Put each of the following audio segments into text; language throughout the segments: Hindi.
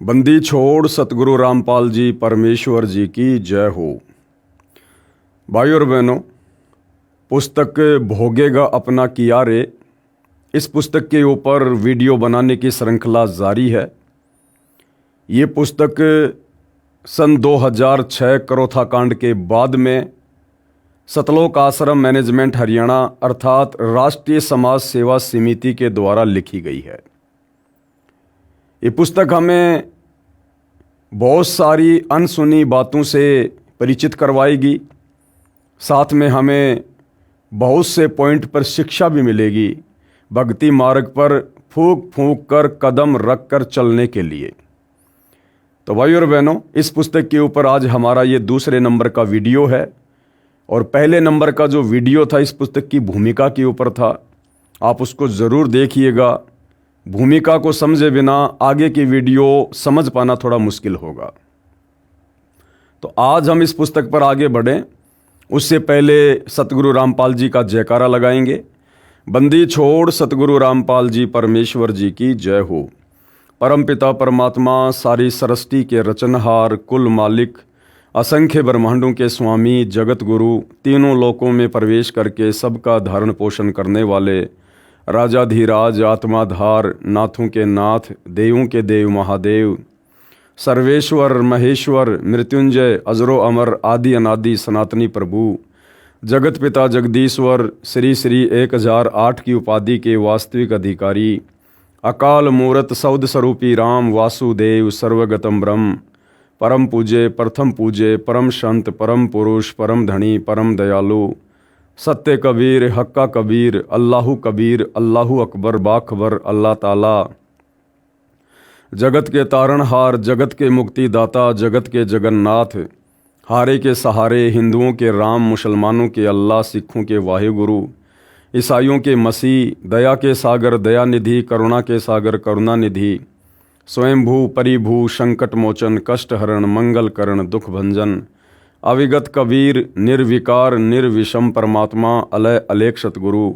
बंदी छोड़ सतगुरु रामपाल जी परमेश्वर जी की जय हो। भाई और बहनों, पुस्तक भोगेगा अपना किया रे, इस पुस्तक के ऊपर वीडियो बनाने की श्रृंखला जारी है। ये पुस्तक सन 2006 करोथा कांड के बाद में सतलोक आश्रम मैनेजमेंट हरियाणा अर्थात राष्ट्रीय समाज सेवा समिति के द्वारा लिखी गई है। ये पुस्तक हमें बहुत सारी अनसुनी बातों से परिचित करवाएगी, साथ में हमें बहुत से पॉइंट पर शिक्षा भी मिलेगी भक्ति मार्ग पर फूंक फूंक कर कदम रख कर चलने के लिए। तो भाई और बहनों, इस पुस्तक के ऊपर आज हमारा ये दूसरे नंबर का वीडियो है और पहले नंबर का जो वीडियो था इस पुस्तक की भूमिका के ऊपर था। आप उसको ज़रूर देखिएगा। भूमिका को समझे बिना आगे की वीडियो समझ पाना थोड़ा मुश्किल होगा। तो आज हम इस पुस्तक पर आगे बढ़ें उससे पहले सतगुरु रामपाल जी का जयकारा लगाएंगे। बंदी छोड़ सतगुरु रामपाल जी परमेश्वर जी की जय हो। परमपिता परमात्मा सारी सृष्टि के रचनहार, कुल मालिक, असंख्य ब्रह्मांडों के स्वामी, जगत गुरु, तीनों लोकों में प्रवेश करके सबका धारण पोषण करने वाले राजाधीराज, आत्माधार, नाथों के नाथ, देवों के देव महादेव, सर्वेश्वर महेश्वर, मृत्युंजय, अजरो अमर, आदि अनादि सनातनी प्रभु, जगत पिता जगदीश्वर, श्री श्री 1008 की उपाधि के वास्तविक अधिकारी, अकाल मूरत सौद स्वरूपी राम वासुदेव, सर्वगतम ब्रह्म, परम पूज्य, प्रथम पूज्य, परम संत, परम पुरुष, परम धनी, परम दयालु, सत्य कबीर, हक्का कबीर, अल्लाहु कबीर, अल्लाहु अकबर, बाखबर, अल्लाह ताला, जगत के तारणहार, जगत के मुक्तिदाता, जगत के जगन्नाथ, हारे के सहारे, हिंदुओं के राम, मुसलमानों के अल्लाह, सिखों के वाहिगुरु, ईसाइयों के मसीह, दया के सागर दयानिधि, करुणा के सागर करुणानिधि, स्वयंभू परिभू, संकट मोचन, कष्ट हरण, मंगल करण, दुख भंजन, अविगत कबीर, निर्विकार निर्विषम परमात्मा, अलय अलेख सतगुरु,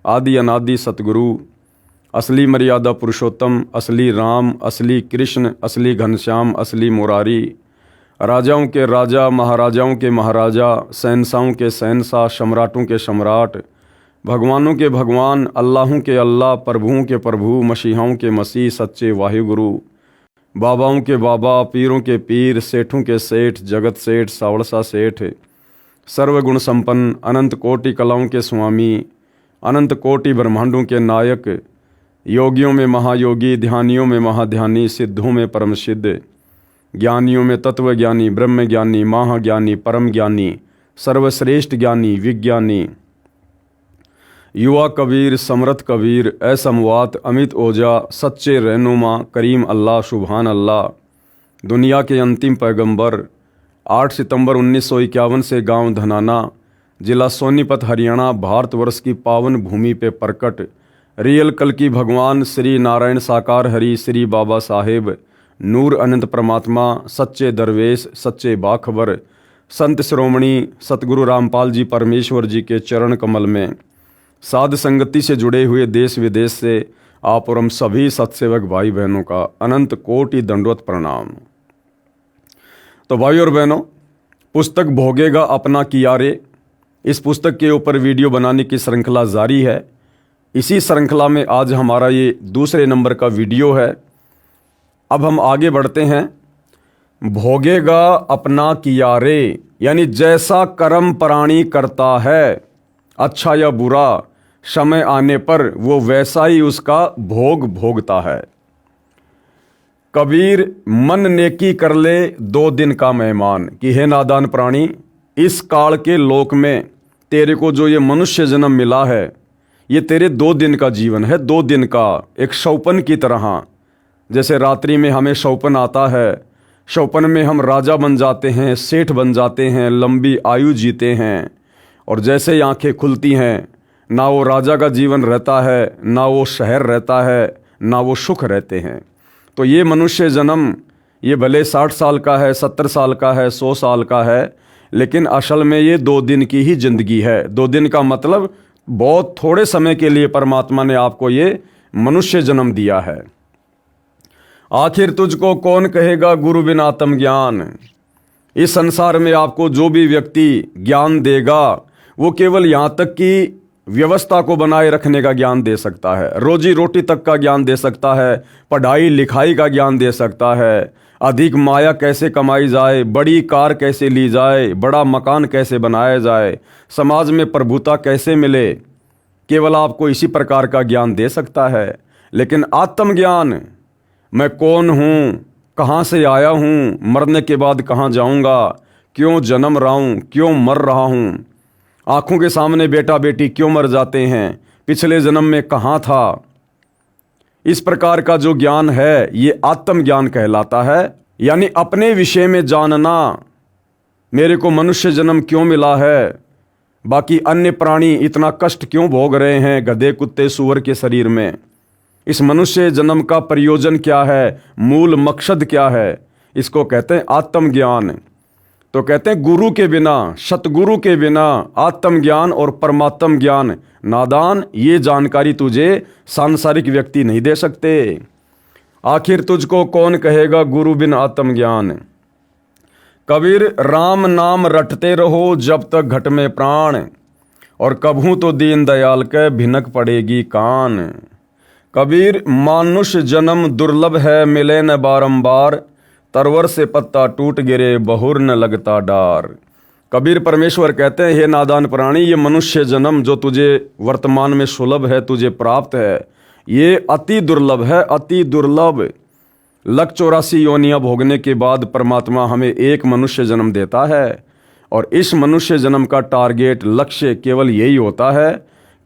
आदि अनादि सतगुरु, असली मर्यादा पुरुषोत्तम, असली राम, असली कृष्ण, असली घनश्याम, असली मुरारी, राजाओं के राजा, महाराजाओं के महाराजा, शहंशाहों के शहंशाह, सम्राटों के सम्राट, भगवानों के भगवान, अल्लाहों के अल्लाह, प्रभुओं के प्रभु, मसीहाओं के मसीह, सच्चे वाहिगुरु, बाबाओं के बाबा, पीरों के पीर, सेठों के सेठ, जगत सेठ, सावड़सा सेठ, सर्वगुण संपन्न, अनंत कोटि कलाओं के स्वामी, अनंत कोटि ब्रह्मांडों के नायक, योगियों में महायोगी, ध्यानियों में महाध्यानी, सिद्धों में परम सिद्ध, ज्ञानियों में तत्व ज्ञानी, ब्रह्म ज्ञानी, महाज्ञानी, परम ज्ञानी, सर्वश्रेष्ठ ज्ञानी, विज्ञानी, युवा कबीर, समर्थ कबीर, असमवात, अमित ओजा, सच्चे रहनुमा, करीम अल्लाह, सुभान अल्लाह, दुनिया के अंतिम पैगंबर, 8 सितंबर 1951 से गांव धनाना, जिला सोनीपत, हरियाणा, भारतवर्ष की पावन भूमि पे प्रकट रियल कल की भगवान श्री नारायण साकार हरि, श्री बाबा साहेब, नूर अनंत परमात्मा, सच्चे दरवेश, सच्चे बाखबर, संत श्रोमणी सतगुरु रामपाल जी परमेश्वर जी के चरण कमल में साध संगति से जुड़े हुए देश विदेश से आप और हम सभी सत्सेवक भाई बहनों का अनंत कोटि दंडवत प्रणाम। तो भाई और बहनों, पुस्तक भोगेगा अपना किया रे, इस पुस्तक के ऊपर वीडियो बनाने की श्रृंखला जारी है। इसी श्रृंखला में आज हमारा ये दूसरे नंबर का वीडियो है। अब हम आगे बढ़ते हैं। भोगेगा अपना किया रे, यानी जैसा कर्म प्राणी करता है, अच्छा या बुरा, समय आने पर वो वैसा ही उसका भोग भोगता है। कबीर मन नेकी कर ले 2 दिन का मेहमान, कि हे नादान प्राणी, इस काल के लोक में तेरे को जो ये मनुष्य जन्म मिला है, ये तेरे 2 दिन का जीवन है, 2 दिन का, एक शौपन की तरह। जैसे रात्रि में हमें शौपन आता है, शौपन में हम राजा बन जाते हैं, सेठ बन जाते हैं, लंबी आयु जीते हैं, और जैसे ही आंखें खुलती हैं, ना वो राजा का जीवन रहता है, ना वो शहर रहता है, ना वो सुख रहते हैं। तो ये मनुष्य जन्म, ये भले 60 साल का है, 70 साल का है, 100 साल का है, लेकिन असल में ये 2 दिन की ही जिंदगी है। 2 दिन का मतलब बहुत थोड़े समय के लिए परमात्मा ने आपको ये मनुष्य जन्म दिया है। आखिर तुझको कौन कहेगा गुरु बिन आत्मज्ञान। इस संसार में आपको जो भी व्यक्ति ज्ञान देगा वो केवल यहाँ तक कि व्यवस्था को बनाए रखने का ज्ञान दे सकता है, रोजी रोटी तक का ज्ञान दे सकता है, पढ़ाई लिखाई का ज्ञान दे सकता है, अधिक माया कैसे कमाई जाए, बड़ी कार कैसे ली जाए, बड़ा मकान कैसे बनाया जाए, समाज में प्रभुता कैसे मिले, केवल आपको इसी प्रकार का ज्ञान दे सकता है। लेकिन आत्मज्ञान, मैं कौन हूँ, कहाँ से आया हूँ, मरने के बाद कहाँ जाऊँगा, क्यों जन्म रहा हूँ, क्यों मर रहा हूँ, आँखों के सामने बेटा बेटी क्यों मर जाते हैं, पिछले जन्म में कहाँ था, इस प्रकार का जो ज्ञान है ये आत्मज्ञान कहलाता है। यानी अपने विषय में जानना, मेरे को मनुष्य जन्म क्यों मिला है, बाकी अन्य प्राणी इतना कष्ट क्यों भोग रहे हैं गधे कुत्ते सूअर के शरीर में, इस मनुष्य जन्म का प्रयोजन क्या है, मूल मकसद क्या है, इसको कहते हैं आत्मज्ञान। तो कहते हैं गुरु के बिना, सतगुरु के बिना आत्मज्ञान और परमात्म ज्ञान नादान, ये जानकारी तुझे सांसारिक व्यक्ति नहीं दे सकते। आखिर तुझको कौन कहेगा गुरु बिन आत्मज्ञान। कबीर राम नाम रटते रहो जब तक घट में प्राण, और कभू तो दीन दयाल के भिनक पड़ेगी कान। कबीर मानुष जन्म दुर्लभ है मिले न बारंबार, तरवर से पत्ता टूट गिरे बहुर न लगता डार। कबीर परमेश्वर कहते हैं, हे नादान प्राणी, ये मनुष्य जन्म जो तुझे वर्तमान में सुलभ है, तुझे प्राप्त है, ये अति दुर्लभ है, अति दुर्लभ। 184 योनियां भोगने के बाद परमात्मा हमें एक मनुष्य जन्म देता है, और इस मनुष्य जन्म का टारगेट, लक्ष्य केवल यही होता है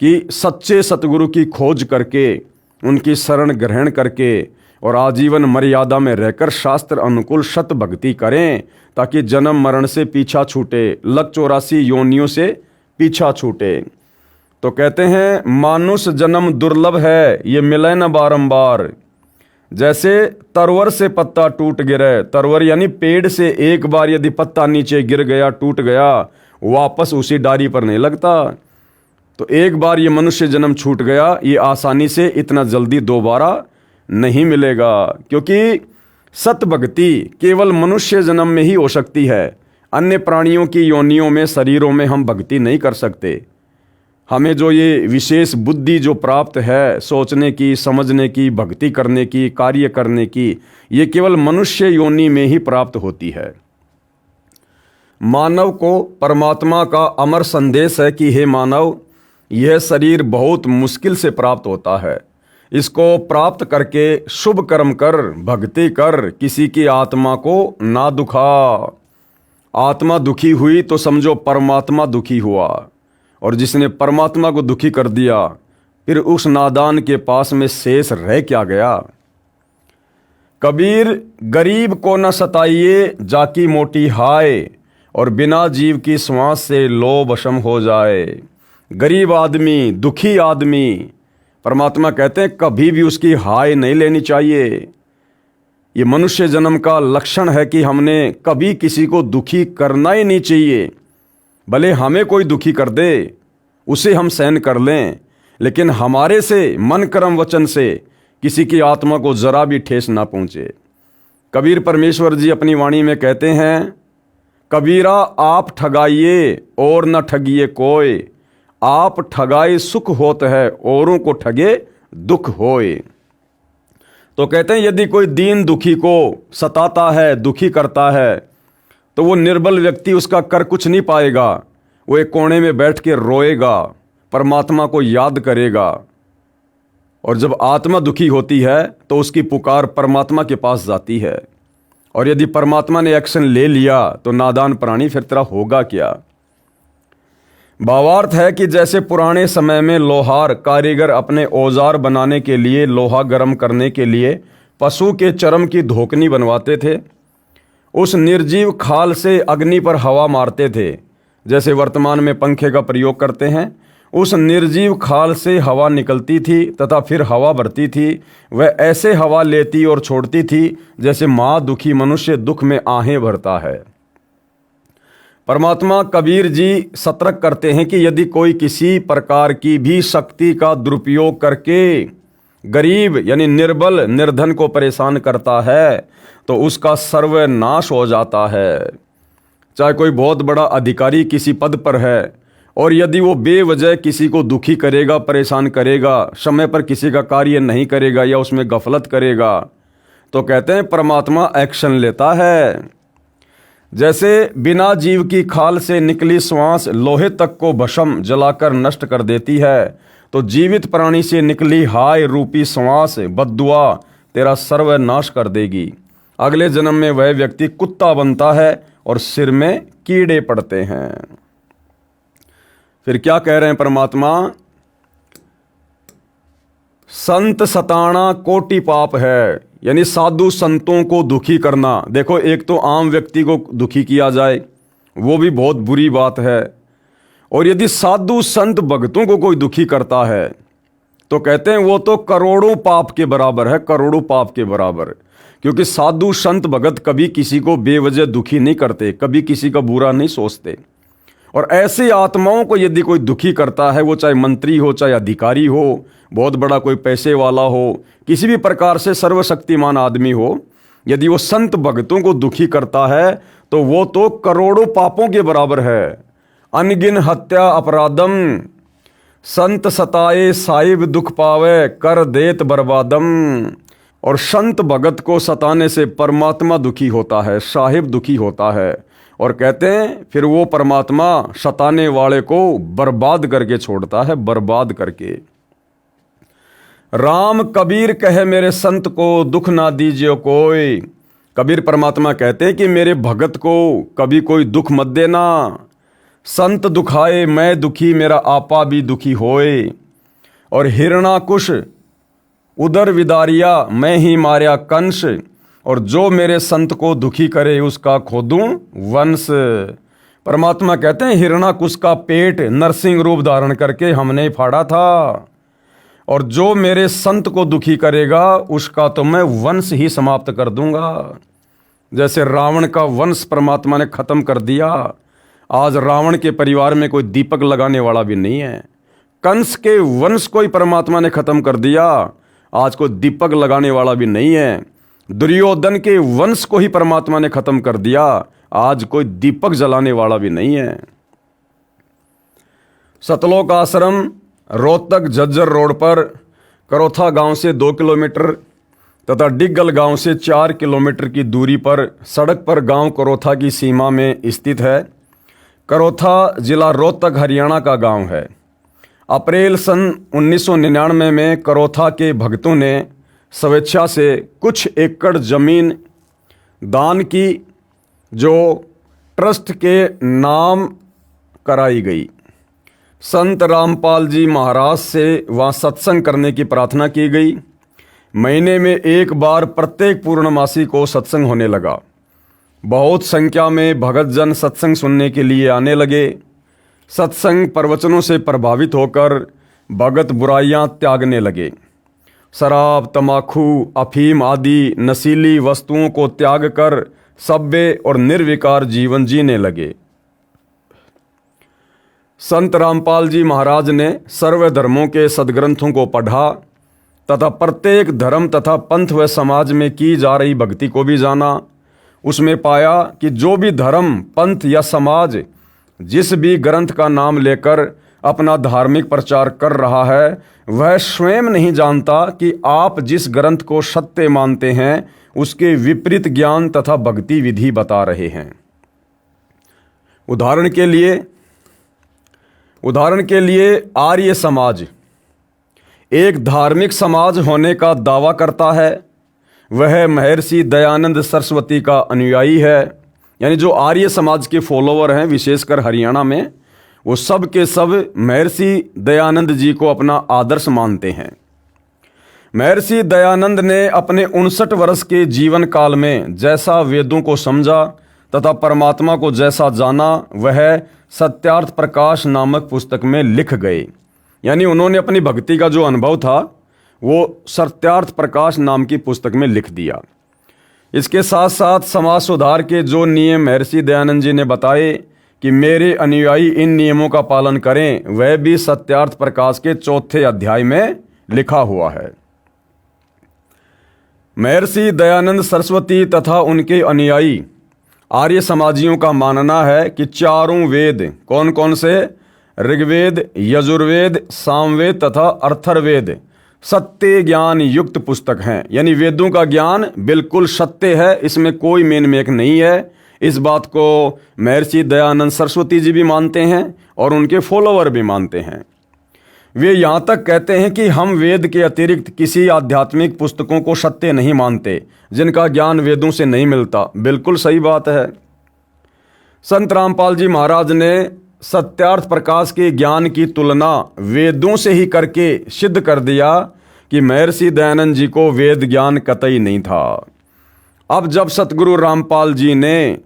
कि सच्चे सतगुरु की खोज करके, उनकी शरण ग्रहण करके और आजीवन मर्यादा में रहकर शास्त्र अनुकूल सत भक्ति करें, ताकि जन्म मरण से पीछा छूटे, 184 योनियों से पीछा छूटे। तो कहते हैं मानुष जन्म दुर्लभ है, ये मिले न बारंबार। जैसे तरवर से पत्ता टूट गिरे, तरवर यानी पेड़ से एक बार यदि पत्ता नीचे गिर गया, टूट गया, वापस उसी डारी पर नहीं लगता। तो एक बार ये मनुष्य जन्म छूट गया, ये आसानी से इतना जल्दी दोबारा नहीं मिलेगा, क्योंकि सत भक्ति केवल मनुष्य जन्म में ही हो सकती है। अन्य प्राणियों की योनियों में, शरीरों में हम भक्ति नहीं कर सकते। हमें जो ये विशेष बुद्धि जो प्राप्त है, सोचने की, समझने की, भक्ति करने की, कार्य करने की, ये केवल मनुष्य योनि में ही प्राप्त होती है। मानव को परमात्मा का अमर संदेश है कि हे मानव, यह शरीर बहुत मुश्किल से प्राप्त होता है, इसको प्राप्त करके शुभ कर्म कर, भक्ति कर, किसी की आत्मा को ना दुखा। आत्मा दुखी हुई तो समझो परमात्मा दुखी हुआ, और जिसने परमात्मा को दुखी कर दिया, फिर उस नादान के पास में शेष रह क्या गया। कबीर गरीब को न सताइए जाकी मोटी हाय, और बिना जीव की श्वास से लो वशम हो जाए। गरीब आदमी, दुखी आदमी, परमात्मा कहते हैं कभी भी उसकी हाय नहीं लेनी चाहिए। ये मनुष्य जन्म का लक्षण है कि हमने कभी किसी को दुखी करना ही नहीं चाहिए। भले हमें कोई दुखी कर दे, उसे हम सहन कर लें, लेकिन हमारे से मन कर्म वचन से किसी की आत्मा को जरा भी ठेस ना पहुंचे। कबीर परमेश्वर जी अपनी वाणी में कहते हैं, कबीरा आप ठगाइए और न ठगिए कोई, आप ठगाए सुख होत है औरों को ठगे दुख होए। तो कहते हैं यदि कोई दीन दुखी को सताता है, दुखी करता है, तो वो निर्बल व्यक्ति उसका कर कुछ नहीं पाएगा। वो एक कोने में बैठ के रोएगा, परमात्मा को याद करेगा, और जब आत्मा दुखी होती है तो उसकी पुकार परमात्मा के पास जाती है। और यदि परमात्मा ने एक्शन ले लिया तो नादान प्राणी फिर तेरा होगा क्या। भावार्थ है कि जैसे पुराने समय में लोहार कारीगर अपने औजार बनाने के लिए, लोहा गर्म करने के लिए पशु के चर्म की धोकनी बनवाते थे, उस निर्जीव खाल से अग्नि पर हवा मारते थे, जैसे वर्तमान में पंखे का प्रयोग करते हैं। उस निर्जीव खाल से हवा निकलती थी तथा फिर हवा भरती थी। वह ऐसे हवा लेती और छोड़ती थी जैसे माँ दुखी मनुष्य दुख में आहें भरता है। परमात्मा कबीर जी सतर्क करते हैं कि यदि कोई किसी प्रकार की भी शक्ति का दुरुपयोग करके गरीब यानी निर्बल निर्धन को परेशान करता है तो उसका सर्वनाश हो जाता है। चाहे कोई बहुत बड़ा अधिकारी किसी पद पर है और यदि वो बेवजह किसी को दुखी करेगा, परेशान करेगा, समय पर किसी का कार्य नहीं करेगा या उसमें गफलत करेगा, तो कहते हैं परमात्मा एक्शन लेता है। जैसे बिना जीव की खाल से निकली श्वास लोहे तक को भस्म जलाकर नष्ट कर देती है, तो जीवित प्राणी से निकली हाय रूपी श्वास बद्दुआ तेरा सर्वनाश कर देगी। अगले जन्म में वह व्यक्ति कुत्ता बनता है और सिर में कीड़े पड़ते हैं। फिर क्या कह रहे हैं परमात्मा? संत सताना कोटि पाप है, यानी साधु संतों को दुखी करना। देखो, एक तो आम व्यक्ति को दुखी किया जाए वो भी बहुत बुरी बात है, और यदि साधु संत भक्तों को कोई दुखी करता है तो कहते हैं वो तो करोड़ों पाप के बराबर है, करोड़ों पाप के बराबर। क्योंकि साधु संत भगत कभी किसी को बेवजह दुखी नहीं करते, कभी किसी का बुरा नहीं सोचते। और ऐसी आत्माओं को यदि कोई दुखी करता है, वो चाहे मंत्री हो, चाहे अधिकारी हो, बहुत बड़ा कोई पैसे वाला हो, किसी भी प्रकार से सर्वशक्तिमान आदमी हो, यदि वो संत भक्तों को दुखी करता है तो वो तो करोड़ों पापों के बराबर है। अनगिन हत्या अपराधम संत सताए साहिब दुख पावे कर देत बर्बादम। और संत भगत को सताने से परमात्मा दुखी होता है, साहिब दुखी होता है, और कहते हैं फिर वो परमात्मा सताने वाले को बर्बाद करके छोड़ता है, बर्बाद करके। राम कबीर कहे मेरे संत को दुख ना दीजिए कोई। कबीर परमात्मा कहते हैं कि मेरे भगत को कभी कोई दुख मत देना। संत दुखाए मैं दुखी मेरा आपा भी दुखी होए। और हिरणाकुश उदर विदारिया मैं ही मार्या कंस। और जो मेरे संत को दुखी करे उसका खोदूं वंश। परमात्मा कहते हैं हिरणाकुश का पेट नरसिंह रूप धारण करके हमने फाड़ा था, और जो मेरे संत को दुखी करेगा उसका तो मैं वंश ही समाप्त कर दूंगा। जैसे रावण का वंश परमात्मा ने खत्म कर दिया, आज रावण के परिवार में कोई दीपक लगाने वाला भी नहीं है। कंस के वंश को ही परमात्मा ने खत्म कर दिया, आज कोई दीपक लगाने वाला भी नहीं है। दुर्योधन के वंश को ही परमात्मा ने खत्म कर दिया, आज कोई दीपक जलाने वाला भी नहीं है। सतलोक आश्रम रोहतक झज्जर रोड पर करोथा गांव से 2 किलोमीटर तथा डिग्गल गांव से 4 किलोमीटर की दूरी पर सड़क पर गांव करोथा की सीमा में स्थित है। करोथा जिला रोहतक हरियाणा का गांव है। अप्रैल सन 1999 में करोथा के भक्तों ने स्वेच्छा से कुछ एकड़ जमीन दान की, जो ट्रस्ट के नाम कराई गई। संत रामपाल जी महाराज से वहाँ सत्संग करने की प्रार्थना की गई। महीने में एक बार प्रत्येक पूर्णमासी को सत्संग होने लगा। बहुत संख्या में भगत जन सत्संग सुनने के लिए आने लगे। सत्संग प्रवचनों से प्रभावित होकर भगत बुराइयां त्यागने लगे। शराब, तमाकू, अफीम आदि नशीली वस्तुओं को त्याग कर सभ्य और निर्विकार जीवन जीने लगे। संत रामपाल जी महाराज ने सर्वधर्मों के सद्ग्रंथों को पढ़ा तथा प्रत्येक धर्म तथा पंथ व समाज में की जा रही भक्ति को भी जाना। उसमें पाया कि जो भी धर्म, पंथ या समाज जिस भी ग्रंथ का नाम लेकर अपना धार्मिक प्रचार कर रहा है, वह स्वयं नहीं जानता कि आप जिस ग्रंथ को सत्य मानते हैं उसके विपरीत ज्ञान तथा भक्ति विधि बता रहे हैं। उदाहरण के लिए आर्य समाज एक धार्मिक समाज होने का दावा करता है। वह महर्षि दयानंद सरस्वती का अनुयायी है। यानी जो आर्य समाज के फॉलोवर हैं, विशेषकर हरियाणा में, वो सब के सब महर्षि दयानंद जी को अपना आदर्श मानते हैं। महर्षि दयानंद ने अपने 59 वर्ष के जीवन काल में जैसा वेदों को समझा तथा परमात्मा को जैसा जाना, वह सत्यार्थ प्रकाश नामक पुस्तक में लिख गए। यानी उन्होंने अपनी भक्ति का जो अनुभव था वो सत्यार्थ प्रकाश नाम की पुस्तक में लिख दिया। इसके साथ साथ समाज सुधार के जो नियम महर्षि दयानंद जी ने बताए कि मेरे अनुयायी इन नियमों का पालन करें, वह भी सत्यार्थ प्रकाश के 4थे अध्याय में लिखा हुआ है। महर्षि दयानंद सरस्वती तथा उनके अनुयायी आर्य समाजियों का मानना है कि चारों वेद, कौन कौन से? ऋग्वेद, यजुर्वेद, सामवेद तथा अथर्ववेद सत्य ज्ञान युक्त पुस्तक हैं। यानी वेदों का ज्ञान बिल्कुल सत्य है, इसमें कोई मेन मेक नहीं है। इस बात को महर्षि दयानंद सरस्वती जी भी मानते हैं और उनके फॉलोवर भी मानते हैं। वे यहाँ तक कहते हैं कि हम वेद के अतिरिक्त किसी आध्यात्मिक पुस्तकों को सत्य नहीं मानते जिनका ज्ञान वेदों से नहीं मिलता। बिल्कुल सही बात है। संत रामपाल जी महाराज ने सत्यार्थ प्रकाश के ज्ञान की तुलना वेदों से ही करके सिद्ध कर दिया कि महर्षि दयानंद जी को वेद ज्ञान कतई नहीं था। अब जब सतगुरु रामपाल जी ने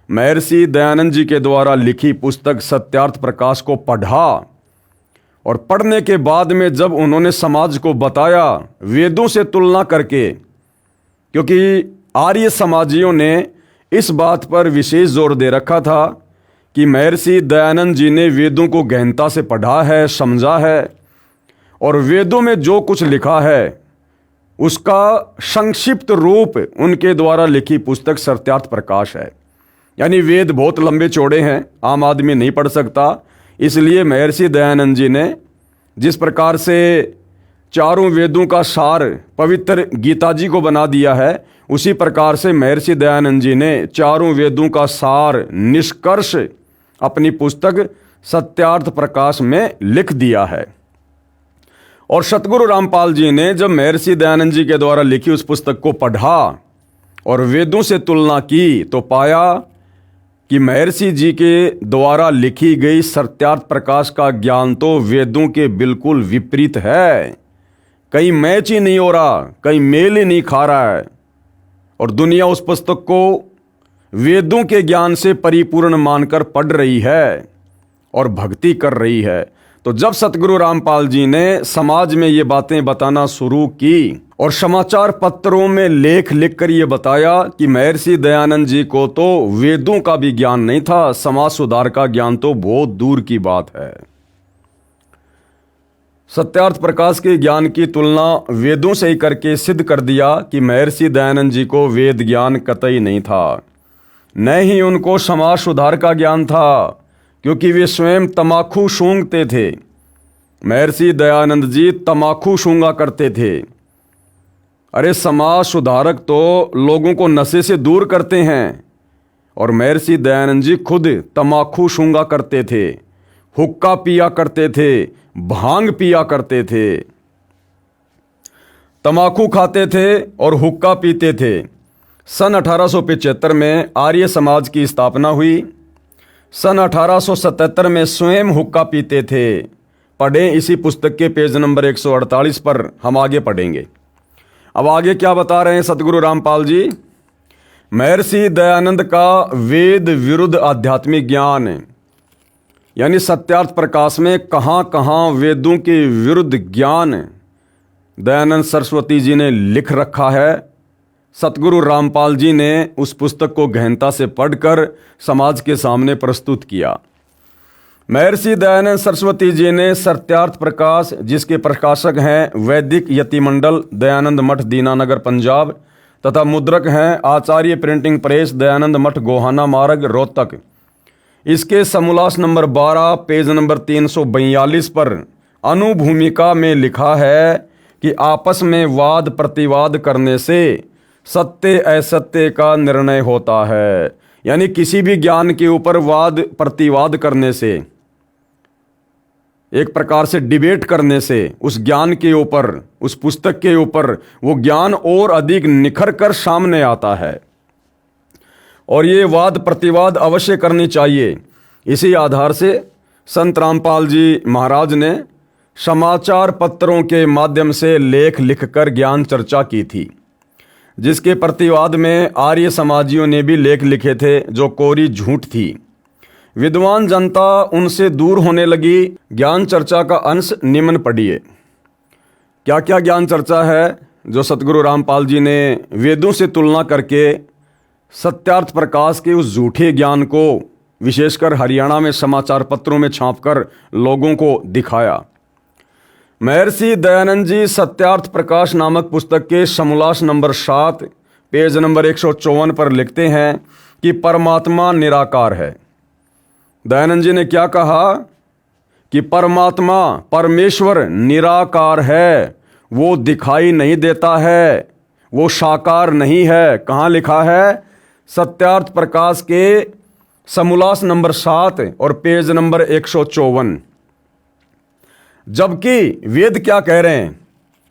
महर्षि दयानंद जी के द्वारा लिखी पुस्तक सत्यार्थ प्रकाश को पढ़ा और पढ़ने के बाद में जब उन्होंने समाज को बताया वेदों से तुलना करके, क्योंकि आर्य समाजियों ने इस बात पर विशेष जोर दे रखा था कि महर्षि दयानंद जी ने वेदों को गहनता से पढ़ा है, समझा है और वेदों में जो कुछ लिखा है उसका संक्षिप्त रूप उनके द्वारा लिखी पुस्तक सत्यार्थ प्रकाश है। यानी वेद बहुत लंबे चौड़े हैं, आम आदमी नहीं पढ़ सकता। इसलिए महर्षि दयानंद जी ने जिस प्रकार से चारों वेदों का सार पवित्र गीता जी को बना दिया है, उसी प्रकार से महर्षि दयानंद जी ने चारों वेदों का सार निष्कर्ष अपनी पुस्तक सत्यार्थ प्रकाश में लिख दिया है। और सतगुरु रामपाल जी ने जब महर्षि दयानंद जी के द्वारा लिखी उस पुस्तक को पढ़ा और वेदों से तुलना की तो पाया कि महर्षि जी के द्वारा लिखी गई सत्यार्थ प्रकाश का ज्ञान तो वेदों के बिल्कुल विपरीत है। कहीं मैच ही नहीं हो रहा, कहीं मेल ही नहीं खा रहा है और दुनिया उस पुस्तक को वेदों के ज्ञान से परिपूर्ण मानकर पढ़ रही है और भक्ति कर रही है। तो जब सतगुरु रामपाल जी ने समाज में ये बातें बताना शुरू की और समाचार पत्रों में लेख लिखकर ये बताया कि महर्षि दयानंद जी को तो वेदों का भी ज्ञान नहीं था, समाज सुधार का ज्ञान तो बहुत दूर की बात है। सत्यार्थ प्रकाश के ज्ञान की तुलना वेदों से ही करके सिद्ध कर दिया कि महर्षि दयानंद जी को वेद ज्ञान कतई नहीं था, न ही उनको समाज सुधार का ज्ञान था, क्योंकि वे स्वयं तमाकू सूंघते थे। महर्षि दयानंद जी तमाकू सूंघा करते थे। अरे समाज सुधारक तो लोगों को नशे से दूर करते हैं और महर्षि दयानंद जी खुद तमाकू सूंघा करते थे, हुक्का पिया करते थे, भांग पिया करते थे, तमाकू खाते थे और हुक्का पीते थे। सन 1875 में आर्य समाज की स्थापना हुई। सन 1877 में स्वयं हुक्का पीते थे। पढ़ें इसी पुस्तक के पेज नंबर 148 पर, हम आगे पढ़ेंगे। अब आगे क्या बता रहे हैं सतगुरु रामपाल जी? महर्षि दयानंद का वेद विरुद्ध आध्यात्मिक ज्ञान, यानी सत्यार्थ प्रकाश में कहाँ कहाँ वेदों के विरुद्ध ज्ञान दयानंद सरस्वती जी ने लिख रखा है। सतगुरु रामपाल जी ने उस पुस्तक को गहनता से पढ़कर समाज के सामने प्रस्तुत किया। महर्षि दयानंद सरस्वती जी ने सत्यार्थ प्रकाश, जिसके प्रकाशक हैं वैदिक यतिमंडल दयानंद मठ दीनानगर पंजाब तथा मुद्रक हैं आचार्य प्रिंटिंग प्रेस दयानंद मठ गोहाना मार्ग रोहतक, इसके समोल्लास नंबर 12 पेज नंबर 342 पर अनुभूमिका में लिखा है कि आपस में वाद प्रतिवाद करने से सत्य असत्य का निर्णय होता है। यानी किसी भी ज्ञान के ऊपर वाद प्रतिवाद करने से, एक प्रकार से डिबेट करने से उस ज्ञान के ऊपर, उस पुस्तक के ऊपर वो ज्ञान और अधिक निखर कर सामने आता है और ये वाद प्रतिवाद अवश्य करनी चाहिए। इसी आधार से संत रामपाल जी महाराज ने समाचार पत्रों के माध्यम से लेख लिखकर ज्ञान चर्चा की थी, जिसके प्रतिवाद में आर्य समाजियों ने भी लेख लिखे थे जो कोरी झूठ थी। विद्वान जनता उनसे दूर होने लगी। ज्ञान चर्चा का अंश निम्न पढ़िए। क्या क्या ज्ञान चर्चा है जो सतगुरु रामपाल जी ने वेदों से तुलना करके सत्यार्थ प्रकाश के उस झूठे ज्ञान को विशेषकर हरियाणा में समाचार पत्रों में छापकर लोगों को दिखाया। महर्षि दयानंद जी सत्यार्थ प्रकाश नामक पुस्तक के समोल्लास नंबर 7 पेज नंबर 154 पर लिखते हैं कि परमात्मा निराकार है। दयानंद जी ने क्या कहा कि परमात्मा परमेश्वर निराकार है, वो दिखाई नहीं देता है, वो साकार नहीं है। कहाँ लिखा है? सत्यार्थ प्रकाश के समोल्लास नंबर 7 और पेज नंबर 154। जबकि वेद क्या कह रहे हैं?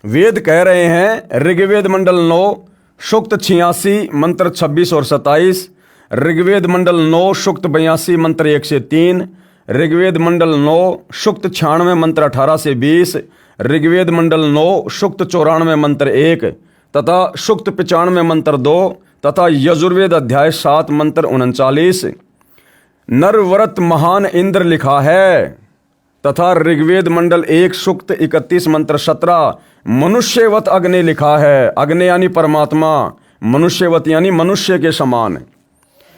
वेद कह रहे हैं ऋग्वेद मंडल 9 सूक्त 86 मंत्र 26 और 27, ऋग्वेद मंडल 9 सूक्त 82 मंत्र 1 से 3, ऋग्वेद मंडल 9 सूक्त 96 मंत्र 18 से 20, ऋग्वेद मंडल 9 सूक्त 94 मंत्र 1 तथा सूक्त 95 मंत्र 2 तथा यजुर्वेद अध्याय 7 मंत्र 39 नरव्रत महान इंद्र लिखा है तथा ऋग्वेद मंडल 1 सूक्त 31 मंत्र 17 मनुष्यवत अग्नि लिखा है। अग्नि यानी परमात्मा, मनुष्यवत यानी मनुष्य के समान।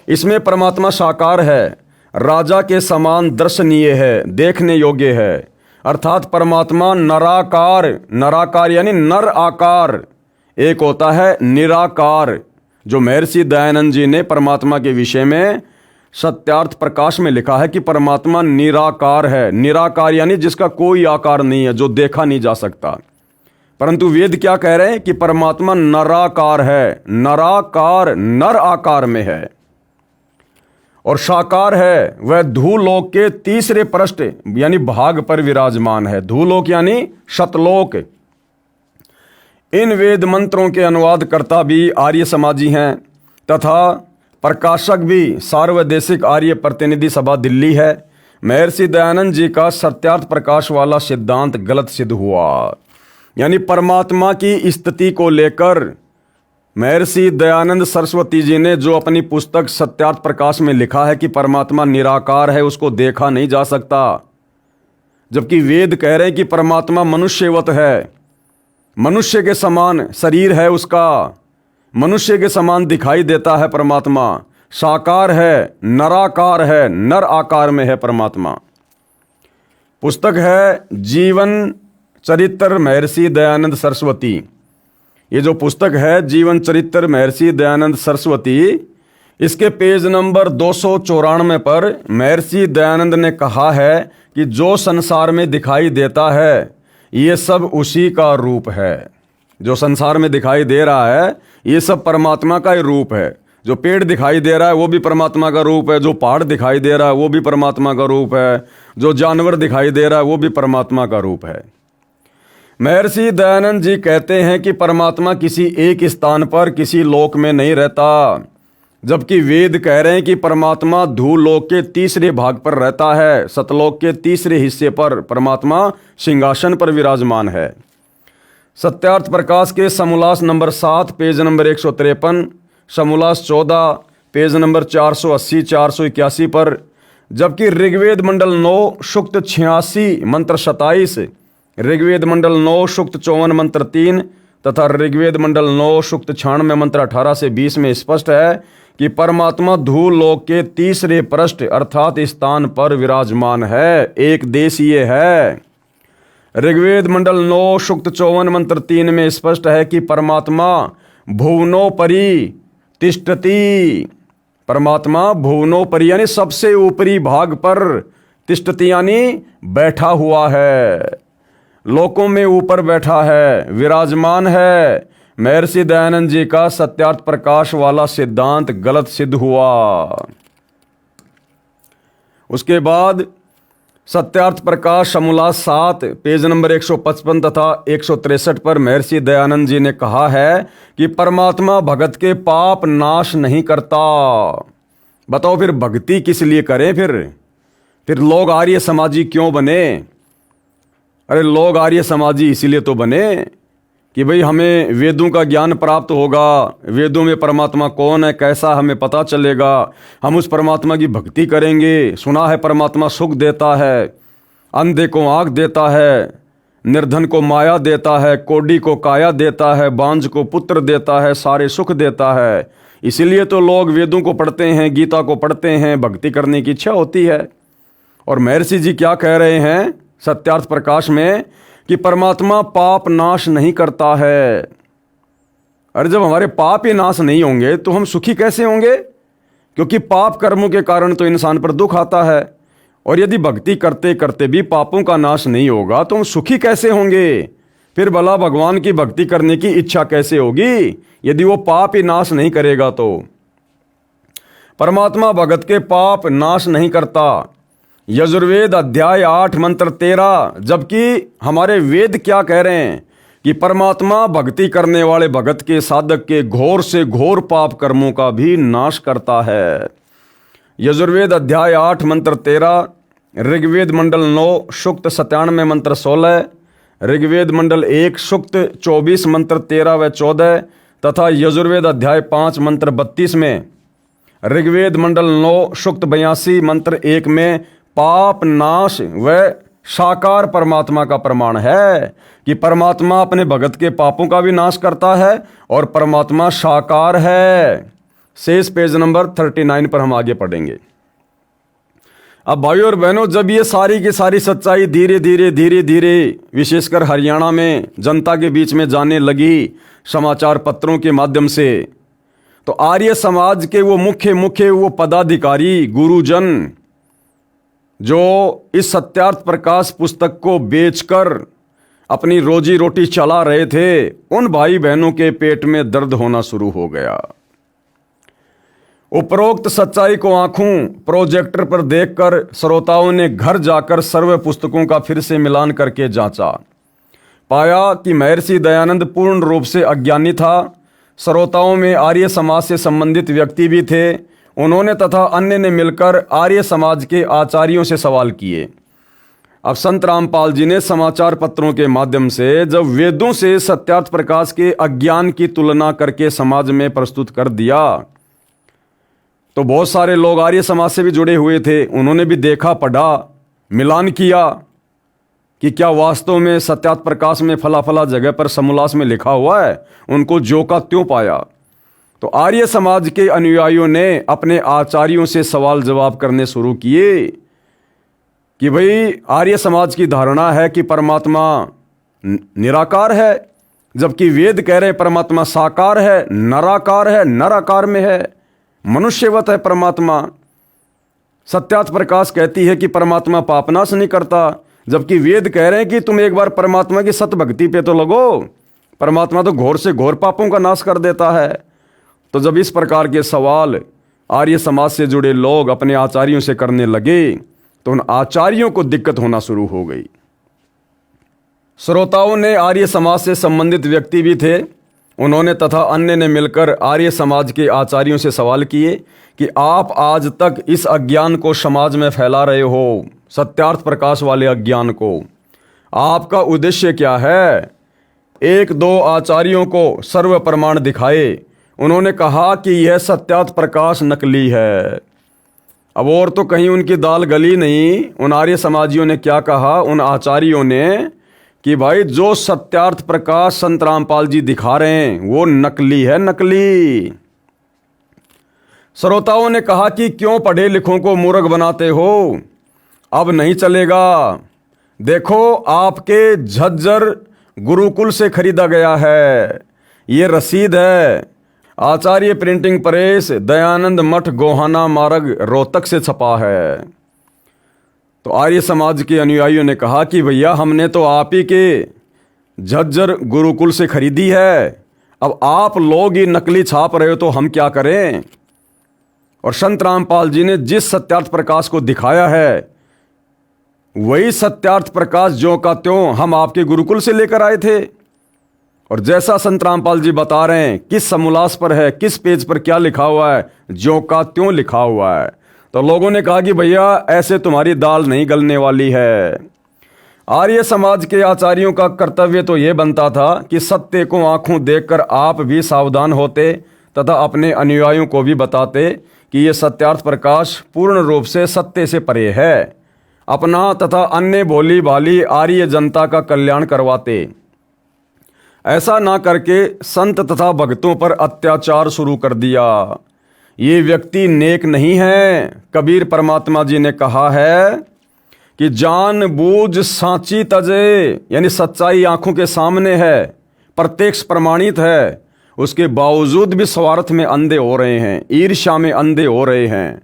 इसमें परमात्मा साकार है, राजा के समान दर्शनीय है, देखने योग्य है। अर्थात परमात्मा नराकार, नराकार यानी नर आकार। एक होता है निराकार, जो महर्षि दयानंद जी ने परमात्मा के विषय में सत्यार्थ प्रकाश में लिखा है कि परमात्मा निराकार है। निराकार यानी जिसका कोई आकार नहीं है, जो देखा नहीं जा सकता। परंतु वेद क्या कह रहे हैं कि परमात्मा नराकार है, नराकार नर आकार में है और साकार है। वह धूलोक के तीसरे पृष्ठ यानी भाग पर विराजमान है। धूलोक यानी शतलोक। इन वेद मंत्रों के अनुवादकर्ता भी आर्य समाजी हैं तथा प्रकाशक भी सार्वदेशिक आर्य प्रतिनिधि सभा दिल्ली है। महर्षि दयानंद जी का सत्यार्थ प्रकाश वाला सिद्धांत गलत सिद्ध हुआ। यानी परमात्मा की स्थिति को लेकर महर्षि दयानंद सरस्वती जी ने जो अपनी पुस्तक सत्यार्थ प्रकाश में लिखा है कि परमात्मा निराकार है, उसको देखा नहीं जा सकता। जबकि वेद कह रहे हैं कि परमात्मा मनुष्यवत है, मनुष्य के समान शरीर है उसका, मनुष्य के समान दिखाई देता है परमात्मा, साकार है, नराकार है, नर आकार में है परमात्मा। पुस्तक है जीवन चरित्र महर्षि दयानंद सरस्वती। ये जो पुस्तक है जीवन चरित्र महर्षि दयानंद सरस्वती, इसके पेज नंबर 294 पर महर्षि दयानंद ने कहा है कि जो संसार में दिखाई देता है ये सब उसी का रूप है। जो संसार में दिखाई दे रहा है ये सब परमात्मा का ही रूप है। जो पेड़ दिखाई दे रहा है वो भी परमात्मा का रूप है, जो पहाड़ दिखाई दे रहा है वो भी परमात्मा का रूप है, जो जानवर दिखाई दे रहा है वो भी परमात्मा का रूप है। महर्षि दयानंद जी कहते हैं कि परमात्मा किसी एक स्थान पर किसी लोक में नहीं रहता, जबकि वेद कह रहे हैं कि परमात्मा धूलोक के तीसरे भाग पर रहता है, सतलोक के तीसरे हिस्से पर परमात्मा सिंहासन पर विराजमान है। सत्यार्थ प्रकाश के समोल्लास नंबर 7 पेज नंबर 153, समोल्लास 14 पेज नंबर 480 481 पर, जबकि ऋग्वेद मंडल 9 सूक्त 86 मंत्र 27, ऋग्वेद मंडल 9 सूक्त 54 मंत्र 3 तथा ऋग्वेद मंडल 9 सूक्त 96 मंत्र 18 से 20 में स्पष्ट है कि परमात्मा धूलोक के तीसरे पृष्ठ अर्थात स्थान पर विराजमान है, एक देशीय है। ऋग्वेद मंडल 9 सूक्त 54 मंत्र 3 में स्पष्ट है कि परमात्मा भुवनोपरि तिष्ठति। परमात्मा भुवनोपरि यानी सबसे ऊपरी भाग पर, तिष्ठति यानी बैठा हुआ है, लोकों में ऊपर बैठा है, विराजमान है। महर्षि दयानंद जी का सत्यार्थ प्रकाश वाला सिद्धांत गलत सिद्ध हुआ। उसके बाद सत्यार्थ प्रकाश समोल्लास 7 पेज नंबर 155 तथा 163 पर महर्षि दयानंद जी ने कहा है कि परमात्मा भगत के पाप नाश नहीं करता। बताओ फिर भक्ति किस लिए करें? फिर लोग आर्य समाजी क्यों बने? अरे लोग आर्य समाजी इसीलिए तो बने कि भाई हमें वेदों का ज्ञान प्राप्त होगा, वेदों में परमात्मा कौन है कैसा हमें पता चलेगा, हम उस परमात्मा की भक्ति करेंगे। सुना है परमात्मा सुख देता है, अंधे को आँख देता है, निर्धन को माया देता है, कोढ़ी को काया देता है, बांझ को पुत्र देता है, सारे सुख देता है। इसीलिए तो लोग वेदों को पढ़ते हैं, गीता को पढ़ते हैं, भक्ति करने की इच्छा होती है। और महर्षि जी क्या कह रहे हैं सत्यार्थ प्रकाश में कि परमात्मा पाप नाश नहीं करता है। अरे जब हमारे पाप ही नाश नहीं होंगे तो हम सुखी कैसे होंगे? क्योंकि पाप कर्मों के कारण तो इंसान पर दुख आता है, और यदि भक्ति करते करते भी पापों का नाश नहीं होगा तो हम सुखी कैसे होंगे? फिर भला भगवान की भक्ति करने की इच्छा कैसे होगी यदि वो पाप ही नाश नहीं करेगा? तो परमात्मा भगत के पाप नाश नहीं करता। यजुर्वेद अध्याय 8 मंत्र 13, जबकि हमारे वेद क्या कह रहे हैं कि परमात्मा भक्ति करने वाले भगत के, साधक के घोर से घोर पाप कर्मों का भी नाश करता है। यजुर्वेद अध्याय 8 मंत्र 13, ऋग्वेद मंडल 9 सूक्त 97 मंत्र 16, ऋग्वेद मंडल 1 सूक्त 24 मंत्र 13 व 14 तथा यजुर्वेद अध्याय 5 मंत्र 32 में, ऋग्वेद मंडल 9 सूक्त 82 मंत्र 1 में पाप नाश व साकार परमात्मा का प्रमाण है कि परमात्मा अपने भगत के पापों का भी नाश करता है और परमात्मा साकार है। शेष पेज नंबर 39 पर हम आगे पढ़ेंगे। अब भाइयों और बहनों, जब ये सारी की सारी सच्चाई धीरे धीरे विशेषकर हरियाणा में जनता के बीच में जाने लगी समाचार पत्रों के माध्यम से, तो आर्य समाज के वो मुख्य वो पदाधिकारी, गुरुजन जो इस सत्यार्थ प्रकाश पुस्तक को बेचकर अपनी रोजी रोटी चला रहे थे, उन भाई बहनों के पेट में दर्द होना शुरू हो गया। उपरोक्त सच्चाई को आंखों प्रोजेक्टर पर देखकर श्रोताओं ने घर जाकर सर्व पुस्तकों का फिर से मिलान करके जांचा। पाया कि महर्षि दयानंद पूर्ण रूप से अज्ञानी था। श्रोताओं में आर्य समाज से संबंधित व्यक्ति भी थे। उन्होंने तथा अन्य ने मिलकर आर्य समाज के आचार्यों से सवाल किए। अब संत रामपाल जी ने समाचार पत्रों के माध्यम से जब वेदों से सत्यार्थ प्रकाश के अज्ञान की तुलना करके समाज में प्रस्तुत कर दिया, तो बहुत सारे लोग आर्य समाज से भी जुड़े हुए थे। उन्होंने भी देखा, पढ़ा, मिलान किया कि क्या वास्तव में सत्यार्थ प्रकाश में फला फला जगह पर समोल्लास में लिखा हुआ है। उनको जो का त्यों पाया। तो आर्य समाज के अनुयायियों ने अपने आचार्यों से सवाल जवाब करने शुरू किए कि भाई, आर्य समाज की धारणा है कि परमात्मा निराकार है, जबकि वेद कह रहे परमात्मा साकार है, नराकार है, नराकार में है, मनुष्यवत है परमात्मा। सत्यार्थ प्रकाश कहती है कि परमात्मा पापनाश नहीं करता, जबकि वेद कह रहे हैं कि तुम एक बार परमात्मा की सत भक्ति पे तो लगो, परमात्मा तो घोर से घोर पापों का नाश कर देता है। तो जब इस प्रकार के सवाल आर्य समाज से जुड़े लोग अपने आचार्यों से करने लगे, तो उन आचार्यों को दिक्कत होना शुरू हो गई। श्रोताओं ने आर्य समाज से संबंधित व्यक्ति भी थे। उन्होंने तथा अन्य ने मिलकर आर्य समाज के आचार्यों से सवाल किए कि आप आज तक इस अज्ञान को समाज में फैला रहे हो, सत्यार्थ प्रकाश वाले अज्ञान को, आपका उद्देश्य क्या है? एक दो आचार्यों को सर्व प्रमाण दिखाए। उन्होंने कहा कि यह सत्यार्थ प्रकाश नकली है। अब और तो कहीं उनकी दाल गली नहीं। उन आर्य समाजियों ने क्या कहा, उन आचार्यों ने, कि भाई जो सत्यार्थ प्रकाश संत रामपाल जी दिखा रहे हैं वो नकली है, नकली। श्रोताओं ने कहा कि क्यों पढ़े लिखों को मूर्ख बनाते हो, अब नहीं चलेगा। देखो, आपके झज्जर गुरुकुल से खरीदा गया है, ये रसीद है, आचार्य प्रिंटिंग प्रेस, दयानंद मठ, गोहाना मार्ग, रोहतक से छपा है। तो आर्य समाज के अनुयायियों ने कहा कि भैया, हमने तो आप ही के झज्जर गुरुकुल से खरीदी है, अब आप लोग ही नकली छाप रहे हो तो हम क्या करें? और संत रामपाल जी ने जिस सत्यार्थ प्रकाश को दिखाया है वही सत्यार्थ प्रकाश ज्यों का त्यों हम आपके गुरुकुल से लेकर आए थे। और जैसा संत रामपाल जी बता रहे हैं, किस समोल्लास पर है, किस पेज पर क्या लिखा हुआ है, ज्यों का त्यों लिखा हुआ है। तो लोगों ने कहा कि भैया, ऐसे तुम्हारी दाल नहीं गलने वाली है। आर्य समाज के आचार्यों का कर्तव्य तो यह बनता था कि सत्य को आंखों देखकर आप भी सावधान होते तथा अपने अनुयायियों को भी बताते कि यह सत्यार्थ प्रकाश पूर्ण रूप से सत्य से परे है। अपना तथा अन्य भोली भाली आर्य जनता का कल्याण करवाते। ऐसा ना करके संत तथा भक्तों पर अत्याचार शुरू कर दिया। ये व्यक्ति नेक नहीं है। कबीर परमात्मा जी ने कहा है कि जानबूझ सांची तजे, यानी सच्चाई आंखों के सामने है, प्रत्यक्ष प्रमाणित है, उसके बावजूद भी स्वार्थ में अंधे हो रहे हैं, ईर्ष्या में अंधे हो रहे हैं।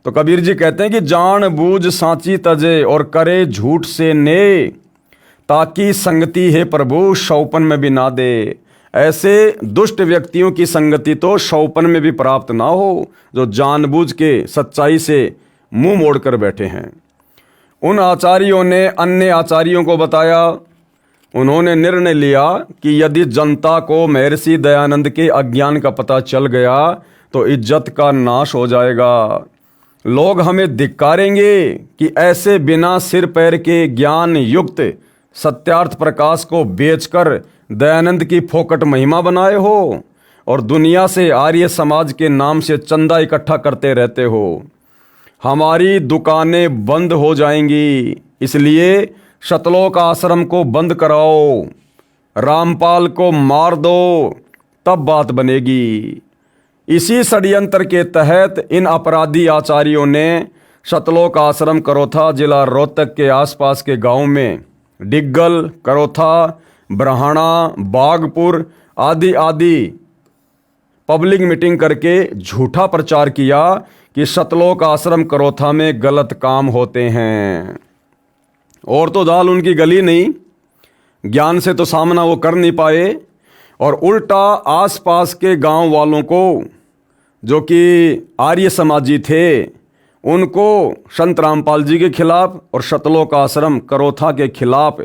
तो कबीर जी कहते हैं कि जानबूझ सांची तजे और करे झूठ से ने, ताकि संगति है प्रभु शौपन में भी ना दे। ऐसे दुष्ट व्यक्तियों की संगति तो शौपन में भी प्राप्त ना हो, जो जानबूझ के सच्चाई से मुंह मोड़कर बैठे हैं। उन आचार्यों ने अन्य आचार्यों को बताया, उन्होंने निर्णय लिया कि यदि जनता को महर्षि दयानंद के अज्ञान का पता चल गया तो इज्जत का नाश हो जाएगा। लोग हमें धिक्कारेंगे कि ऐसे बिना सिर पैर के ज्ञान युक्त सत्यार्थ प्रकाश को बेचकर दयानंद की फोकट महिमा बनाए हो और दुनिया से आर्य समाज के नाम से चंदा इकट्ठा करते रहते हो। हमारी दुकानें बंद हो जाएंगी, इसलिए शतलोक आश्रम को बंद कराओ, रामपाल को मार दो, तब बात बनेगी। इसी षड्यंत्र के तहत इन अपराधी आचार्यों ने शतलोक आश्रम करोथा जिला रोहतक के आसपास के गांव में डिग्गल, करोथा, ब्रहाणा, बागपुर आदि पब्लिक मीटिंग करके झूठा प्रचार किया कि शतलोक आश्रम करोथा में गलत काम होते हैं। और तो दाल उनकी गली नहीं, ज्ञान से तो सामना वो कर नहीं पाए, और उल्टा आसपास के गांव वालों को जो कि आर्य समाजी थे उनको संत रामपाल जी के खिलाफ और शतलोक आश्रम करोथा के खिलाफ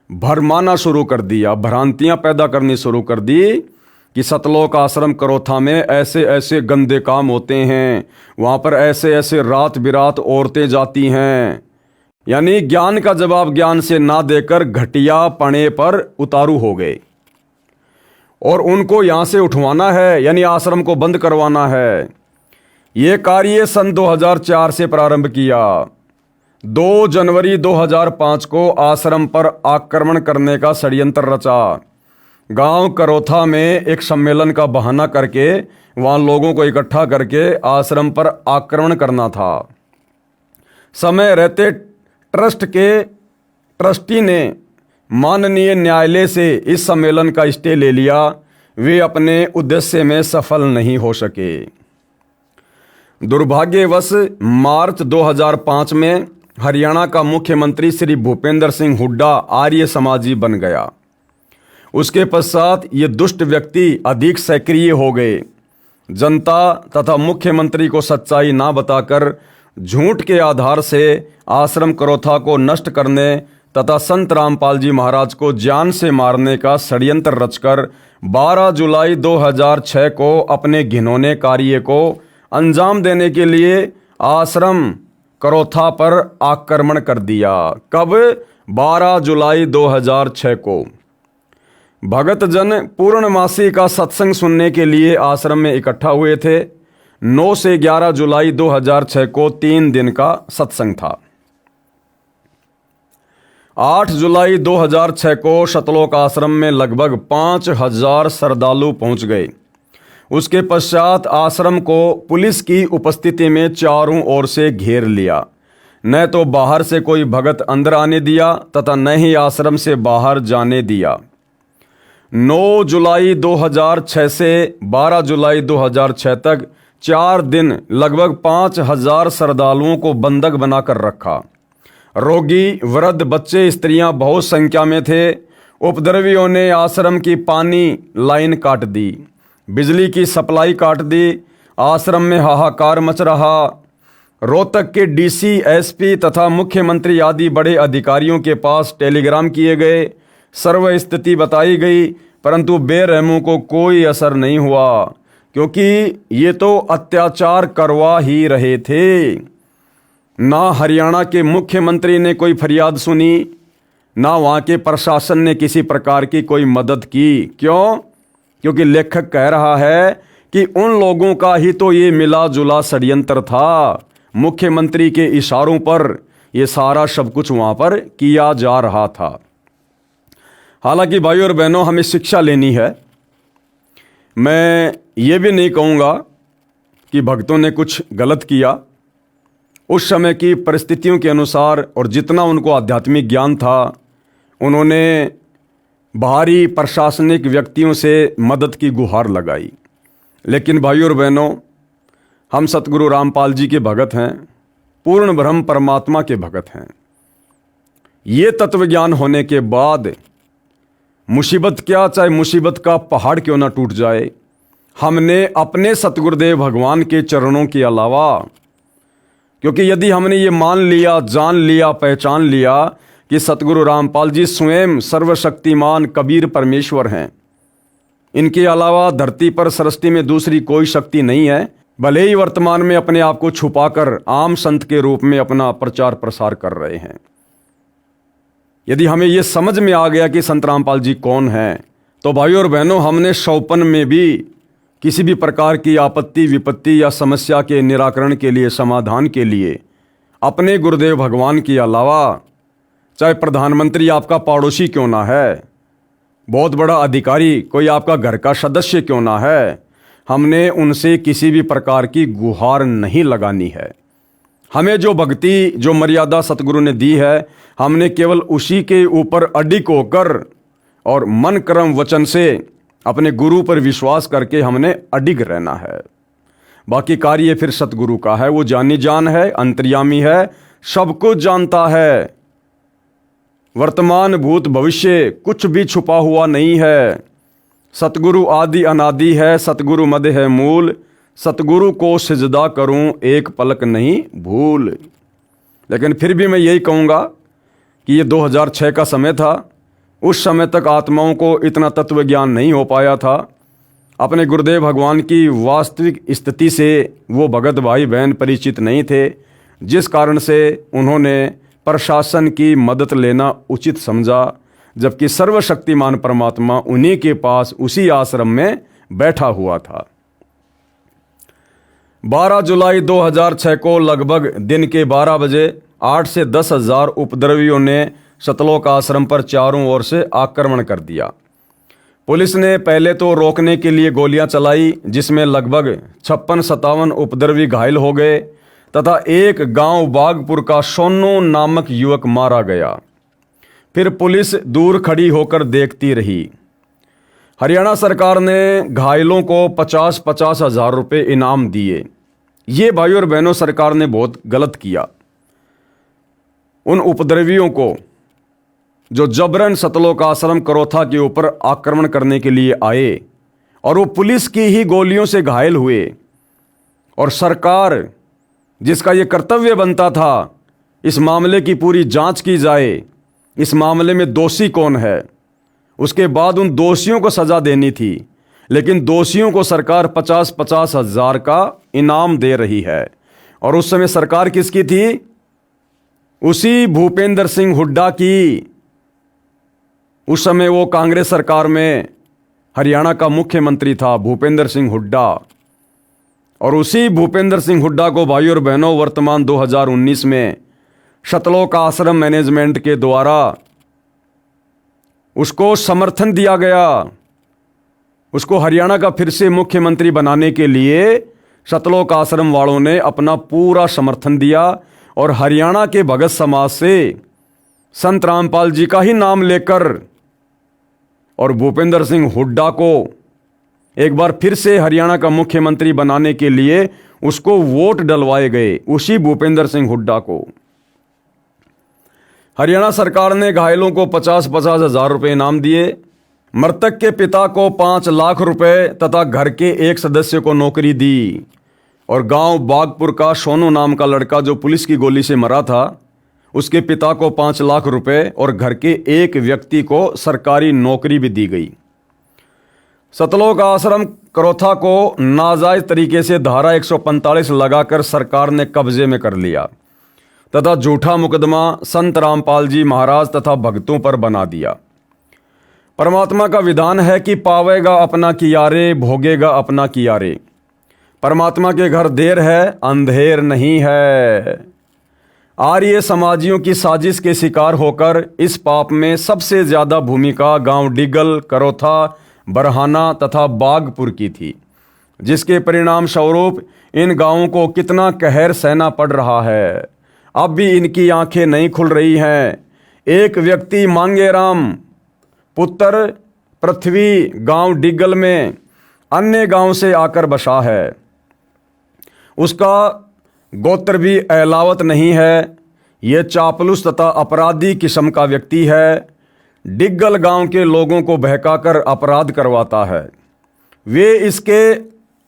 भरमाना शुरू कर दिया, भ्रांतियां पैदा करनी शुरू कर दी कि शतलोक आश्रम करोथा में ऐसे ऐसे गंदे काम होते हैं, वहाँ पर ऐसे ऐसे रात बिरात औरतें जाती हैं। यानी ज्ञान का जवाब ज्ञान से ना देकर घटिया पने पर उतारू हो गए और उनको यहाँ से उठवाना है, यानी आश्रम को बंद करवाना है। ये कार्य सन 2004 से प्रारंभ किया। 2 जनवरी 2005 को आश्रम पर आक्रमण करने का षड्यंत्र रचा। गांव करोथा में एक सम्मेलन का बहाना करके वहां लोगों को इकट्ठा करके आश्रम पर आक्रमण करना था। समय रहते ट्रस्ट के ट्रस्टी ने माननीय न्यायालय से इस सम्मेलन का स्टे ले लिया। वे अपने उद्देश्य में सफल नहीं हो सके। दुर्भाग्यवश मार्च 2005 में हरियाणा का मुख्यमंत्री श्री भूपेंद्र सिंह हुड्डा आर्य समाजी बन गया। उसके पश्चात ये दुष्ट व्यक्ति अधिक सक्रिय हो गए। जनता तथा मुख्यमंत्री को सच्चाई ना बताकर झूठ के आधार से आश्रम करोथा को नष्ट करने तथा संत रामपाल जी महाराज को जान से मारने का षड्यंत्र रचकर 12 जुलाई 2006 को अपने घिनौने कार्य को अंजाम देने के लिए आश्रम करोथा पर आक्रमण कर दिया। कब? 12 जुलाई 2006 को। भगत जन पूर्णमासी का सत्संग सुनने के लिए आश्रम में इकट्ठा हुए थे। 9 से 11 जुलाई 2006 को 3 दिन का सत्संग था। 8 जुलाई 2006 को शतलोक आश्रम में लगभग 5000 श्रद्धालु पहुंच गए। उसके पश्चात आश्रम को पुलिस की उपस्थिति में चारों ओर से घेर लिया। न तो बाहर से कोई भगत अंदर आने दिया तथा न ही आश्रम से बाहर जाने दिया। 9 जुलाई 2006 से 12 जुलाई 2006 तक 4 दिन लगभग 5000 श्रद्धालुओं को बंधक बनाकर रखा। रोगी, वृद्ध, बच्चे, स्त्रियां बहुत संख्या में थे। उपद्रवियों ने आश्रम की पानी लाइन काट दी, बिजली की सप्लाई काट दी। आश्रम में हाहाकार मच रहा। रोहतक के डीसी, एसपी तथा मुख्यमंत्री आदि बड़े अधिकारियों के पास टेलीग्राम किए गए, सर्व स्थिति बताई गई, परंतु बेरहमों को कोई असर नहीं हुआ, क्योंकि ये तो अत्याचार करवा ही रहे थे। ना हरियाणा के मुख्यमंत्री ने कोई फरियाद सुनी, ना वहाँ के प्रशासन ने किसी प्रकार की कोई मदद की। क्यों? क्योंकि लेखक कह रहा है कि उन लोगों का ही तो ये मिला जुला षड्यंत्र था। मुख्यमंत्री के इशारों पर ये सारा सब कुछ वहाँ पर किया जा रहा था। हालांकि भाइयों और बहनों, हमें शिक्षा लेनी है। मैं ये भी नहीं कहूँगा कि भक्तों ने कुछ गलत किया। उस समय की परिस्थितियों के अनुसार और जितना उनको आध्यात्मिक ज्ञान था, उन्होंने बाहरी प्रशासनिक व्यक्तियों से मदद की गुहार लगाई। लेकिन भाइयों और बहनों, हम सतगुरु रामपाल जी के भगत हैं, पूर्ण ब्रह्म परमात्मा के भगत हैं। ये तत्व ज्ञान होने के बाद मुसीबत क्या, चाहे मुसीबत का पहाड़ क्यों ना टूट जाए, हमने अपने सतगुरुदेव भगवान के चरणों के अलावा, क्योंकि यदि हमने ये मान लिया, जान लिया, पहचान लिया कि सतगुरु रामपाल जी स्वयं सर्वशक्तिमान कबीर परमेश्वर हैं, इनके अलावा धरती पर सृष्टि में दूसरी कोई शक्ति नहीं है, भले ही वर्तमान में अपने आप को छुपाकर आम संत के रूप में अपना प्रचार प्रसार कर रहे हैं। यदि हमें यह समझ में आ गया कि संत रामपाल जी कौन हैं, तो भाइयों और बहनों, हमने शौपन में भी किसी भी प्रकार की आपत्ति विपत्ति या समस्या के निराकरण के लिए, समाधान के लिए अपने गुरुदेव भगवान के अलावा, चाहे प्रधानमंत्री आपका पड़ोसी क्यों ना है, बहुत बड़ा अधिकारी कोई आपका घर का सदस्य क्यों ना है, हमने उनसे किसी भी प्रकार की गुहार नहीं लगानी है। हमें जो भक्ति, जो मर्यादा सतगुरु ने दी है, हमने केवल उसी के ऊपर अडिग होकर और मन कर्म वचन से अपने गुरु पर विश्वास करके हमने अडिग रहना है। बाकी कार्य फिर सतगुरु का है। वो जानी जान है, अंतर्यामी है, सब कुछ जानता है। वर्तमान भूत भविष्य कुछ भी छुपा हुआ नहीं है। सतगुरु आदि अनादि है, सतगुरु मद है मूल, सतगुरु को सिजदा करूं एक पलक नहीं भूल। लेकिन फिर भी मैं यही कहूँगा कि ये 2006 का समय था। उस समय तक आत्माओं को इतना तत्व ज्ञान नहीं हो पाया था। अपने गुरुदेव भगवान की वास्तविक स्थिति से वो भगत भाई बहन परिचित नहीं थे, जिस कारण से उन्होंने प्रशासन की मदद लेना उचित समझा, जबकि सर्वशक्तिमान परमात्मा उन्हीं के पास उसी आश्रम में बैठा हुआ था। 12 जुलाई 2006 को लगभग दिन के 12 बजे 8 से 10 हज़ार उपद्रवियों ने सतलोक आश्रम पर चारों ओर से आक्रमण कर दिया। पुलिस ने पहले तो रोकने के लिए गोलियां चलाई, जिसमें लगभग 56-57 उपद्रवी घायल हो गए तथा एक गांव बागपुर का सोनू नामक युवक मारा गया। फिर पुलिस दूर खड़ी होकर देखती रही। हरियाणा सरकार ने घायलों को 50-50 हज़ार रुपये इनाम दिए। ये भाइयों और बहनों, सरकार ने बहुत गलत किया। उन उपद्रवियों को जो जबरन सतलोक आश्रम करोथा के ऊपर आक्रमण करने के लिए आए और वो पुलिस की ही गोलियों से घायल हुए, और सरकार जिसका ये कर्तव्य बनता था इस मामले की पूरी जांच की जाए, इस मामले में दोषी कौन है, उसके बाद उन दोषियों को सजा देनी थी, लेकिन दोषियों को सरकार 50-50 हज़ार का इनाम दे रही है। और उस समय सरकार किसकी थी? उसी भूपेंद्र सिंह हुड्डा की। उस समय वो कांग्रेस सरकार में हरियाणा का मुख्यमंत्री था भूपेंद्र सिंह हुड्डा। और उसी भूपेंद्र सिंह हुड्डा को भाइयों और बहनों वर्तमान 2019 में सतलोक आश्रम मैनेजमेंट के द्वारा उसको समर्थन दिया गया। उसको हरियाणा का फिर से मुख्यमंत्री बनाने के लिए सतलोक आश्रम वालों ने अपना पूरा समर्थन दिया और हरियाणा के भगत समाज से संत रामपाल जी का ही नाम लेकर और भूपेंद्र सिंह हुड्डा को एक बार फिर से हरियाणा का मुख्यमंत्री बनाने के लिए उसको वोट डलवाए गए, उसी भूपेंद्र सिंह हुड्डा को। हरियाणा सरकार ने घायलों को 50-50 हज़ार रुपये इनाम दिए। मृतक के पिता को 5 लाख रुपए तथा घर के एक सदस्य को नौकरी दी। और गांव बागपुर का सोनू नाम का लड़का जो पुलिस की गोली से मरा था, उसके पिता को 5 लाख रुपए और घर के एक व्यक्ति को सरकारी नौकरी भी दी गई। सतलोक आश्रम करोथा को नाजायज तरीके से धारा 145 लगाकर सरकार ने कब्जे में कर लिया तथा झूठा मुकदमा संत रामपाल जी महाराज तथा भक्तों पर बना दिया। परमात्मा का विधान है कि पावेगा अपना कियारे, भोगेगा अपना कियारे। परमात्मा के घर देर है, अंधेर नहीं है। आर्य समाजियों की साजिश के शिकार होकर इस पाप में सबसे ज्यादा भूमिका गांव डिगल, करोथा, बरहाना तथा बागपुर की थी, जिसके परिणाम स्वरूप इन गांवों को कितना कहर सहना पड़ रहा है। अब भी इनकी आंखें नहीं खुल रही हैं। एक व्यक्ति मांगेराम पुत्र पृथ्वी गांव डिग्गल में अन्य गांव से आकर बसा है। उसका गोत्र भी अहलावत नहीं है। ये चापलूस तथा अपराधी किस्म का व्यक्ति है। डिग्गल गांव के लोगों को बहकाकर अपराध करवाता है। वे इसके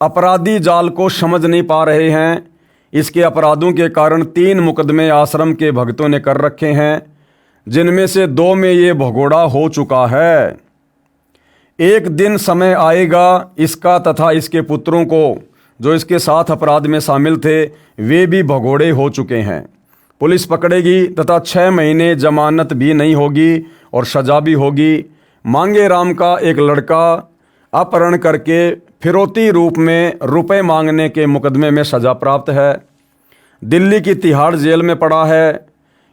अपराधी जाल को समझ नहीं पा रहे हैं। इसके अपराधों के कारण 3 मुकदमे आश्रम के भक्तों ने कर रखे हैं, जिनमें से 2 में ये भगोड़ा हो चुका है। एक दिन समय आएगा इसका तथा इसके पुत्रों को, जो इसके साथ अपराध में शामिल थे, वे भी भगोड़े हो चुके हैं। पुलिस पकड़ेगी तथा 6 महीने जमानत भी नहीं होगी और सजा भी होगी। मांगेराम का एक लड़का अपहरण करके फिरौती रूप में रुपए मांगने के मुकदमे में सजा प्राप्त है। दिल्ली की तिहाड़ जेल में पड़ा है।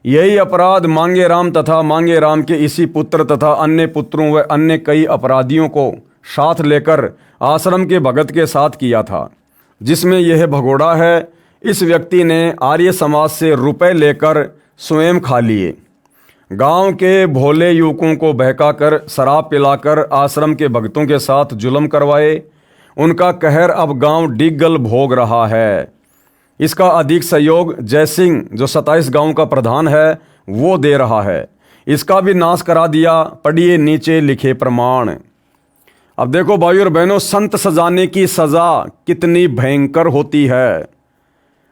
यही अपराध मांगेराम तथा मांगेराम के इसी पुत्र तथा अन्य पुत्रों व अन्य कई अपराधियों को साथ लेकर आश्रम के भगत के साथ किया था, जिसमें यह भगोड़ा है। इस व्यक्ति ने आर्य समाज से रुपए लेकर स्वयं खा लिए। गांव के भोले युवकों को बहकाकर शराब पिलाकर आश्रम के भक्तों के साथ जुल्म करवाए। उनका कहर अब गांव डिग्गल भोग रहा है। इसका अधिक सहयोग जयसिंह, जो 27 गांव का प्रधान है, वो दे रहा है। इसका भी नाश करा दिया। पढ़िए नीचे लिखे प्रमाण। अब देखो भाइयों और बहनों, संत सजाने की सजा कितनी भयंकर होती है।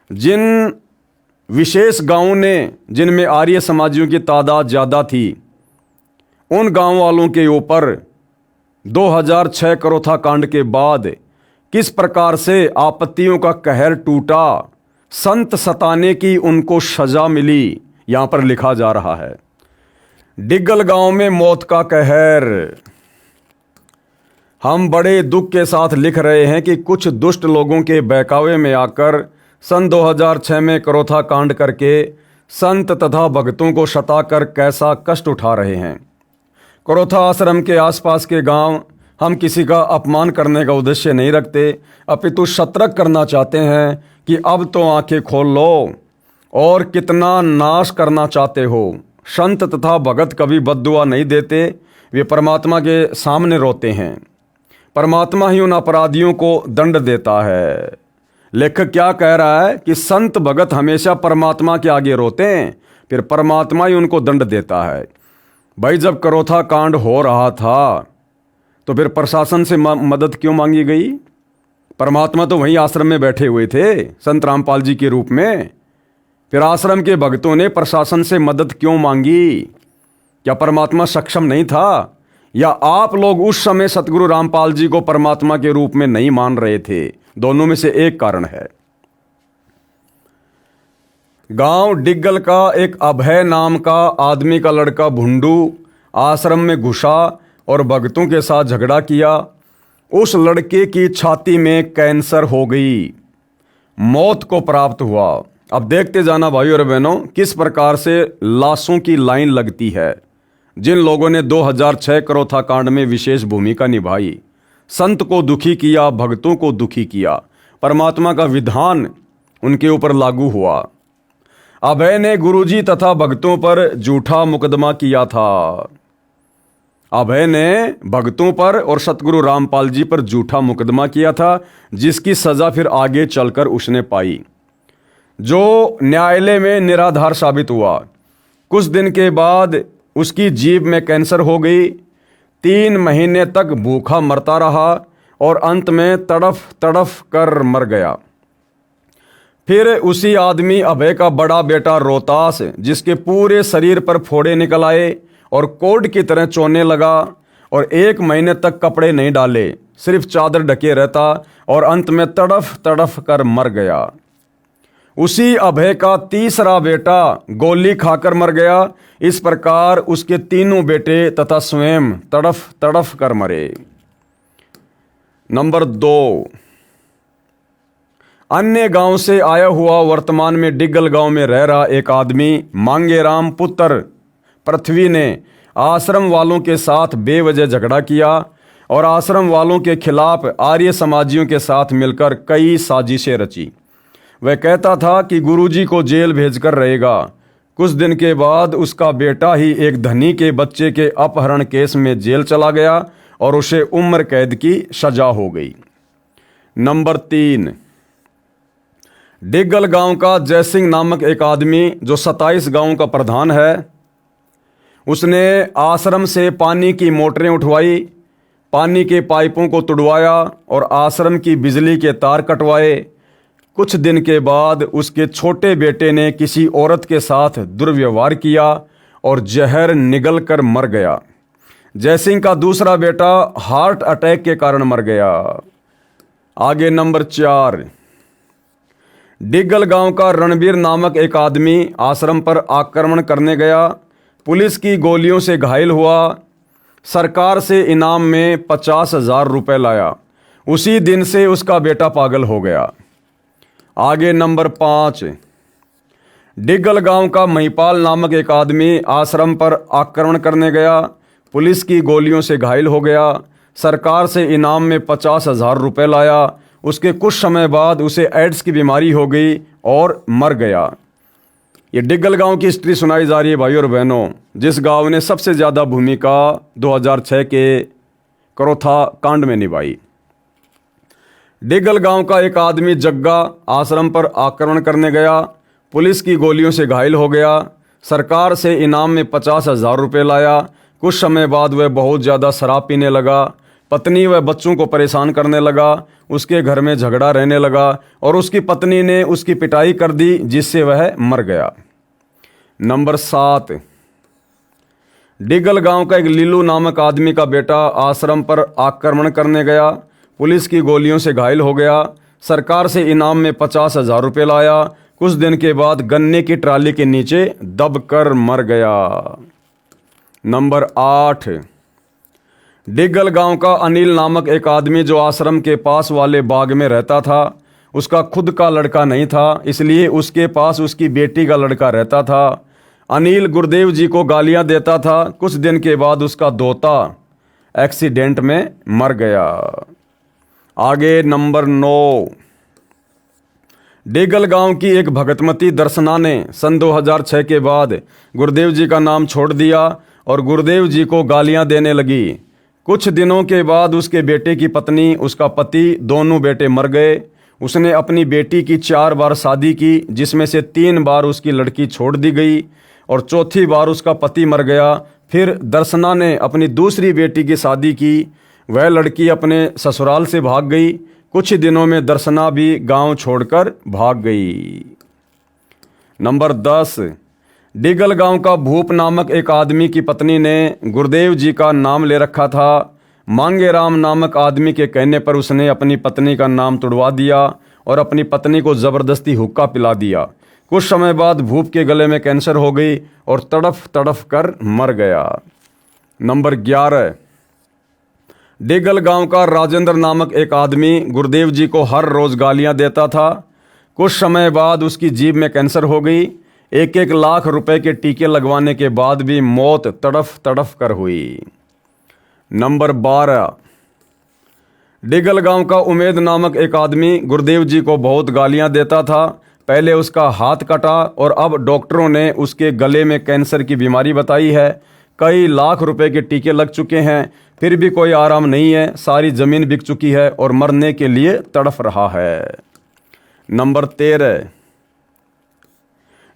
जिन विशेष गांवों ने, जिनमें आर्य समाजियों की तादाद ज़्यादा थी, उन गांव वालों के ऊपर 2006 करोथा कांड के बाद किस प्रकार से आपत्तियों का कहर टूटा, संत सताने की उनको सजा मिली, यहां पर लिखा जा रहा है। डिग्गल गांव में मौत का कहर। हम बड़े दुख के साथ लिख रहे हैं कि कुछ दुष्ट लोगों के बहकावे में आकर सन 2006 में करोथा कांड करके संत तथा भक्तों को सताकर कैसा कष्ट उठा रहे हैं। करोथा आश्रम के आसपास के गांव हम किसी का अपमान करने का उद्देश्य नहीं रखते, अपितु सतर्क करना चाहते हैं कि अब तो आंखें खोल लो और कितना नाश करना चाहते हो। संत तथा भगत कभी बद्दुआ नहीं देते, वे परमात्मा के सामने रोते हैं। परमात्मा ही उन अपराधियों को दंड देता है। लेखक क्या कह रहा है कि संत भगत हमेशा परमात्मा के आगे रोते हैं, फिर परमात्मा ही उनको दंड देता है। भाई, जब करोथा कांड हो रहा था तो फिर प्रशासन से मदद क्यों मांगी गई? परमात्मा तो वहीं आश्रम में बैठे हुए थे संत रामपाल जी के रूप में। फिर आश्रम के भक्तों ने प्रशासन से मदद क्यों मांगी? क्या परमात्मा सक्षम नहीं था, या आप लोग उस समय सतगुरु रामपाल जी को परमात्मा के रूप में नहीं मान रहे थे? दोनों में से एक कारण है। गांव डिग्गल का एक अभय नाम का आदमी का लड़का भुंडू आश्रम में घुसा और भक्तों के साथ झगड़ा किया। उस लड़के की छाती में कैंसर हो गई, मौत को प्राप्त हुआ। अब देखते जाना भाइयों और बहनों, किस प्रकार से लाशों की लाइन लगती है। जिन लोगों ने 2006 करोथा कांड में विशेष भूमिका निभाई, संत को दुखी किया, भक्तों को दुखी किया, परमात्मा का विधान उनके ऊपर लागू हुआ। अभय ने गुरुजी तथा भक्तों पर झूठा मुकदमा किया था। अभय ने भक्तों पर और सतगुरु रामपाल जी पर झूठा मुकदमा किया था, जिसकी सजा फिर आगे चलकर उसने पाई, जो न्यायालय में निराधार साबित हुआ। कुछ दिन के बाद उसकी जीभ में कैंसर हो गई। 3 महीने तक भूखा मरता रहा और अंत में तड़फ तड़फ कर मर गया। फिर उसी आदमी अभय का बड़ा बेटा रोहतास, जिसके पूरे शरीर पर फोड़े निकल आए और कोढ़ की तरह चोने लगा और 1 महीने तक कपड़े नहीं डाले, सिर्फ चादर ढके रहता और अंत में तड़फ तड़फ कर मर गया। उसी अभय का तीसरा बेटा गोली खाकर मर गया। इस प्रकार उसके 3 बेटे तथा स्वयं तड़फ तड़फ कर मरे। नंबर 2, अन्य गांव से आया हुआ वर्तमान में डिग्गल गांव में रह रहा एक आदमी मांगेराम पुत्र पृथ्वी ने आश्रम वालों के साथ बेवजह झगड़ा किया और आश्रम वालों के खिलाफ आर्य समाजियों के साथ मिलकर कई साजिशें रची। वह कहता था कि गुरुजी को जेल भेजकर रहेगा। कुछ दिन के बाद उसका बेटा ही एक धनी के बच्चे के अपहरण केस में जेल चला गया और उसे उम्र कैद की सजा हो गई। नंबर 3, डिग्गल गांव का जयसिंह नामक एक आदमी जो 27 गांवों का प्रधान है, उसने आश्रम से पानी की मोटरें उठवाई, पानी के पाइपों को तुड़वाया और आश्रम की बिजली के तार कटवाए। कुछ दिन के बाद उसके छोटे बेटे ने किसी औरत के साथ दुर्व्यवहार किया और जहर निगल कर मर गया। जयसिंह का दूसरा बेटा हार्ट अटैक के कारण मर गया। आगे नंबर 4, डिग्गल गांव का रणबीर नामक एक आदमी आश्रम पर आक्रमण करने गया, पुलिस की गोलियों से घायल हुआ, सरकार से इनाम में 50,000 रुपये लाया। उसी दिन से उसका बेटा पागल हो गया। आगे नंबर 5, डिग्गल गांव का महिपाल नामक एक आदमी आश्रम पर आक्रमण करने गया, पुलिस की गोलियों से घायल हो गया, सरकार से इनाम में 50,000 रुपये लाया। उसके कुछ समय बाद उसे एड्स की बीमारी हो गई और मर गया। ये डिग्गल गांव की हिस्ट्री सुनाई जा रही है भाइयों और बहनों, जिस गांव ने सबसे ज़्यादा भूमिका 2006 के करोथा कांड में निभाई। डिग्गल गांव का एक आदमी जग्गा आश्रम पर आक्रमण करने गया, पुलिस की गोलियों से घायल हो गया, सरकार से इनाम में 50,000 रुपये लाया। कुछ समय बाद वह बहुत ज़्यादा शराब पीने लगा, पत्नी व बच्चों को परेशान करने लगा, उसके घर में झगड़ा रहने लगा और उसकी पत्नी ने उसकी पिटाई कर दी, जिससे वह मर गया। नंबर 7, डिग्गल गांव का एक लीलू नामक आदमी का बेटा आश्रम पर आक्रमण करने गया, पुलिस की गोलियों से घायल हो गया, सरकार से इनाम में 50,000 रुपये लाया। कुछ दिन के बाद गन्ने की ट्राली के नीचे दबकर मर गया। नंबर 8, डिग्गल गांव का अनिल नामक एक आदमी जो आश्रम के पास वाले बाग में रहता था, उसका खुद का लड़का नहीं था, इसलिए उसके पास उसकी बेटी का लड़का रहता था। अनिल गुरुदेव जी को गालियां देता था। कुछ दिन के बाद उसका दोता एक्सीडेंट में मर गया। आगे नंबर 9, डिग्गल गांव की एक भगतमती दर्शना ने सन 2006 के बाद गुरुदेव जी का नाम छोड़ दिया और गुरुदेव जी को गालियां देने लगी। कुछ दिनों के बाद उसके बेटे की पत्नी, उसका पति, दोनों बेटे मर गए। उसने अपनी बेटी की 4 बार शादी की, जिसमें से 3 बार उसकी लड़की छोड़ दी गई और चौथी बार उसका पति मर गया। फिर दर्शना ने अपनी दूसरी बेटी की शादी की, वह लड़की अपने ससुराल से भाग गई। कुछ दिनों में दर्शना भी गांव छोड़कर भाग गई। नंबर 10, डिग्गल गांव का भूप नामक एक आदमी की पत्नी ने गुरुदेव जी का नाम ले रखा था। मांगे राम नामक आदमी के कहने पर उसने अपनी पत्नी का नाम तुड़वा दिया और अपनी पत्नी को ज़बरदस्ती हुक्का पिला दिया। कुछ समय बाद भूप के गले में कैंसर हो गई और तड़फ तड़फ कर मर गया। नंबर 11, डिग्गल गांव का राजेंद्र नामक एक आदमी गुरुदेव जी को हर रोज़ गालियां देता था। कुछ समय बाद उसकी जीभ में कैंसर हो गई। 1-1 लाख रुपए के टीके लगवाने के बाद भी मौत तड़फ तड़फ कर हुई। नंबर 12, डिग्गल गांव का उमेद नामक एक आदमी गुरुदेव जी को बहुत गालियां देता था। पहले उसका हाथ कटा और अब डॉक्टरों ने उसके गले में कैंसर की बीमारी बताई है। कई लाख रुपए के टीके लग चुके हैं, फिर भी कोई आराम नहीं है। सारी ज़मीन बिक चुकी है और मरने के लिए तड़फ रहा है। नंबर 13,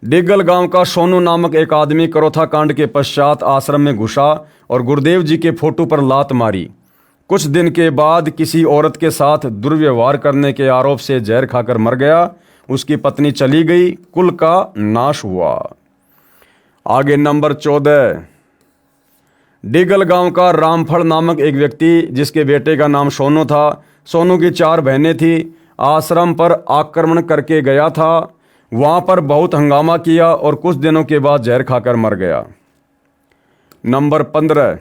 डिग्गल गांव का सोनू नामक एक आदमी करोथा कांड के पश्चात आश्रम में घुसा और गुरुदेव जी के फोटो पर लात मारी। कुछ दिन के बाद किसी औरत के साथ दुर्व्यवहार करने के आरोप से जहर खाकर मर गया। उसकी पत्नी चली गई, कुल का नाश हुआ। आगे नंबर 14, डिग्गल गांव का रामफल नामक एक व्यक्ति जिसके बेटे का नाम सोनू था, सोनू की 4 बहनें थी, आश्रम पर आक्रमण करके गया था। वहाँ पर बहुत हंगामा किया और कुछ दिनों के बाद जहर खाकर मर गया। नंबर 15,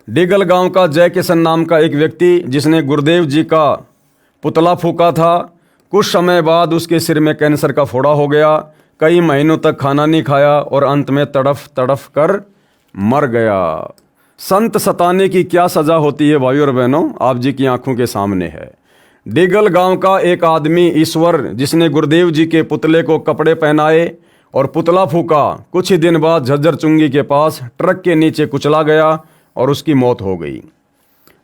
डिग्गल गांव का जय किशन नाम का एक व्यक्ति जिसने गुरुदेव जी का पुतला फूका था। कुछ समय बाद उसके सिर में कैंसर का फोड़ा हो गया। कई महीनों तक खाना नहीं खाया और अंत में तड़फ तड़फ कर मर गया। संत सताने की क्या सज़ा होती है भाइयों और बहनों, आप जी की आंखों के सामने है। डिगल गांव का एक आदमी ईश्वर, जिसने गुरुदेव जी के पुतले को कपड़े पहनाए और पुतला फूका, कुछ ही दिन बाद झज्जर चुंगी के पास ट्रक के नीचे कुचला गया और उसकी मौत हो गई।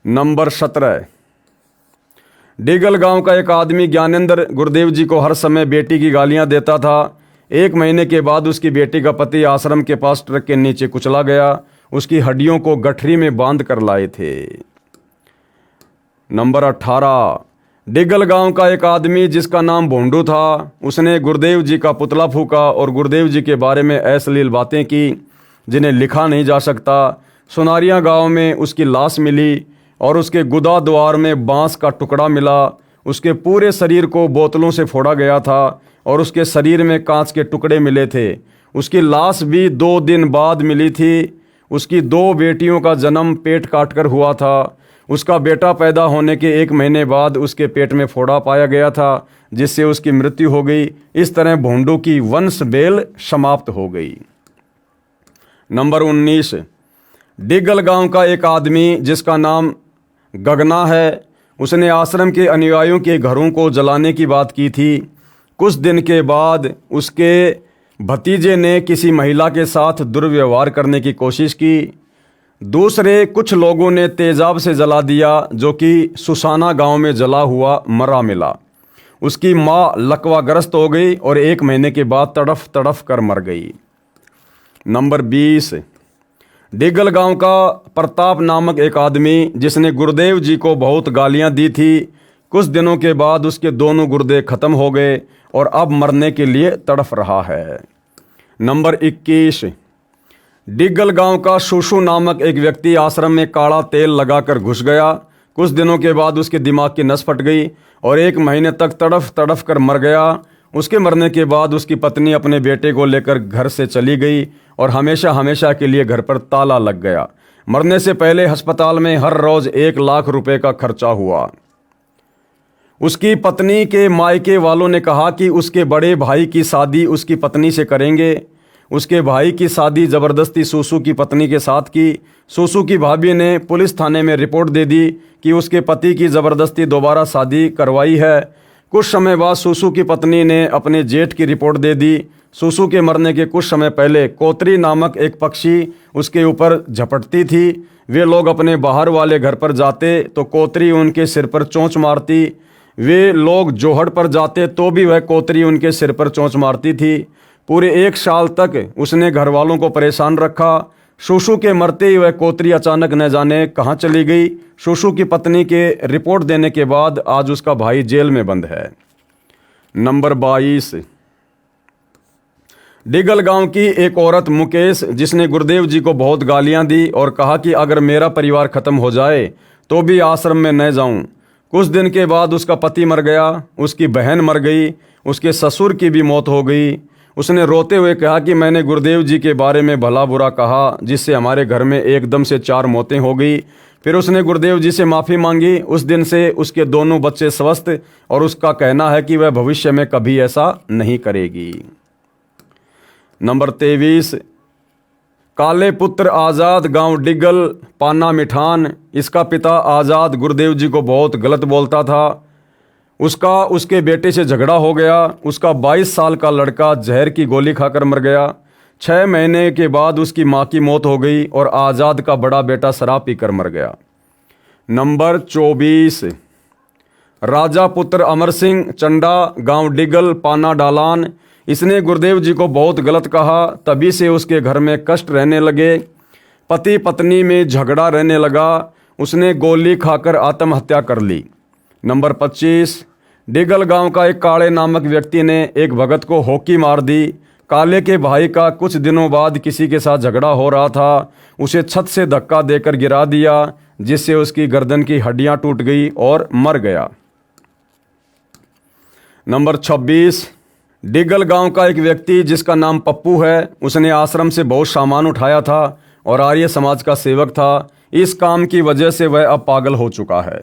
नंबर 17, डिगल गांव का एक आदमी ज्ञानेंद्र गुरुदेव जी को हर समय बेटी की गालियां देता था। 1 महीने के बाद उसकी बेटी का पति आश्रम के पास ट्रक के नीचे कुचला गया। उसकी हड्डियों को गठरी में बांध कर लाए थे। नंबर 18, डिगल गांव का एक आदमी जिसका नाम भोंडू था, उसने गुरुदेव जी का पुतला फूका और गुरुदेव जी के बारे में अश्लील बातें की जिन्हें लिखा नहीं जा सकता। सुनारिया गांव में उसकी लाश मिली और उसके गुदा द्वार में बांस का टुकड़ा मिला। उसके पूरे शरीर को बोतलों से फोड़ा गया था और उसके शरीर में कांच के टुकड़े मिले थे। उसकी लाश भी 2 दिन बाद मिली थी। उसकी 2 बेटियों का जन्म पेट काटकर हुआ था। उसका बेटा पैदा होने के 1 महीने बाद उसके पेट में फोड़ा पाया गया था, जिससे उसकी मृत्यु हो गई। इस तरह भोंडू की वंश बेल समाप्त हो गई। नंबर 19, डिगल गांव का एक आदमी जिसका नाम गगना है, उसने आश्रम के अनुयायियों के घरों को जलाने की बात की थी। कुछ दिन के बाद उसके भतीजे ने किसी महिला के साथ दुर्व्यवहार करने की कोशिश की। दूसरे कुछ लोगों ने तेजाब से जला दिया, जो कि सुसाना गांव में जला हुआ मरा मिला। उसकी माँ लकवाग्रस्त हो गई और 1 महीने के बाद तड़फ तड़फ कर मर गई। नंबर 20, डिगल गांव का प्रताप नामक एक आदमी जिसने गुरुदेव जी को बहुत गालियां दी थी। कुछ दिनों के बाद उसके दोनों गुर्दे खत्म हो गए और अब मरने के लिए तड़फ रहा है। नंबर 21, डिगल गांव का शूशु नामक एक व्यक्ति आश्रम में काला तेल लगाकर घुस गया। कुछ दिनों के बाद उसके दिमाग की नस फट गई और 1 महीने तक तड़फ तड़फ कर मर गया। उसके मरने के बाद उसकी पत्नी अपने बेटे को लेकर घर से चली गई और हमेशा हमेशा के लिए घर पर ताला लग गया। मरने से पहले अस्पताल में हर रोज 1 लाख रुपए का खर्चा हुआ। उसकी पत्नी के मायके वालों ने कहा कि उसके बड़े भाई की शादी उसकी पत्नी से करेंगे। उसके भाई की शादी ज़बरदस्ती सूसू की पत्नी के साथ की। सूसू की भाभी ने पुलिस थाने में रिपोर्ट दे दी कि उसके पति की ज़बरदस्ती दोबारा शादी करवाई है। कुछ समय बाद सूसू की पत्नी ने अपने जेठ की रिपोर्ट दे दी। सूसू के मरने के कुछ समय पहले कोतरी नामक एक पक्षी उसके ऊपर झपटती थी। वे लोग अपने बाहर वाले घर पर जाते तो कोतरी उनके सिर पर चोंच मारती। वे लोग जोहड़ पर जाते तो भी वह कोतरी उनके सिर पर चोंच मारती थी। पूरे 1 साल तक उसने घर वालों को परेशान रखा। शूशु के मरते ही वह कोतरी अचानक न जाने कहाँ चली गई। शूशु की पत्नी के रिपोर्ट देने के बाद आज उसका भाई जेल में बंद है। नंबर 22, डिगल गांव की एक औरत मुकेश, जिसने गुरुदेव जी को बहुत गालियां दी और कहा कि अगर मेरा परिवार खत्म हो जाए तो भी आश्रम में न जाऊं। कुछ दिन के बाद उसका पति मर गया, उसकी बहन मर गई, उसके ससुर की भी मौत हो गई। उसने रोते हुए कहा कि मैंने गुरुदेव जी के बारे में भला बुरा कहा, जिससे हमारे घर में एकदम से 4 मौतें हो गई। फिर उसने गुरुदेव जी से माफ़ी मांगी। उस दिन से उसके दोनों बच्चे स्वस्थ और उसका कहना है कि वह भविष्य में कभी ऐसा नहीं करेगी। नंबर 23, काले पुत्र आज़ाद, गांव डिगल, पाना मिठान। इसका पिता आज़ाद गुरुदेव जी को बहुत गलत बोलता था। उसके बेटे से झगड़ा हो गया। उसका 22 साल का लड़का जहर की गोली खाकर मर गया। 6 महीने के बाद उसकी माँ की मौत हो गई और आज़ाद का बड़ा बेटा शराब पीकर मर गया। नंबर 24, राजा पुत्र अमर सिंह चंडा, गांव डिगल, पाना डालान। इसने गुरुदेव जी को बहुत गलत कहा। तभी से उसके घर में कष्ट रहने लगे। पति पत्नी में झगड़ा रहने लगा। उसने गोली खाकर आत्महत्या कर ली। नंबर 25, डिगल गांव का एक काले नामक व्यक्ति ने एक भगत को हॉकी मार दी। काले के भाई का कुछ दिनों बाद किसी के साथ झगड़ा हो रहा था। उसे छत से धक्का देकर गिरा दिया, जिससे उसकी गर्दन की हड्डियां टूट गई और मर गया। नंबर 26, डिगल गांव का एक व्यक्ति जिसका नाम पप्पू है, उसने आश्रम से बहुत सामान उठाया था और आर्य समाज का सेवक था। इस काम की वजह से वह अब पागल हो चुका है।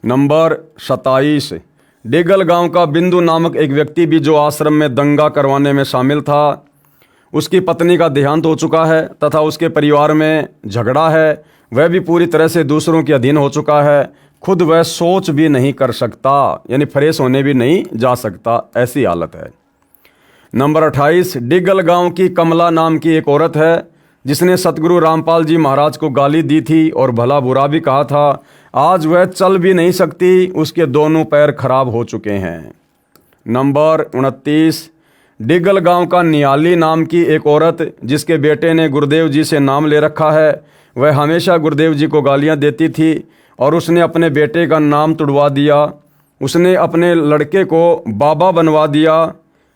नंबर 27, डिगल गांव का बिंदु नामक एक व्यक्ति भी जो आश्रम में दंगा करवाने में शामिल था। उसकी पत्नी का देहांत हो चुका है तथा उसके परिवार में झगड़ा है। वह भी पूरी तरह से दूसरों के अधीन हो चुका है। खुद वह सोच भी नहीं कर सकता, यानी फ्रेश होने भी नहीं जा सकता, ऐसी हालत है। नंबर 28, डिगल गांव की कमला नाम की एक औरत है जिसने सतगुरु रामपाल जी महाराज को गाली दी थी और भला बुरा भी कहा था। आज वह चल भी नहीं सकती, उसके दोनों पैर खराब हो चुके हैं। नंबर 29, डिगल गांव का नियाली नाम की एक औरत जिसके बेटे ने गुरुदेव जी से नाम ले रखा है। वह हमेशा गुरुदेव जी को गालियां देती थी और उसने अपने बेटे का नाम तुड़वा दिया। उसने अपने लड़के को बाबा बनवा दिया।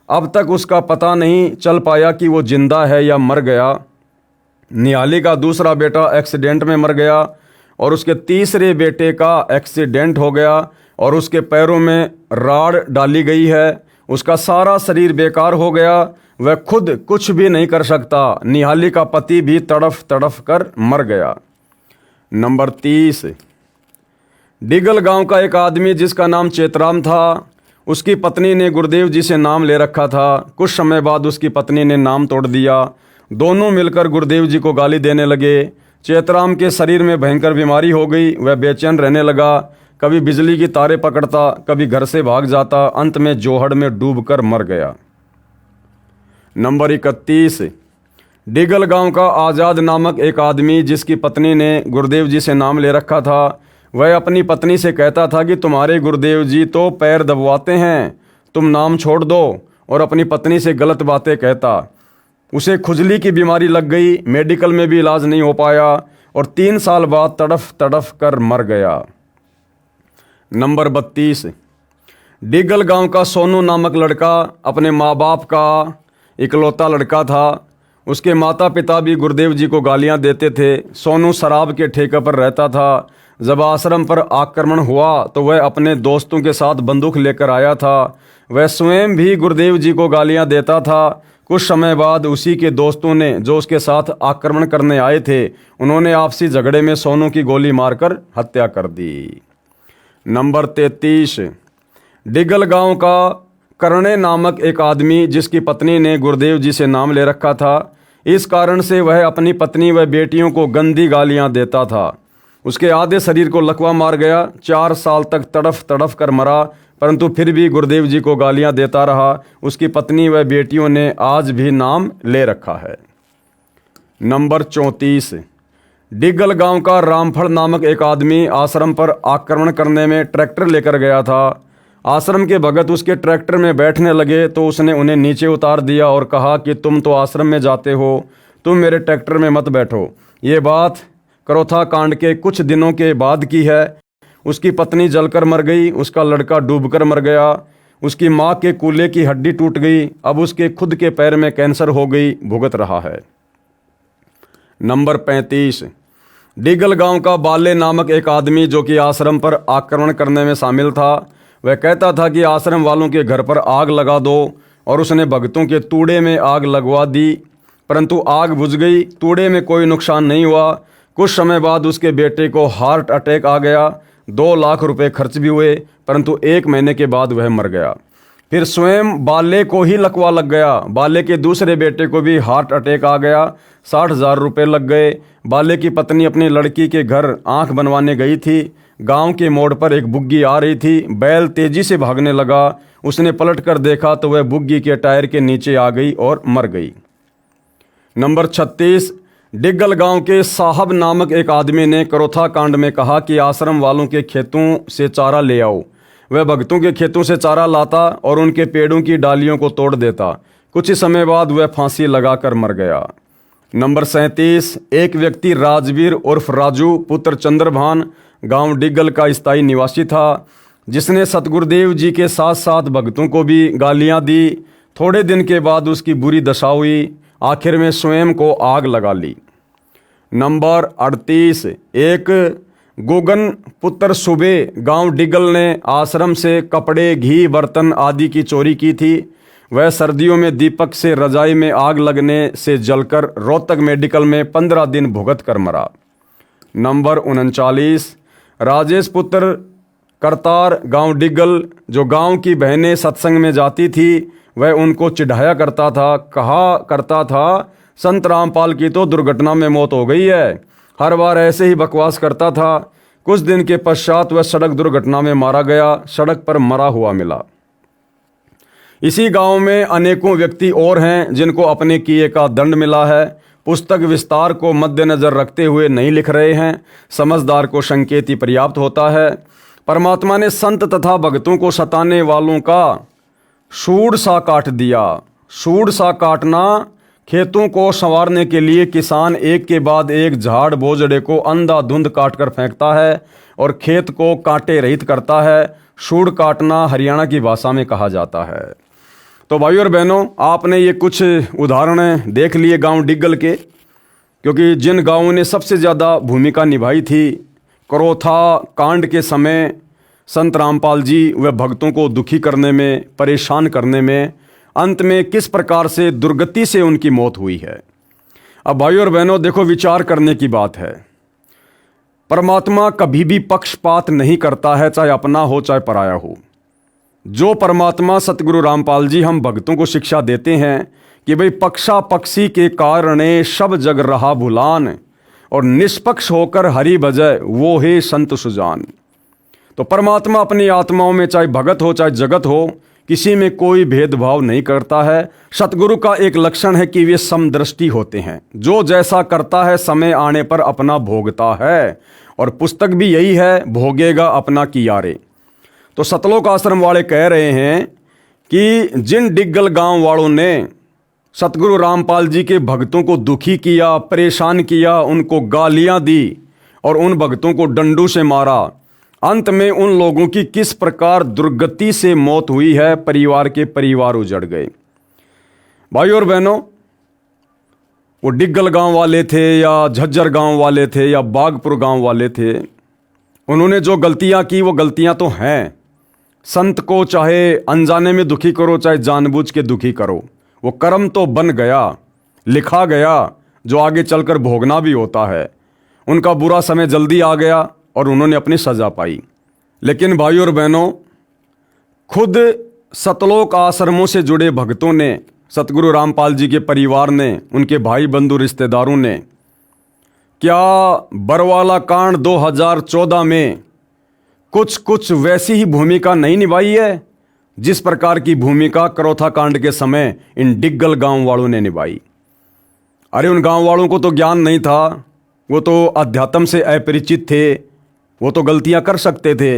अब तक उसका पता नहीं चल पाया कि वो जिंदा है या मर गया। नियाली का दूसरा बेटा एक्सीडेंट में मर गया और उसके तीसरे बेटे का एक्सीडेंट हो गया और उसके पैरों में राड़ डाली गई है। उसका सारा शरीर बेकार हो गया। वह खुद कुछ भी नहीं कर सकता। निहाली का पति भी तड़फ तड़फ कर मर गया। नंबर 30, डिगल गांव का एक आदमी जिसका नाम चेतराम था, उसकी पत्नी ने गुरुदेव जी से नाम ले रखा था। कुछ समय बाद उसकी पत्नी ने नाम तोड़ दिया। दोनों मिलकर गुरुदेव जी को गाली देने लगे। चेतराम के शरीर में भयंकर बीमारी हो गई। वह बेचैन रहने लगा। कभी बिजली की तारें पकड़ता, कभी घर से भाग जाता। अंत में जोहड़ में डूबकर मर गया। नंबर 31, डिगल गांव का आज़ाद नामक एक आदमी जिसकी पत्नी ने गुरुदेव जी से नाम ले रखा था, वह अपनी पत्नी से कहता था कि तुम्हारे गुरुदेव जी तो पैर दबवाते हैं, तुम नाम छोड़ दो, और अपनी पत्नी से गलत बातें कहता। उसे खुजली की बीमारी लग गई। मेडिकल में भी इलाज नहीं हो पाया और 3 साल बाद तड़फ तड़फ कर मर गया। नंबर 32, डिगल गांव का सोनू नामक लड़का अपने माँ बाप का इकलौता लड़का था। उसके माता पिता भी गुरुदेव जी को गालियां देते थे। सोनू शराब के ठेके पर रहता था। जब आश्रम पर आक्रमण हुआ तो वह अपने दोस्तों के साथ बंदूक लेकर आया था। वह स्वयं भी गुरुदेव जी को गालियां देता था। कुछ समय बाद उसी के दोस्तों ने, जो उसके साथ आक्रमण करने आए थे, उन्होंने आपसी झगड़े में सोनू की गोली मारकर हत्या कर दी। नंबर 33, डिगल गांव का करणे नामक एक आदमी जिसकी पत्नी ने गुरुदेव जी से नाम ले रखा था। इस कारण से वह अपनी पत्नी व बेटियों को गंदी गालियां देता था। उसके आधे शरीर को लकवा मार गया। 4 साल तक तड़फ तड़फ कर मरा, परंतु फिर भी गुरुदेव जी को गालियां देता रहा। उसकी पत्नी व बेटियों ने आज भी नाम ले रखा है। नंबर 34, डिगल गांव का रामफल नामक एक आदमी आश्रम पर आक्रमण करने में ट्रैक्टर लेकर गया था। आश्रम के भगत उसके ट्रैक्टर में बैठने लगे तो उसने उन्हें नीचे उतार दिया और कहा कि तुम तो आश्रम में जाते हो, तुम मेरे ट्रैक्टर में मत बैठो। ये बात करोथा कांड के कुछ दिनों के बाद की है। उसकी पत्नी जलकर मर गई। उसका लड़का डूबकर मर गया। उसकी माँ के कूल्हे की हड्डी टूट गई। अब उसके खुद के पैर में कैंसर हो गई, भुगत रहा है। नंबर 35, डिगल गांव का बाले नामक एक आदमी जो कि आश्रम पर आक्रमण करने में शामिल था, वह कहता था कि आश्रम वालों के घर पर आग लगा दो, और उसने भक्तों के तूड़े में आग लगवा दी, परंतु आग बुझ गई। तूड़े में कोई नुकसान नहीं हुआ। कुछ समय बाद उसके बेटे को हार्ट अटैक आ गया। 2 लाख रुपए खर्च भी हुए, परंतु 1 महीने के बाद वह मर गया। फिर स्वयं बाले को ही लकवा लग गया। बाले के दूसरे बेटे को भी हार्ट अटैक आ गया। 60,000 रुपये लग गए। बाले की पत्नी अपनी लड़की के घर आंख बनवाने गई थी। गांव के मोड़ पर एक बुग्गी आ रही थी। बैल तेजी से भागने लगा। उसने पलट कर देखा तो वह बुग्गी के टायर के नीचे आ गई और मर गई। नंबर 36, डिगल गांव के साहब नामक एक आदमी ने करोथा कांड में कहा कि आश्रम वालों के खेतों से चारा ले आओ। वह भक्तों के खेतों से चारा लाता और उनके पेड़ों की डालियों को तोड़ देता। कुछ ही समय बाद वह फांसी लगाकर मर गया। नंबर 37, एक व्यक्ति राजवीर उर्फ राजू पुत्र चंद्रभान गांव डिगल का स्थायी निवासी था, जिसने सतगुरुदेव जी के साथ साथ भक्तों को भी गालियां दी। थोड़े दिन के बाद उसकी बुरी दशा हुई। आखिर में स्वयं को आग लगा ली। नंबर 38, एक गोगन पुत्र सुबे गांव डिगल ने आश्रम से कपड़े, घी, बर्तन आदि की चोरी की थी। वह सर्दियों में दीपक से रजाई में आग लगने से जलकर रोहतक मेडिकल में 15 दिन भुगत कर मरा। नंबर 39, राजेश पुत्र करतार गांव डिगल, जो गांव की बहनें सत्संग में जाती थी, वह उनको चिढ़ाया करता था, कहा करता था संत रामपाल की तो दुर्घटना में मौत हो गई है। हर बार ऐसे ही बकवास करता था। कुछ दिन के पश्चात वह सड़क दुर्घटना में मारा गया, सड़क पर मरा हुआ मिला। इसी गांव में अनेकों व्यक्ति और हैं जिनको अपने किए का दंड मिला है। पुस्तक विस्तार को मद्देनजर रखते हुए नहीं लिख रहे हैं, समझदार को संकेत ही पर्याप्त होता है। परमात्मा ने संत तथा भक्तों को सताने वालों का सूंड सा काट दिया। सूंड सा काटना, खेतों को संवारने के लिए किसान एक के बाद एक झाड़ बोझड़े को अंधाधुंध काट कर फेंकता है और खेत को कांटे रहित करता है। सूंड काटना हरियाणा की भाषा में कहा जाता है। तो भाइयों और बहनों, आपने ये कुछ उदाहरण देख लिए गांव डिग्गल के, क्योंकि जिन गांवों ने सबसे ज़्यादा भूमिका निभाई थी करोथा कांड के समय, संत रामपाल जी वह भक्तों को दुखी करने में, परेशान करने में, अंत में किस प्रकार से दुर्गति से उनकी मौत हुई है। अब भाइयों और बहनों देखो, विचार करने की बात है। परमात्मा कभी भी पक्षपात नहीं करता है, चाहे अपना हो चाहे पराया हो। जो परमात्मा सतगुरु रामपाल जी हम भक्तों को शिक्षा देते हैं कि भाई पक्षा पक्षी के कारणे सब जग रहा भुलान और निष्पक्ष होकर हरि भजय वो है संत सुजान। तो परमात्मा अपनी आत्माओं में चाहे भगत हो चाहे जगत हो, किसी में कोई भेदभाव नहीं करता है। सतगुरु का एक लक्षण है कि वे समदृष्टि होते हैं। जो जैसा करता है समय आने पर अपना भोगता है, और पुस्तक भी यही है, भोगेगा अपना कियारे। तो सतलोक आश्रम वाले कह रहे हैं कि जिन डिग्गल गांव वालों ने सतगुरु रामपाल जी के भक्तों को दुखी किया, परेशान किया, उनको गालियां दी और उन भक्तों को डंडू से मारा, अंत में उन लोगों की किस प्रकार दुर्गति से मौत हुई है, परिवार के परिवार उजड़ गए। भाइयों और बहनों, वो डिग्गल गांव वाले थे या झज्जर गांव वाले थे या बागपुर गांव वाले थे, उन्होंने जो गलतियां की वो गलतियां तो हैं। संत को चाहे अनजाने में दुखी करो चाहे जानबूझ के दुखी करो, वो कर्म तो बन गया, लिखा गया, जो आगे चलकर भोगना भी होता है। उनका बुरा समय जल्दी आ गया और उन्होंने अपनी सजा पाई। लेकिन भाइयों और बहनों, खुद सतलोक आश्रमों से जुड़े भक्तों ने, सतगुरु रामपाल जी के परिवार ने, उनके भाई बंधु रिश्तेदारों ने क्या बरवाला कांड 2014 में कुछ वैसी ही भूमिका नहीं निभाई है जिस प्रकार की भूमिका करोथा कांड के समय इन डिग्गल गांव वालों ने निभाई। अरे उन गांव वालों को तो ज्ञान नहीं था, वो तो अध्यात्म से अपरिचित थे, वो तो गलतियां कर सकते थे।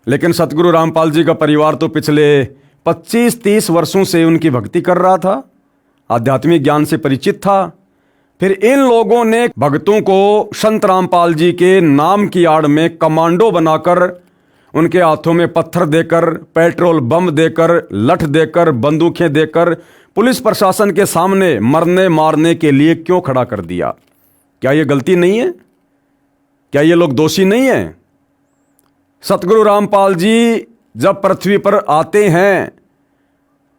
लेकिन सतगुरु रामपाल जी का परिवार तो पिछले 25-30 वर्षों से उनकी भक्ति कर रहा था, आध्यात्मिक ज्ञान से परिचित था। फिर इन लोगों ने भक्तों को संत रामपाल जी के नाम की आड़ में कमांडो बनाकर, उनके हाथों में पत्थर देकर, पेट्रोल बम देकर, लठ देकर, बंदूकें देकर पुलिस प्रशासन के सामने मरने मारने के लिए क्यों खड़ा कर दिया। क्या ये गलती नहीं है? क्या ये लोग दोषी नहीं हैं? सतगुरु रामपाल जी जब पृथ्वी पर आते हैं,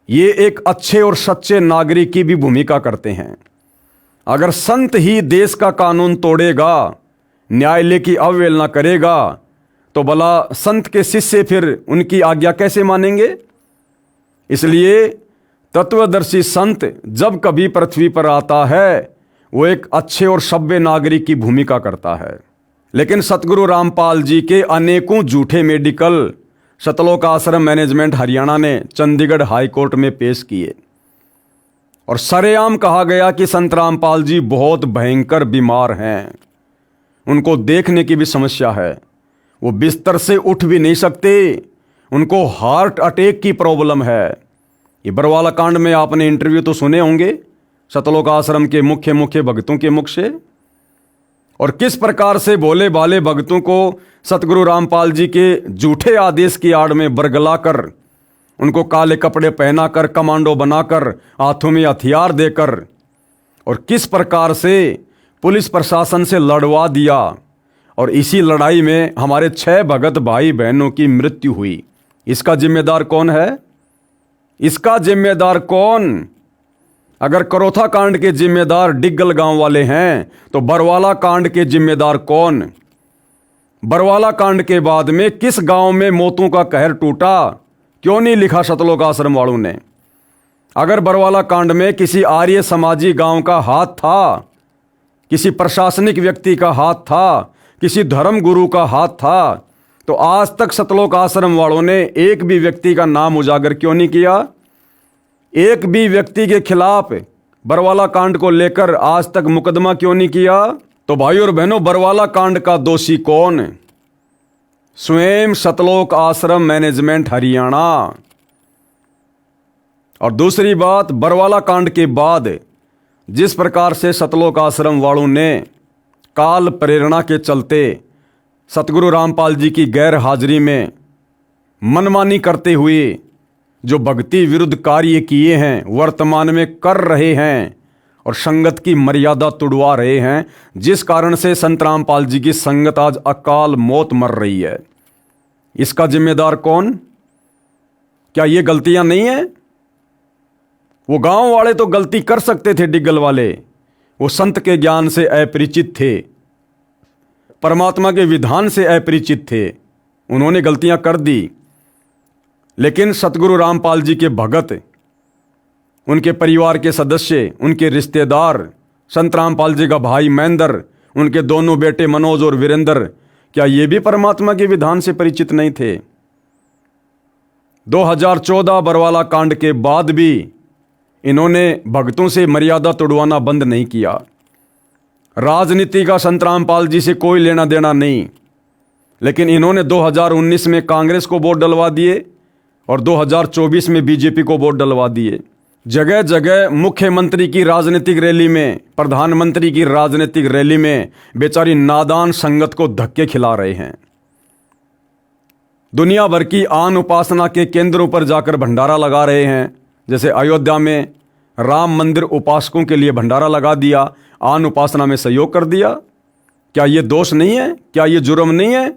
ये एक अच्छे और सच्चे नागरिक की भी भूमिका करते हैं। अगर संत ही देश का कानून तोड़ेगा, न्यायालय की अवहेलना करेगा, तो भला संत के शिष्य फिर उनकी आज्ञा कैसे मानेंगे? इसलिए तत्वदर्शी संत जब कभी पृथ्वी पर आता है, वो एक अच्छे और सभ्य नागरिक की भूमिका करता है। लेकिन सतगुरु रामपाल जी के अनेकों झूठे मेडिकल सतलोक आश्रम मैनेजमेंट हरियाणा ने चंडीगढ़ हाई कोर्ट में पेश किए और सरेआम कहा गया कि संत रामपाल जी बहुत भयंकर बीमार हैं, उनको देखने की भी समस्या है, वो बिस्तर से उठ भी नहीं सकते, उनको हार्ट अटैक की प्रॉब्लम है। ये बरवाला कांड में आपने इंटरव्यू तो सुने होंगे सतलोक आश्रम के मुख्य भक्तों के मुख से, और किस प्रकार से भोले भाले भक्तों को सतगुरु रामपाल जी के झूठे आदेश की आड़ में बरगलाकर, उनको काले कपड़े पहनाकर, कमांडो बनाकर, हाथों में हथियार देकर, और किस प्रकार से पुलिस प्रशासन से लड़वा दिया। और इसी लड़ाई में हमारे 6 भगत भाई बहनों की मृत्यु हुई। इसका जिम्मेदार कौन है? इसका जिम्मेदार कौन? अगर करोथा कांड के जिम्मेदार डिग्गल गांव वाले हैं, तो बरवाला कांड के जिम्मेदार कौन? बरवाला कांड के बाद में किस गांव में मौतों का कहर टूटा? क्यों नहीं लिखा सतलोक आश्रम वालों ने? अगर बरवाला कांड में किसी आर्य समाजी गांव का हाथ था, किसी प्रशासनिक व्यक्ति का हाथ था, किसी धर्म गुरु का हाथ था, तो आज तक सतलोक आश्रम वालों ने एक भी व्यक्ति का नाम उजागर क्यों नहीं किया? एक भी व्यक्ति के खिलाफ बरवाला कांड को लेकर आज तक मुकदमा क्यों नहीं किया? तो भाइयों और बहनों, बरवाला कांड का दोषी कौन? स्वयं सतलोक आश्रम मैनेजमेंट हरियाणा। और दूसरी बात, बरवाला कांड के बाद जिस प्रकार से सतलोक आश्रम वालों ने काल प्रेरणा के चलते सतगुरु रामपाल जी की गैर हाजिरी में मनमानी करते हुए जो भक्ति विरुद्ध कार्य किए हैं, वर्तमान में कर रहे हैं और संगत की मर्यादा तुड़वा रहे हैं, जिस कारण से संत रामपाल जी की संगत आज अकाल मौत मर रही है, इसका जिम्मेदार कौन? क्या ये गलतियां नहीं है? वो गांव वाले तो गलती कर सकते थे, डिग्गल वाले, वो संत के ज्ञान से अपरिचित थे, परमात्मा के विधान से अपरिचित थे, उन्होंने गलतियां कर दी। लेकिन सतगुरु रामपाल जी के भगत, उनके परिवार के सदस्य, उनके रिश्तेदार, संत रामपाल जी का भाई महेंद्र, उनके दोनों बेटे मनोज और वीरेंद्र, क्या ये भी परमात्मा के विधान से परिचित नहीं थे? 2014 बरवाला कांड के बाद भी इन्होंने भक्तों से मर्यादा तोड़वाना बंद नहीं किया। राजनीति का संत रामपाल जी से कोई लेना देना नहीं, लेकिन इन्होंने 2019 में कांग्रेस को वोट डलवा दिए और 2024 में बीजेपी को वोट डलवा दिए। जगह जगह मुख्यमंत्री की राजनीतिक रैली में, प्रधानमंत्री की राजनीतिक रैली में बेचारी नादान संगत को धक्के खिला रहे हैं। दुनिया भर की आन उपासना के केंद्रों पर जाकर भंडारा लगा रहे हैं। जैसे अयोध्या में राम मंदिर उपासकों के लिए भंडारा लगा दिया, आन उपासना में सहयोग कर दिया। क्या ये दोष नहीं है? क्या ये जुर्म नहीं है?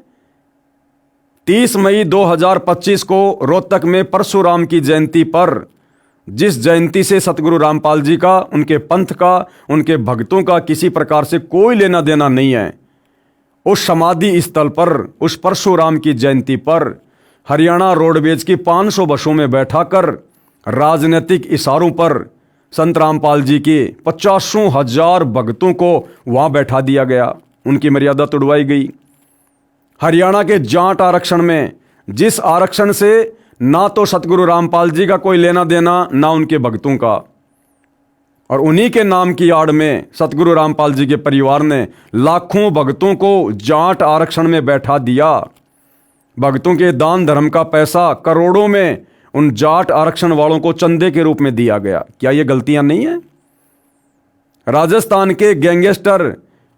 30 मई 2025 को रोहतक में परशुराम की जयंती पर, जिस जयंती से सतगुरु रामपाल जी का, उनके पंथ का, उनके भक्तों का किसी प्रकार से कोई लेना देना नहीं है, उस समाधि स्थल पर, उस परशुराम की जयंती पर हरियाणा रोडवेज की 500 बसों में बैठाकर राजनीतिक इशारों पर संत रामपाल जी के 50,000 भक्तों को वहां बैठा दिया गया, उनकी मर्यादा तुड़वाई गई। हरियाणा के जाट आरक्षण में, जिस आरक्षण से ना तो सतगुरु रामपाल जी का कोई लेना देना, ना उनके भक्तों का, और उन्हीं के नाम की आड़ में सतगुरु रामपाल जी के परिवार ने लाखों भक्तों को जाट आरक्षण में बैठा दिया। भक्तों के दान धर्म का पैसा करोड़ों में उन जाट आरक्षण वालों को चंदे के रूप में दिया गया। क्या ये गलतियां नहीं है? राजस्थान के गैंगस्टर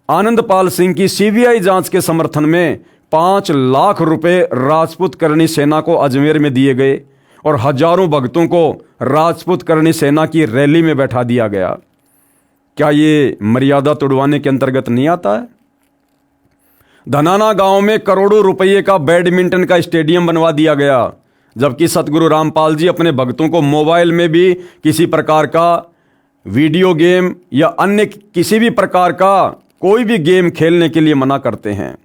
आनंदपाल सिंह की सीबीआई जांच के समर्थन में 5 लाख रुपए राजपूत करणी सेना को अजमेर में दिए गए और हजारों भक्तों को राजपूत करणी सेना की रैली में बैठा दिया गया। क्या ये मर्यादा तोड़वाने के अंतर्गत नहीं आता है? धनाना गांव में करोड़ों रुपये का बैडमिंटन का स्टेडियम बनवा दिया गया, जबकि सतगुरु रामपाल जी अपने भक्तों को मोबाइल में भी किसी प्रकार का वीडियो गेम या अन्य किसी भी प्रकार का कोई भी गेम खेलने के लिए मना करते हैं।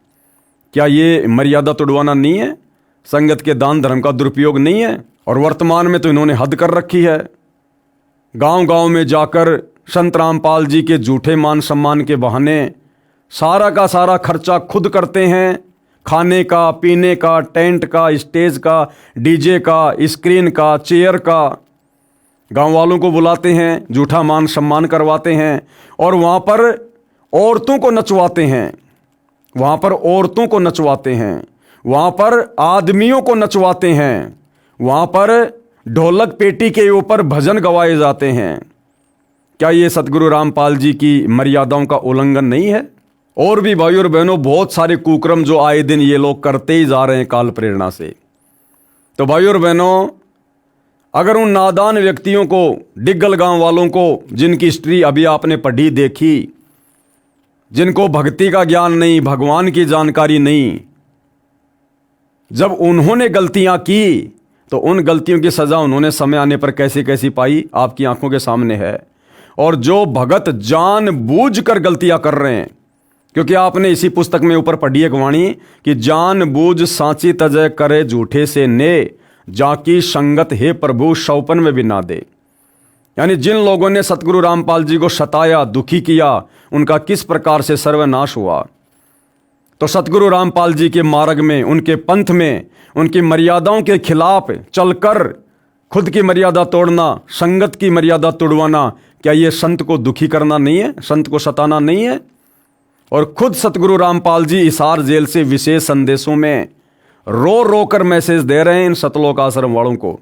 क्या ये मर्यादा तोड़वाना नहीं है? संगत के दान धर्म का दुरुपयोग नहीं है? और वर्तमान में तो इन्होंने हद कर रखी है। गांव गांव में जाकर संत रामपाल जी के झूठे मान सम्मान के बहाने सारा का सारा खर्चा खुद करते हैं। खाने का, पीने का, टेंट का, स्टेज का, डीजे का, स्क्रीन का, चेयर का, गांव वालों को बुलाते हैं, झूठा मान सम्मान करवाते हैं और वहाँ पर औरतों को नचवाते हैं, वहाँ पर औरतों को नचवाते हैं, वहाँ पर आदमियों को नचवाते हैं, वहाँ पर ढोलक पेटी के ऊपर भजन गवाए जाते हैं। क्या ये सतगुरु रामपाल जी की मर्यादाओं का उल्लंघन नहीं है? और भी भाइयों और बहनों, बहुत सारे कुक्रम जो आए दिन ये लोग करते ही जा रहे हैं काल प्रेरणा से। तो भाइयों और बहनों, अगर उन नादान व्यक्तियों को, डिग्गल गांव वालों को, जिनकी हिस्ट्री अभी आपने पढ़ी देखी, जिनको भक्ति का ज्ञान नहीं, भगवान की जानकारी नहीं, जब उन्होंने गलतियां की तो उन गलतियों की सजा उन्होंने समय आने पर कैसी कैसी पाई आपकी आंखों के सामने है। और जो भगत जानबूझकर गलतियां कर रहे हैं, क्योंकि आपने इसी पुस्तक में ऊपर पढ़ी एक वाणी कि जानबूझ सांची तजय करे झूठे से ने, जाकी संगत हे प्रभु शौपन में भी ना दे। यानी जिन लोगों ने सतगुरु रामपाल जी को सताया, दुखी किया, उनका किस प्रकार से सर्वनाश हुआ। तो सतगुरु रामपाल जी के मार्ग में, उनके पंथ में, उनकी मर्यादाओं के खिलाफ चलकर खुद की मर्यादा तोड़ना, संगत की मर्यादा तोड़वाना, क्या ये संत को दुखी करना नहीं है, संत को सताना नहीं है। और खुद सतगुरु रामपाल जी हिसार जेल से विशेष संदेशों में रो रो कर मैसेज दे रहे हैं इन सतलोक आश्रम वालों को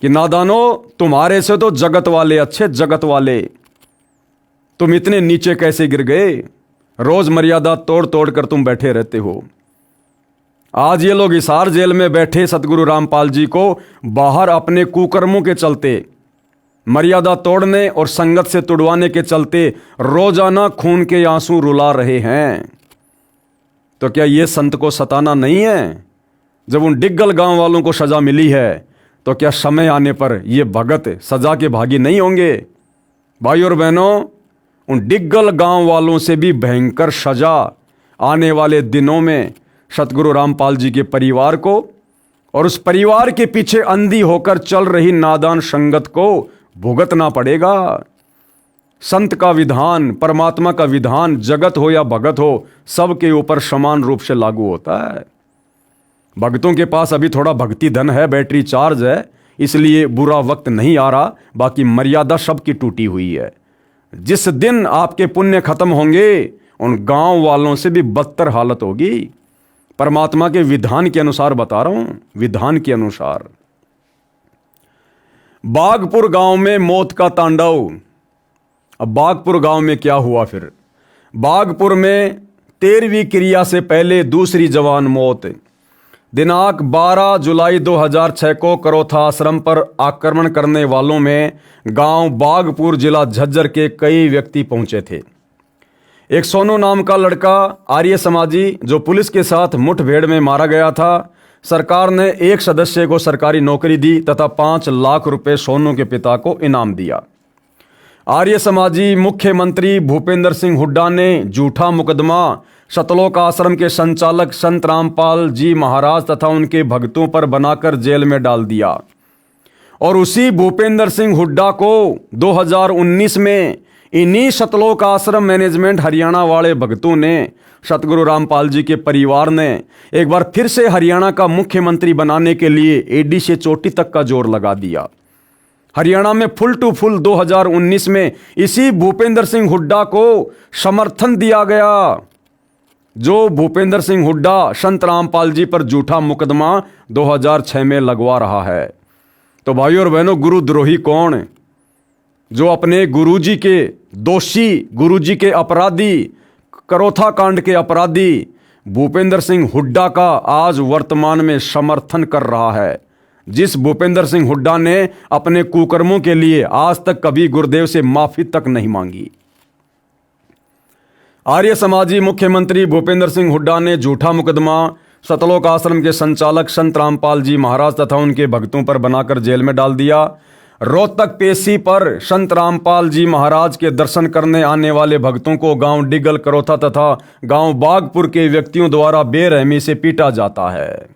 कि नादानो, तुम्हारे से तो जगत वाले अच्छे, जगत वाले, तुम इतने नीचे कैसे गिर गए, रोज मर्यादा तोड़ तोड़ कर तुम बैठे रहते हो। आज ये लोग हिसार जेल में बैठे सतगुरु रामपाल जी को बाहर अपने कुकर्मों के चलते, मर्यादा तोड़ने और संगत से तुड़वाने के चलते रोजाना खून के आंसू रुला रहे हैं। तो क्या ये संत को सताना नहीं है? जब उन डिग्गल गांव वालों को सजा मिली है तो क्या समय आने पर ये भगत सजा के भागी नहीं होंगे? भाई और बहनों, उन डिग्गल गांव वालों से भी भयंकर सजा आने वाले दिनों में सतगुरु रामपाल जी के परिवार को और उस परिवार के पीछे अंधी होकर चल रही नादान संगत को भुगतना पड़ेगा। संत का विधान, परमात्मा का विधान, जगत हो या भगत हो, सबके ऊपर समान रूप से लागू होता है। भक्तों के पास अभी थोड़ा भक्ति धन है, बैटरी चार्ज है, इसलिए बुरा वक्त नहीं आ रहा, बाकी मर्यादा सबकी टूटी हुई है। जिस दिन आपके पुण्य खत्म होंगे, उन गांव वालों से भी बदतर हालत होगी। परमात्मा के विधान के अनुसार बता रहा हूं, विधान के अनुसार। बागपुर गांव में मौत का तांडव। अब बागपुर गांव में क्या हुआ फिर? बागपुर में 13वीं क्रिया से पहले दूसरी जवान मौत। दिनांक 12 जुलाई 2006 को करोथा आश्रम पर आक्रमण करने वालों में गांव बागपुर जिला झज्जर के कई व्यक्ति पहुंचे थे। एक सोनू नाम का लड़का आर्य समाजी जो पुलिस के साथ मुठभेड़ में मारा गया था। सरकार ने एक सदस्य को सरकारी नौकरी दी तथा 5 लाख रुपए सोनू के पिता को इनाम दिया। आर्य समाजी मुख्यमंत्री भूपेंद्र सिंह हुड्डा ने झूठा मुकदमा सतलोक आश्रम के संचालक संत रामपाल जी महाराज तथा उनके भक्तों पर बनाकर जेल में डाल दिया। और उसी भूपेंद्र सिंह हुड्डा को 2019 में इन्हीं सतलोक आश्रम मैनेजमेंट हरियाणा वाले भक्तों ने, सतगुरु रामपाल जी के परिवार ने एक बार फिर से हरियाणा का मुख्यमंत्री बनाने के लिए एडी से चोटी तक का जोर लगा दिया। हरियाणा में फुल टू फुल 2019 में इसी भूपेंद्र सिंह हुड्डा को समर्थन दिया गया, जो भूपेंद्र सिंह हुड्डा संत रामपाल जी पर झूठा मुकदमा 2006 में लगवा रहा है। तो भाइयों और बहनों, गुरुद्रोही कौन? जो अपने गुरुजी के दोषी, गुरुजी के अपराधी, करोथा कांड के अपराधी भूपेंद्र सिंह हुड्डा का आज वर्तमान में समर्थन कर रहा है, जिस भूपेंद्र सिंह हुड्डा ने अपने कुकर्मों के लिए आज तक कभी गुरुदेव से माफी तक नहीं मांगी। आर्य समाजी मुख्यमंत्री भूपेंद्र सिंह हुड्डा ने झूठा मुकदमा सतलोक आश्रम के संचालक संत रामपाल जी महाराज तथा उनके भक्तों पर बनाकर जेल में डाल दिया। रोहतक पेशी पर संत रामपाल जी महाराज के दर्शन करने आने वाले भक्तों को गांव डिगल, करोथा तथा गांव बागपुर के व्यक्तियों द्वारा बेरहमी से पीटा जाता है।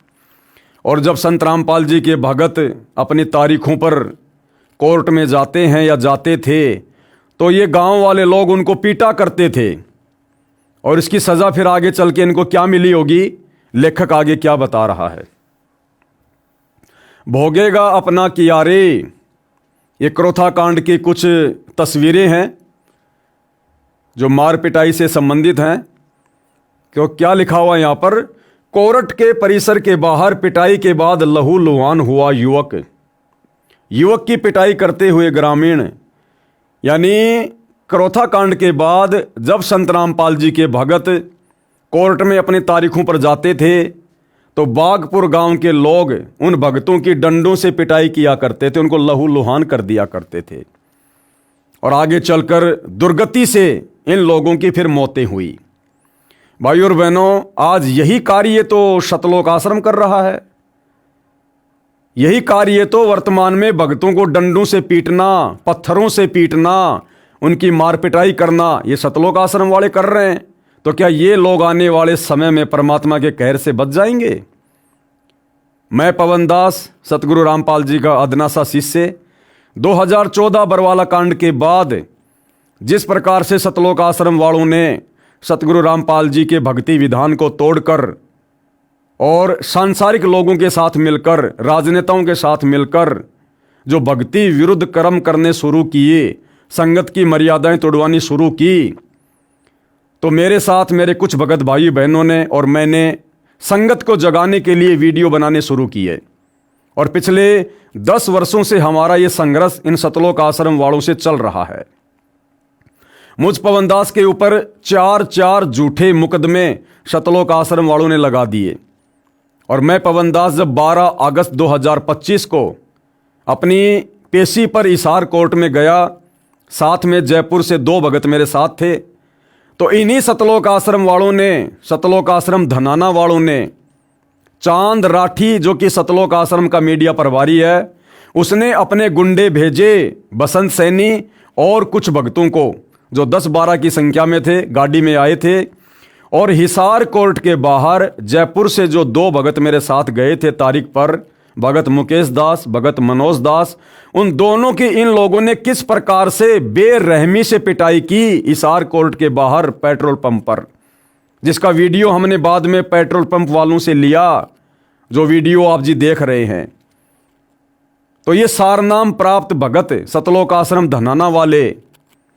और जब संत रामपाल जी के भगत अपनी तारीखों पर कोर्ट में जाते हैं या जाते थे, तो ये गांव वाले लोग उनको पीटा करते थे। और इसकी सजा फिर आगे चल के इनको क्या मिली होगी, लेखक आगे क्या बता रहा है। भोगेगा अपना किया रे, ये करोथा कांड की कुछ तस्वीरें हैं जो मार पिटाई से संबंधित हैं। क्यों, क्या लिखा हुआ यहां पर? कोर्ट के परिसर के बाहर पिटाई के बाद लहू लुहान हुआ युवक। युवक की पिटाई करते हुए ग्रामीण। यानी करोथा कांड के बाद जब संत रामपाल जी के भगत कोर्ट में अपनी तारीखों पर जाते थे, तो बागपुर गांव के लोग उन भक्तों की डंडों से पिटाई किया करते थे, उनको लहू लुहान कर दिया करते थे। और आगे चलकर दुर्गति से इन लोगों की फिर मौतें हुई। भाइयों और बहनों, आज यही कार्य तो सतलोक आश्रम कर रहा है। यही कार्य तो वर्तमान में भक्तों को डंडों से पीटना, पत्थरों से पीटना, उनकी मार पिटाई करना, ये सतलोक आश्रम वाले कर रहे हैं। तो क्या ये लोग आने वाले समय में परमात्मा के कहर से बच जाएंगे? मैं पवन दास, सतगुरु रामपाल जी का अदना सा शिष्य, 2014 बरवाला कांड के बाद जिस प्रकार से सतलोक आश्रम वालों ने सतगुरु रामपाल जी के भक्ति विधान को तोड़कर और सांसारिक लोगों के साथ मिलकर, राजनेताओं के साथ मिलकर जो भक्ति विरुद्ध कर्म करने शुरू किए, संगत की मर्यादाएं तोड़वानी शुरू की, तो मेरे साथ मेरे कुछ भगत भाई बहनों ने और मैंने संगत को जगाने के लिए वीडियो बनाने शुरू किए। और पिछले 10 वर्षों से हमारा ये संघर्ष इन सतलोक आश्रम वालों से चल रहा है। मुझ पवन दास के ऊपर 4 झूठे मुकदमे सतलोक आश्रम वालों ने लगा दिए। और मैं पवन दास जब 12 अगस्त 2025 को अपनी पेशी पर हिसार कोर्ट में गया, साथ में जयपुर से 2 भगत मेरे साथ थे, तो इन्हीं सतलोक आश्रम वालों ने, सतलोक आश्रम धनाना वालों ने, चांद राठी जो कि सतलोक आश्रम का मीडिया प्रभारी है, उसने अपने गुंडे भेजे, बसंत सैनी और कुछ भक्तों को जो 10-12 की संख्या में थे, गाड़ी में आए थे। और हिसार कोर्ट के बाहर जयपुर से जो 2 भगत मेरे साथ गए थे तारीख पर, भगत मुकेश दास, भगत मनोज दास, उन दोनों की इन लोगों ने किस प्रकार से बेरहमी से पिटाई की हिसार कोर्ट के बाहर पेट्रोल पंप पर, जिसका वीडियो हमने बाद में पेट्रोल पंप वालों से लिया, जो वीडियो आप जी देख रहे हैं। तो ये सारनाम प्राप्त भगत सतलोक आश्रम धनाना वाले,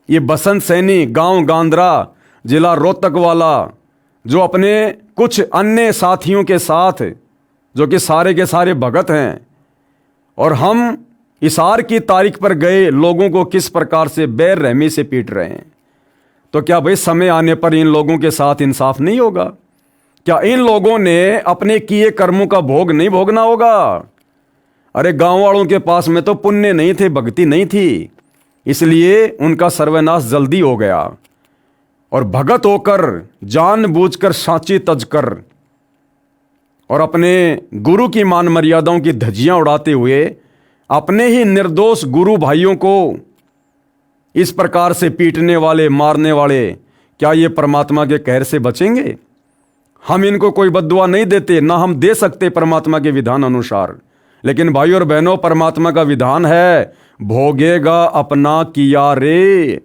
ये बसंत सैनी गांव गांद्रा जिला रोहतक वाला, जो अपने कुछ अन्य साथियों के साथ, जो कि सारे के सारे भगत हैं, और हम हिसार की तारीख पर गए लोगों को किस प्रकार से बेरहमी से पीट रहे हैं। तो क्या भाई समय आने पर इन लोगों के साथ इंसाफ नहीं होगा? क्या इन लोगों ने अपने किए कर्मों का भोग नहीं भोगना होगा? अरे गांव वालों के पास में तो पुण्य नहीं थे, भक्ति नहीं थी, इसलिए उनका सर्वनाश जल्दी हो गया। और भगत होकर, जानबूझकर सांची तजकर और अपने गुरु की मान मर्यादाओं की धज्जियां उड़ाते हुए अपने ही निर्दोष गुरु भाइयों को इस प्रकार से पीटने वाले, मारने वाले, क्या ये परमात्मा के कहर से बचेंगे? हम इनको कोई बद्दुआ नहीं देते, ना हम दे सकते परमात्मा के विधान अनुसार। लेकिन भाई और बहनों, परमात्मा का विधान है, भोगेगा अपना किया रे।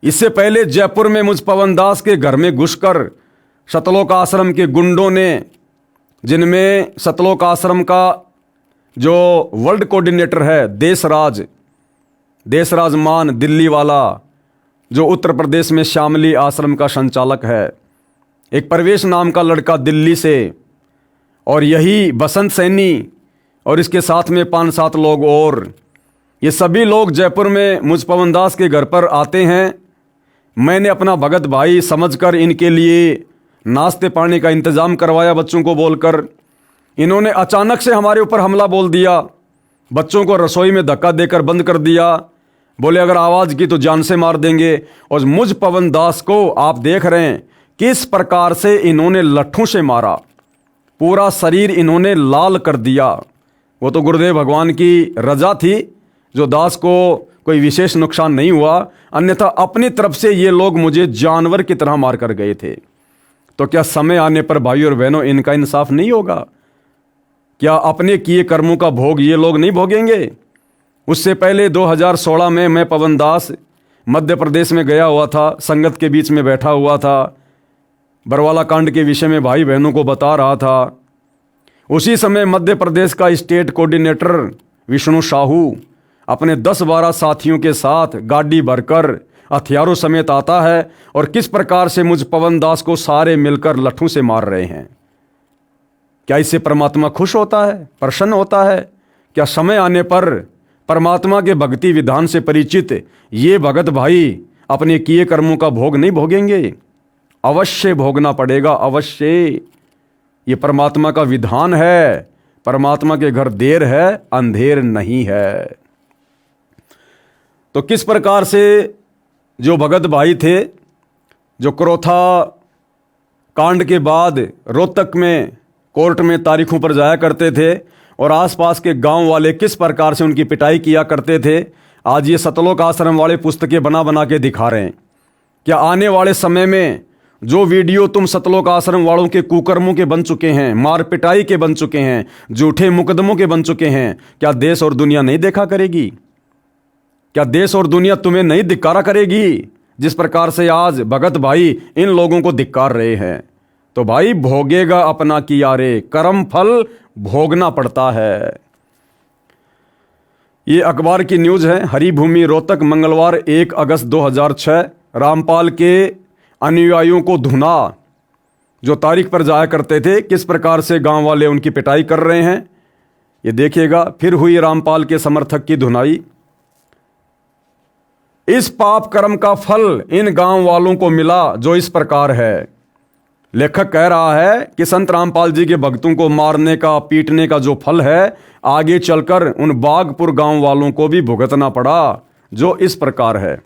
इससे पहले जयपुर में मुझ पवन दास के घर में घुसकर सतलोक आश्रम के गुंडों ने, जिनमें सतलोक आश्रम का जो वर्ल्ड कोऑर्डिनेटर है देशराज मान दिल्ली वाला, जो उत्तर प्रदेश में श्यामली आश्रम का संचालक है, एक प्रवेश नाम का लड़का दिल्ली से, और यही बसंत सैनी और इसके साथ में 5-7 लोग और, ये सभी लोग जयपुर में मुझ पवन दास के घर पर आते हैं। मैंने अपना भगत भाई समझकर इनके लिए नाश्ते पानी का इंतजाम करवाया बच्चों को बोलकर। इन्होंने अचानक से हमारे ऊपर हमला बोल दिया, बच्चों को रसोई में धक्का देकर बंद कर दिया, बोले अगर आवाज़ की तो जान से मार देंगे। और मुझ पवन दास को आप देख रहे हैं किस प्रकार से इन्होंने लट्ठों से मारा, पूरा शरीर इन्होंने लाल कर दिया। वो तो गुरुदेव भगवान की रजा थी, जो दास को कोई विशेष नुकसान नहीं हुआ, अन्यथा अपनी तरफ से ये लोग मुझे जानवर की तरह मार कर गए थे। तो क्या समय आने पर भाई और बहनों इनका इंसाफ नहीं होगा? क्या अपने किए कर्मों का भोग ये लोग नहीं भोगेंगे? उससे पहले 2016 में मैं पवन दास मध्य प्रदेश में गया हुआ था, संगत के बीच में बैठा हुआ था, बरवाला कांड के विषय में भाई बहनों को बता रहा था। उसी समय मध्य प्रदेश का स्टेट कोऑर्डिनेटर विष्णु साहू अपने 10-12 साथियों के साथ गाड़ी भरकर हथियारों समेत आता है और किस प्रकार से मुझ पवन दास को सारे मिलकर लट्ठों से मार रहे हैं। क्या इससे परमात्मा खुश होता है, प्रसन्न होता है? क्या समय आने पर परमात्मा के भक्ति विधान से परिचित ये भगत भाई अपने किए कर्मों का भोग नहीं भोगेंगे? अवश्य भोगना पड़ेगा, अवश्य। ये परमात्मा का विधान है। परमात्मा के घर देर है, अंधेर नहीं है। तो किस प्रकार से जो भगत भाई थे, जो क्रोथा कांड के बाद रोहतक में कोर्ट में तारीखों पर जाया करते थे और आसपास के गांव वाले किस प्रकार से उनकी पिटाई किया करते थे, आज ये सतलोक आश्रम वाले पुस्तकें बना बना के दिखा रहे हैं। क्या आने वाले समय में जो वीडियो तुम सतलोक आश्रम वालों के कुकर्मों के बन चुके हैं, मार पिटाई के बन चुके हैं, झूठे मुकदमों के बन चुके हैं, क्या देश और दुनिया नहीं देखा करेगी? क्या देश और दुनिया तुम्हें नहीं धिक्कारा करेगी? जिस प्रकार से आज भगत भाई इन लोगों को धिक्कार रहे हैं, तो भाई भोगेगा अपना किया रे, कर्म फल भोगना पड़ता है। ये अखबार की न्यूज है। हरिभूमि रोहतक मंगलवार 1 अगस्त 2006। रामपाल के अनुयायियों को धुना, जो तारीख पर जाया करते थे, किस प्रकार से गांव वाले उनकी पिटाई कर रहे हैं, ये देखिएगा। फिर हुई रामपाल के समर्थक की धुनाई। इस पाप कर्म का फल इन गांव वालों को मिला जो इस प्रकार है। लेखक कह रहा है कि संत रामपाल जी के भक्तों को मारने का, पीटने का जो फल है, आगे चलकर उन बागपुर गांव वालों को भी भुगतना पड़ा, जो इस प्रकार है।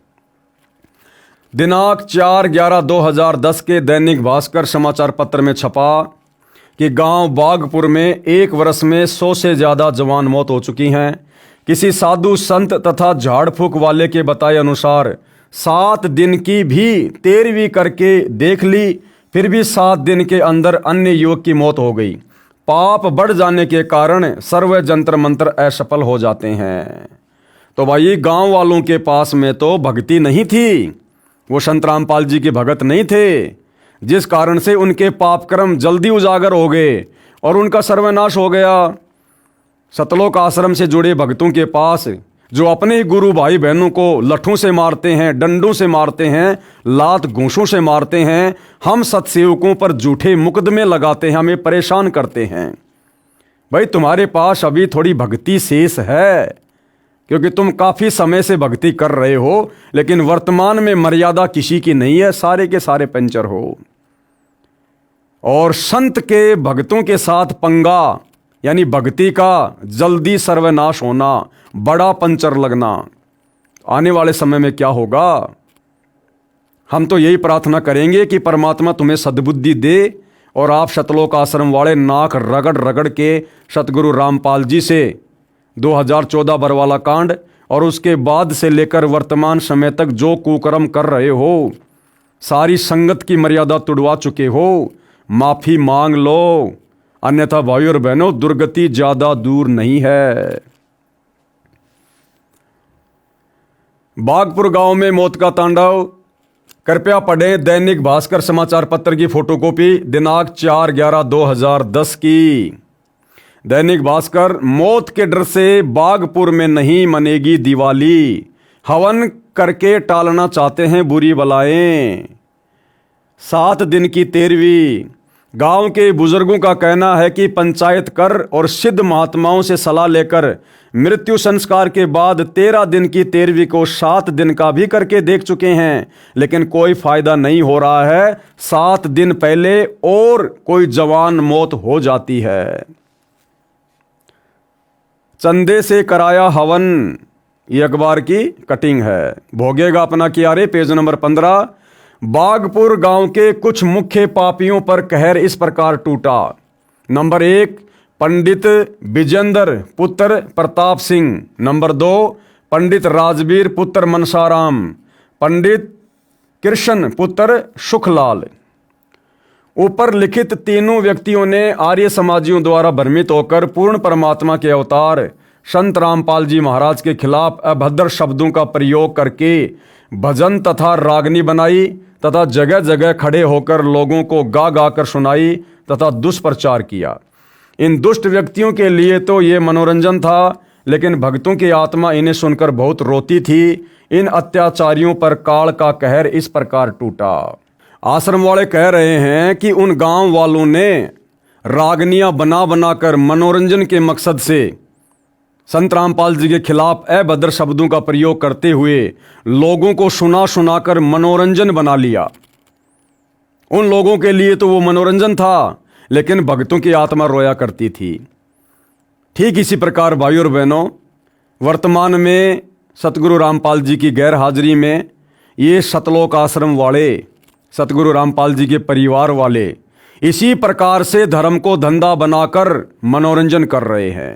दिनांक 4/11/2010 के दैनिक भास्कर समाचार पत्र में छपा कि गांव बागपुर में 1 वर्ष में 100 से ज्यादा जवान मौत हो चुकी हैं। किसी साधु संत तथा झाड़ फूक वाले के बताए अनुसार 7 दिन की भी 13वीं करके देख ली, फिर भी 7 दिन के अंदर अन्य युवक की मौत हो गई। पाप बढ़ जाने के कारण सर्व जंतर मंत्र असफल हो जाते हैं। तो भाई गांव वालों के पास में तो भक्ति नहीं थी, वो संत रामपाल जी के भगत नहीं थे, जिस कारण से उनके पाप कर्म जल्दी उजागर हो गए और उनका सर्वनाश हो गया। सतलोक आश्रम से जुड़े भक्तों के पास जो अपने ही गुरु भाई बहनों को लठों से मारते हैं, डंडों से मारते हैं, लात घूंसों से मारते हैं, हम सत्सेवकों पर झूठे मुकदमे लगाते हैं, हमें परेशान करते हैं। भाई तुम्हारे पास अभी थोड़ी भक्ति शेष है, क्योंकि तुम काफी समय से भक्ति कर रहे हो, लेकिन वर्तमान में मर्यादा किसी की नहीं है, सारे के सारे पंचर हो। और संत के भक्तों के साथ पंगा, यानी भक्ति का जल्दी सर्वनाश होना, बड़ा पंचर लगना, आने वाले समय में क्या होगा? हम तो यही प्रार्थना करेंगे कि परमात्मा तुम्हें सद्बुद्धि दे और आप सतलोक आश्रम वाले नाक रगड़ रगड़ के सतगुरु रामपाल जी से 2014 बरवाला कांड और उसके बाद से लेकर वर्तमान समय तक जो कुकर्म कर रहे हो, सारी संगत की मर्यादा तुड़वा चुके हो, माफी मांग लो, अन्यथा भाई और बहनों दुर्गति ज्यादा दूर नहीं है। बागपुर गांव में मौत का तांडव। कृपया पढ़ें दैनिक भास्कर समाचार पत्र की फोटोकॉपी दिनांक 4/11/2010 की। दैनिक भास्कर, मौत के डर से बागपुर में नहीं मनेगी दिवाली, हवन करके टालना चाहते हैं बुरी बलाएं। 7 दिन की 13वीं। गांव के बुजुर्गों का कहना है कि पंचायत कर और सिद्ध महात्माओं से सलाह लेकर मृत्यु संस्कार के बाद 13 दिन की 13वीं को 7 दिन का भी करके देख चुके हैं, लेकिन कोई फायदा नहीं हो रहा है। 7 दिन पहले और कोई जवान मौत हो जाती है। चंदे से कराया हवन, ये अखबार की कटिंग है। भोगेगा अपना किया रे, पेज नंबर 15। बागपुर गांव के कुछ मुख्य पापियों पर कहर इस प्रकार टूटा। नंबर 1, पंडित विजेंद्र पुत्र प्रताप सिंह। नंबर 2, पंडित राजवीर पुत्र मनसाराम। पंडित कृष्ण पुत्र सुखलाल। ऊपर लिखित तीनों व्यक्तियों ने आर्य समाजियों द्वारा भ्रमित होकर पूर्ण परमात्मा के अवतार संत रामपाल जी महाराज के खिलाफ अभद्र शब्दों का प्रयोग करके भजन तथा रागनी बनाई तथा जगह जगह खड़े होकर लोगों को गा गा कर सुनाई तथा दुष्प्रचार किया। इन दुष्ट व्यक्तियों के लिए तो ये मनोरंजन था, लेकिन भक्तों की आत्मा इन्हें सुनकर बहुत रोती थी। इन अत्याचारियों पर काल का कहर इस प्रकार टूटा। आश्रम वाले कह रहे हैं कि उन गांव वालों ने रागनियां बना बनाकर मनोरंजन के मकसद से संत रामपाल जी के खिलाफ अभद्र शब्दों का प्रयोग करते हुए लोगों को सुना सुनाकर मनोरंजन बना लिया। उन लोगों के लिए तो वो मनोरंजन था, लेकिन भक्तों की आत्मा रोया करती थी। ठीक इसी प्रकार भाइयों और बहनों, वर्तमान में सतगुरु रामपाल जी की गैर हाजिरी में ये सतलोक आश्रम वाले, सतगुरु रामपाल जी के परिवार वाले इसी प्रकार से धर्म को धंधा बनाकर मनोरंजन कर रहे हैं।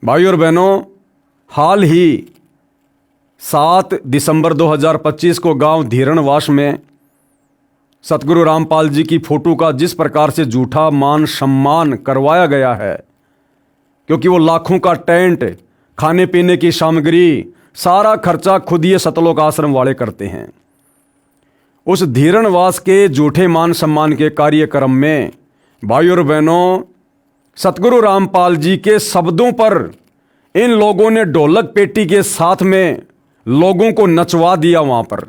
भाइयों और बहनों, हाल ही 7 दिसंबर 2025 को गांव धीरणवास में सतगुरु रामपाल जी की फोटो का जिस प्रकार से झूठा मान सम्मान करवाया गया है, क्योंकि वो लाखों का टेंट, खाने पीने की सामग्री, सारा खर्चा खुद ये सतलोक आश्रम वाले करते हैं। उस धीरणवास के झूठे मान सम्मान के कार्यक्रम में भाई और बहनों, सतगुरु रामपाल जी के शब्दों पर इन लोगों ने ढोलक पेटी के साथ में लोगों को नचवा दिया। वहां पर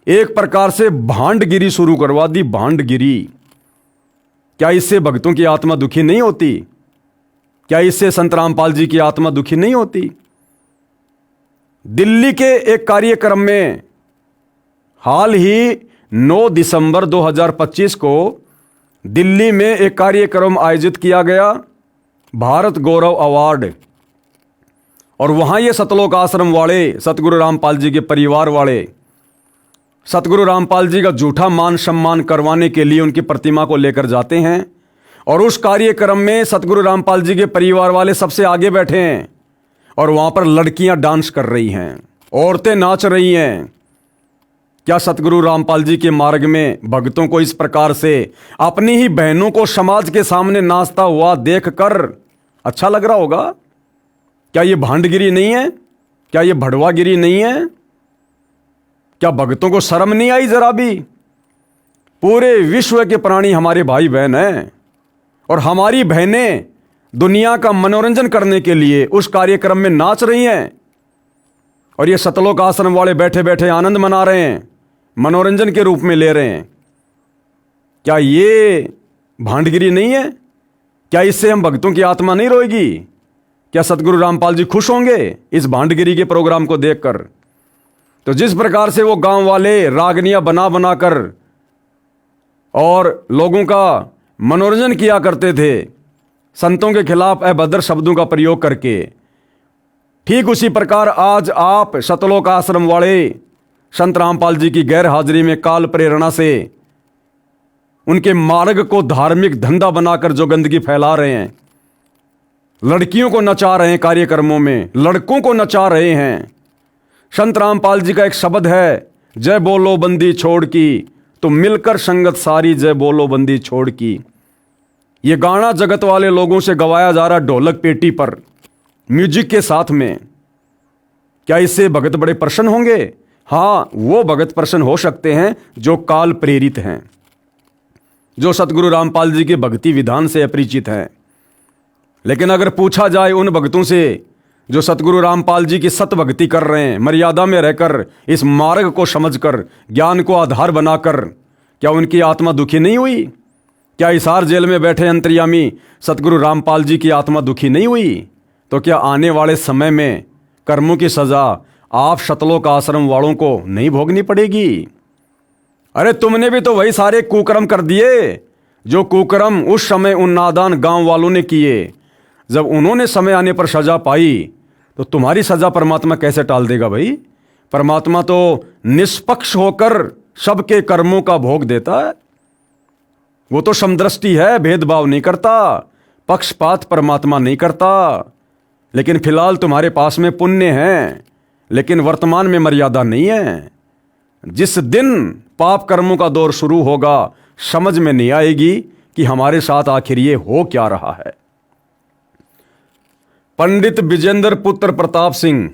एक प्रकार से भांडगिरी शुरू करवा दी, भांडगिरी। क्या इससे भक्तों की आत्मा दुखी नहीं होती? क्या इससे संत रामपाल जी की आत्मा दुखी नहीं होती? दिल्ली के एक कार्यक्रम में हाल ही 9 दिसंबर 2025 को दिल्ली में एक कार्यक्रम आयोजित किया गया, भारत गौरव अवार्ड। और वहां ये सतलोक आश्रम वाले, सतगुरु रामपाल जी के परिवार वाले, सतगुरु रामपाल जी का झूठा मान सम्मान करवाने के लिए उनकी प्रतिमा को लेकर जाते हैं। और उस कार्यक्रम में सतगुरु रामपाल जी के परिवार वाले सबसे आगे बैठे हैं और वहां पर लड़कियां डांस कर रही हैं, औरतें नाच रही हैं। क्या सतगुरु रामपाल जी के मार्ग में भक्तों को इस प्रकार से अपनी ही बहनों को समाज के सामने नाचता हुआ देखकर अच्छा लग रहा होगा? क्या ये भांडगिरी नहीं है? क्या ये भड़वागिरी नहीं है? क्या भक्तों को शर्म नहीं आई जरा भी? पूरे विश्व के प्राणी हमारे भाई बहन हैं और हमारी बहनें दुनिया का मनोरंजन करने के लिए उस कार्यक्रम में नाच रही हैं और ये सतलोक आश्रम वाले बैठे बैठे आनंद मना रहे हैं, मनोरंजन के रूप में ले रहे हैं। क्या ये भांडगिरी नहीं है? क्या इससे हम भक्तों की आत्मा नहीं रोएगी? क्या सतगुरु रामपाल जी खुश होंगे इस भांडगिरी के प्रोग्राम को देखकर? तो जिस प्रकार से वो गांव वाले रागनियां बना बना कर और लोगों का मनोरंजन किया करते थे, संतों के खिलाफ अभद्र शब्दों का प्रयोग करके, ठीक उसी प्रकार आज आप सतलोक आश्रम वाले संत रामपाल जी की गैर हाजिरी में काल प्रेरणा से उनके मार्ग को धार्मिक धंधा बनाकर जो गंदगी फैला रहे हैं, लड़कियों को नचा रहे हैं कार्यक्रमों में, लड़कों को नचा रहे हैं। संत रामपाल जी का एक शब्द है, जय बोलो बंदी छोड़ की, तो मिलकर संगत सारी जय बोलो बंदी छोड़ की। ये गाना जगत वाले लोगों से गवाया जा रहा ढोलक पेटी पर म्यूजिक के साथ में। क्या इससे भगत बड़े प्रसन्न होंगे? हाँ, वो भगत प्रसन्न हो सकते हैं जो काल प्रेरित हैं, जो सतगुरु रामपाल जी के भक्ति विधान से अपरिचित हैं। लेकिन अगर पूछा जाए उन भक्तों से जो सतगुरु रामपाल जी की सत भक्ति कर रहे हैं, मर्यादा में रहकर, इस मार्ग को समझकर, ज्ञान को आधार बनाकर, क्या उनकी आत्मा दुखी नहीं हुई? क्या हिसार जेल में बैठे अंतर्यामी सतगुरु रामपाल जी की आत्मा दुखी नहीं हुई? तो क्या आने वाले समय में कर्मों की सजा आप सतलोक आश्रम वालों को नहीं भोगनी पड़ेगी? अरे तुमने भी तो वही सारे कुकर्म कर दिए जो कुकर्म उस समय उन नादान गांव वालों ने किए। जब उन्होंने समय आने पर सजा पाई तो तुम्हारी सजा परमात्मा कैसे टाल देगा भाई? परमात्मा तो निष्पक्ष होकर सबके कर्मों का भोग देता है। वो तो समदृष्टि है, भेदभाव नहीं करता, पक्षपात परमात्मा नहीं करता। लेकिन फिलहाल तुम्हारे पास में पुण्य है, लेकिन वर्तमान में मर्यादा नहीं है। जिस दिन पाप कर्मों का दौर शुरू होगा, समझ में नहीं आएगी कि हमारे साथ आखिर ये हो क्या रहा है। पंडित विजेंद्र पुत्र प्रताप सिंह,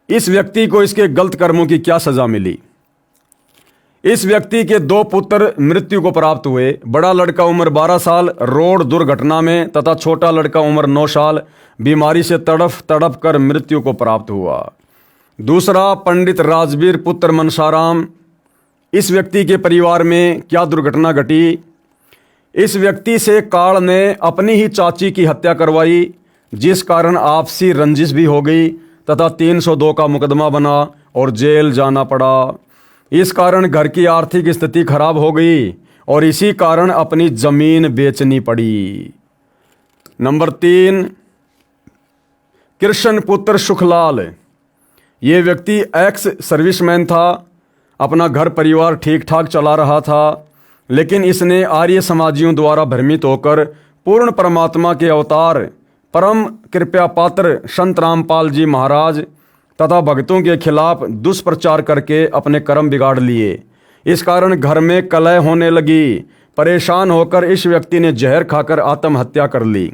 इस व्यक्ति को इसके गलत कर्मों की क्या सजा मिली? इस व्यक्ति के 2 पुत्र मृत्यु को प्राप्त हुए। बड़ा लड़का उम्र 12 साल रोड दुर्घटना में तथा छोटा लड़का उम्र 9 साल बीमारी से तड़फ तड़प कर मृत्यु को प्राप्त हुआ। दूसरा पंडित राजवीर पुत्र मनसाराम, इस व्यक्ति के परिवार में क्या दुर्घटना घटी? इस व्यक्ति से काल ने अपनी ही चाची की हत्या करवाई, जिस कारण आपसी रंजिश भी हो गई तथा 302 का मुकदमा बना और जेल जाना पड़ा। इस कारण घर की आर्थिक स्थिति खराब हो गई और इसी कारण अपनी जमीन बेचनी पड़ी। नंबर 3 कृष्ण पुत्र सुखलाल, ये व्यक्ति एक्स सर्विसमैन था, अपना घर परिवार ठीक ठाक चला रहा था, लेकिन इसने आर्य समाजियों द्वारा भ्रमित होकर पूर्ण परमात्मा के अवतार परम कृपया पात्र संत रामपाल जी महाराज तथा भक्तों के खिलाफ दुष्प्रचार करके अपने कर्म बिगाड़ लिए। इस कारण घर में कलह होने लगी। परेशान होकर इस व्यक्ति ने जहर खाकर आत्महत्या कर ली।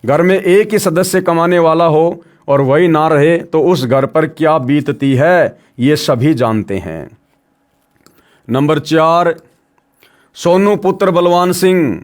घर में एक ही सदस्य कमाने वाला हो और वही ना रहे तो उस घर पर क्या बीतती है, ये सभी जानते हैं। नंबर 4, सोनू पुत्र बलवान सिंह।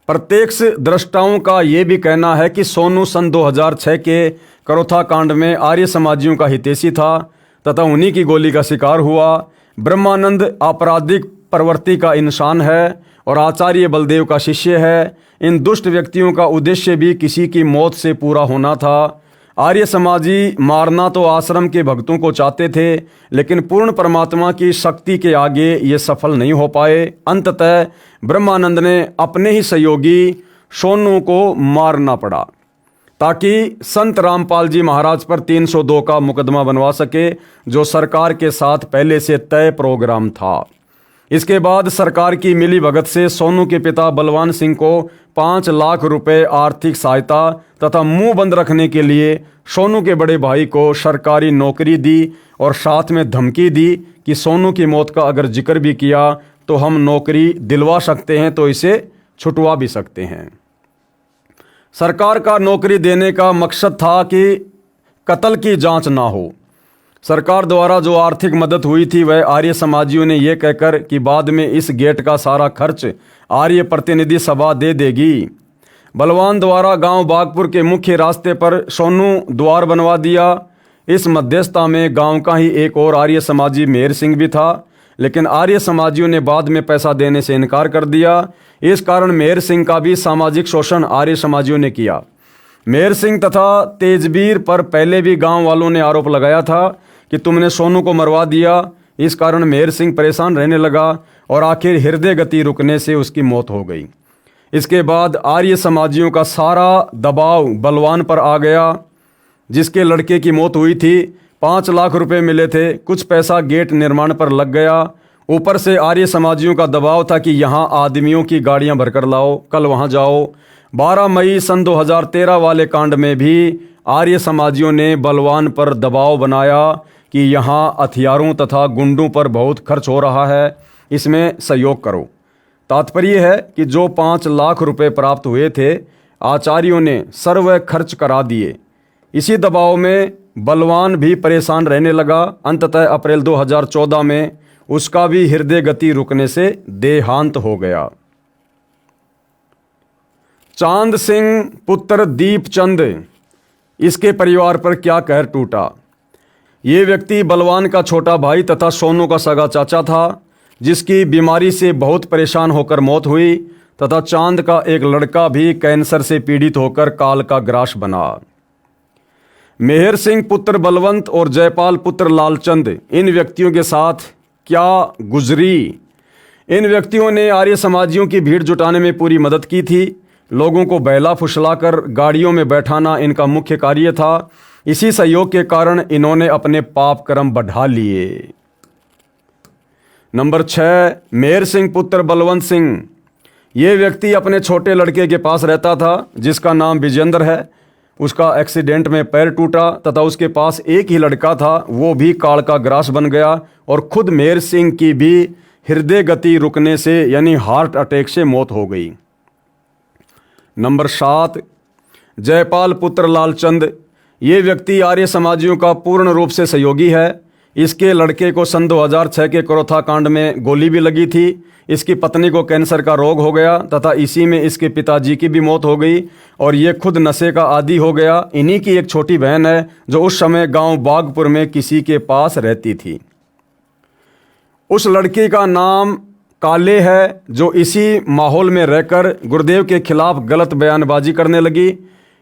प्रत्यक्ष दृष्टाओं का ये भी कहना है कि सोनू सन 2006 के करोथा कांड में आर्य समाजियों का हितैषी था तथा उन्हीं की गोली का शिकार हुआ। ब्रह्मानंद आपराधिक प्रवृत्ति का इंसान है और आचार्य बलदेव का शिष्य है। इन दुष्ट व्यक्तियों का उद्देश्य भी किसी की मौत से पूरा होना था। आर्य समाजी मारना तो आश्रम के भक्तों को चाहते थे, लेकिन पूर्ण परमात्मा की शक्ति के आगे ये सफल नहीं हो पाए। अंततः ब्रह्मानंद ने अपने ही सहयोगी सोनू को मारना पड़ा ताकि संत रामपाल जी महाराज पर 302 का मुकदमा बनवा सके, जो सरकार के साथ पहले से तय प्रोग्राम था। इसके बाद सरकार की मिली भगत से सोनू के पिता बलवान सिंह को 5 लाख रुपए आर्थिक सहायता तथा मुंह बंद रखने के लिए सोनू के बड़े भाई को सरकारी नौकरी दी और साथ में धमकी दी कि सोनू की मौत का अगर जिक्र भी किया तो हम नौकरी दिलवा सकते हैं, तो इसे छुटवा भी सकते हैं। सरकार का नौकरी देने का मकसद था कि कत्ल की जांच ना हो। सरकार द्वारा जो आर्थिक मदद हुई थी वह आर्य समाजियों ने यह कहकर कि बाद में इस गेट का सारा खर्च आर्य प्रतिनिधि सभा दे देगी। बलवान द्वारा गांव बागपुर के मुख्य रास्ते पर सोनू द्वार बनवा दिया। इस मध्यस्थता में गांव का ही एक और आर्य समाजी मेहर सिंह भी था, लेकिन आर्य समाजियों ने बाद में पैसा देने से इनकार कर दिया। इस कारण मेहर सिंह का भी सामाजिक शोषण आर्य समाजियों ने किया। मेहर सिंह तथा तेजबीर पर पहले भी गांव वालों ने आरोप लगाया था कि तुमने सोनू को मरवा दिया। इस कारण मेहर सिंह परेशान रहने लगा और आखिर हृदय गति रुकने से उसकी मौत हो गई। इसके बाद आर्य समाजियों का सारा दबाव बलवान पर आ गया, जिसके लड़के की मौत हुई थी। 5 लाख रुपए मिले थे, कुछ पैसा गेट निर्माण पर लग गया। ऊपर से आर्य समाजियों का दबाव था कि यहाँ आदमियों की गाड़ियाँ भरकर लाओ, कल वहाँ जाओ। 12 मई सन 2013 वाले कांड में भी आर्य समाजियों ने बलवान पर दबाव बनाया कि यहाँ हथियारों तथा गुंडों पर बहुत खर्च हो रहा है, इसमें सहयोग करो। तात्पर्य है कि जो 5 लाख रुपए प्राप्त हुए थे आचार्यों ने सर्व खर्च करा दिए। इसी दबाव में बलवान भी परेशान रहने लगा। अंततः अप्रैल 2014 में उसका भी हृदय गति रुकने से देहांत हो गया। चांद सिंह पुत्र दीपचंद, इसके परिवार पर क्या कहर टूटा। ये व्यक्ति बलवान का छोटा भाई तथा सोनू का सगा चाचा था, जिसकी बीमारी से बहुत परेशान होकर मौत हुई तथा चांद का एक लड़का भी कैंसर से पीड़ित होकर काल का ग्रास बना। मेहर सिंह पुत्र बलवंत और जयपाल पुत्र लालचंद, इन व्यक्तियों के साथ क्या गुजरी। इन व्यक्तियों ने आर्य समाजियों की भीड़ जुटाने में पूरी मदद की थी। लोगों को बहला फुसलाकर गाड़ियों में बैठाना इनका मुख्य कार्य था। इसी सहयोग के कारण इन्होंने अपने पाप कर्म बढ़ा लिए। नंबर 6, मेहर सिंह पुत्र बलवंत सिंह। ये व्यक्ति अपने छोटे लड़के के पास रहता था, जिसका नाम विजेंद्र है। उसका एक्सीडेंट में पैर टूटा तथा उसके पास एक ही लड़का था, वो भी काल का ग्रास बन गया और खुद मेहर सिंह की भी हृदय गति रुकने से यानी हार्ट अटैक से मौत हो गई। नंबर 7, जयपाल पुत्र लालचंद। ये व्यक्ति आर्य समाजियों का पूर्ण रूप से सहयोगी है। इसके लड़के को सन 2006 के करोथा कांड में गोली भी लगी थी। इसकी पत्नी को कैंसर का रोग हो गया तथा इसी में इसके पिताजी की भी मौत हो गई और ये खुद नशे का आदी हो गया। इन्हीं की एक छोटी बहन है जो उस समय गांव बागपुर में किसी के पास रहती थी। उस लड़की का नाम काले है, जो इसी माहौल में रहकर गुरुदेव के खिलाफ गलत बयानबाजी करने लगी।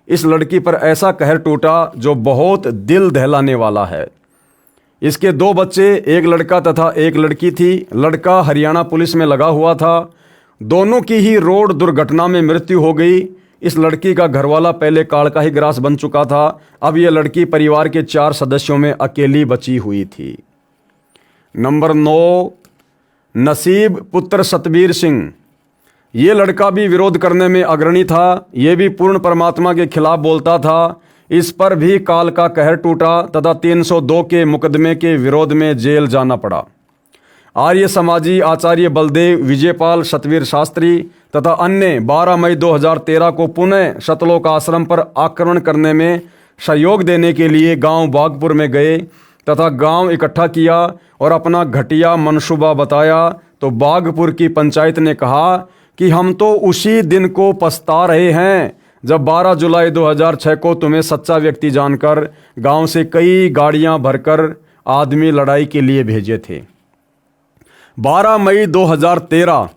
इस लड़की पर ऐसा कहर टूटा जो बहुत दिल दहलाने वाला है। इसके 2 बच्चे, एक लड़का तथा एक लड़की थी। लड़का हरियाणा पुलिस में लगा हुआ था। दोनों की ही रोड दुर्घटना में मृत्यु हो गई। इस लड़की का घरवाला पहले काल का ही ग्रास बन चुका था। अब यह लड़की परिवार के 4 सदस्यों में अकेली बची हुई थी। नंबर 9, नसीब पुत्र सतबीर सिंह। ये लड़का भी विरोध करने में अग्रणी था। ये भी पूर्ण परमात्मा के खिलाफ बोलता था। इस पर भी काल का कहर टूटा तथा 302 के मुकदमे के विरोध में जेल जाना पड़ा। आर्य समाजी आचार्य बलदेव विजयपाल सतवीर शास्त्री तथा अन्य 12 मई 2013 को पुनः सतलोक आश्रम पर आक्रमण करने में सहयोग देने के लिए गांव बागपुर में गए तथा गांव इकट्ठा किया और अपना घटिया मंसूबा बताया, तो बागपुर की पंचायत ने कहा कि हम तो उसी दिन को पछता रहे हैं जब 12 जुलाई 2006 को तुम्हें सच्चा व्यक्ति जानकर गांव से कई गाड़ियां भरकर आदमी लड़ाई के लिए भेजे थे। 12 मई 2013,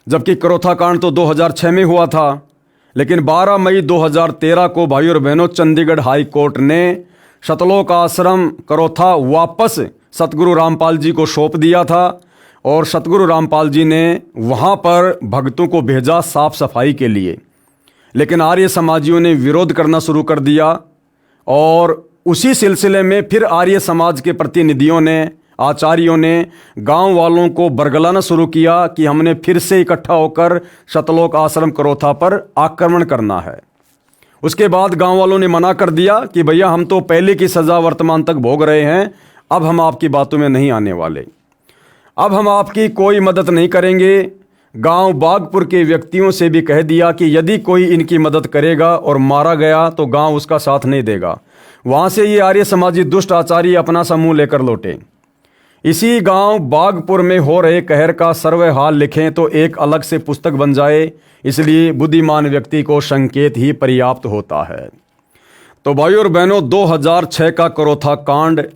जबकि करोथा कांड तो 2006 में हुआ था, लेकिन 12 मई 2013 को भाई और बहनों चंडीगढ़ हाई कोर्ट ने सतलोक आश्रम करोथा वापस सतगुरु रामपाल जी को सौंप दिया था और सतगुरु रामपाल जी ने वहाँ पर भक्तों को भेजा साफ सफाई के लिए। लेकिन आर्य समाजियों ने विरोध करना शुरू कर दिया और उसी सिलसिले में फिर आर्य समाज के प्रतिनिधियों ने, आचार्यों ने गांव वालों को बरगलाना शुरू किया कि हमने फिर से इकट्ठा होकर सतलोक आश्रम करोथा पर आक्रमण करना है। उसके बाद गांव वालों ने मना कर दिया कि भैया हम तो पहले की सज़ा वर्तमान तक भोग रहे हैं, अब हम आपकी बातों में नहीं आने वाले, अब हम आपकी कोई मदद नहीं करेंगे। गांव बागपुर के व्यक्तियों से भी कह दिया कि यदि कोई इनकी मदद करेगा और मारा गया तो गांव उसका साथ नहीं देगा। वहाँ से ये आर्य समाजी दुष्ट आचार्य अपना समूह लेकर लौटे। इसी गांव बागपुर में हो रहे कहर का सर्वे हाल लिखें तो एक अलग से पुस्तक बन जाए, इसलिए बुद्धिमान व्यक्ति को संकेत ही पर्याप्त होता है। तो भाई और बहनों, 2006 का करोथा कांड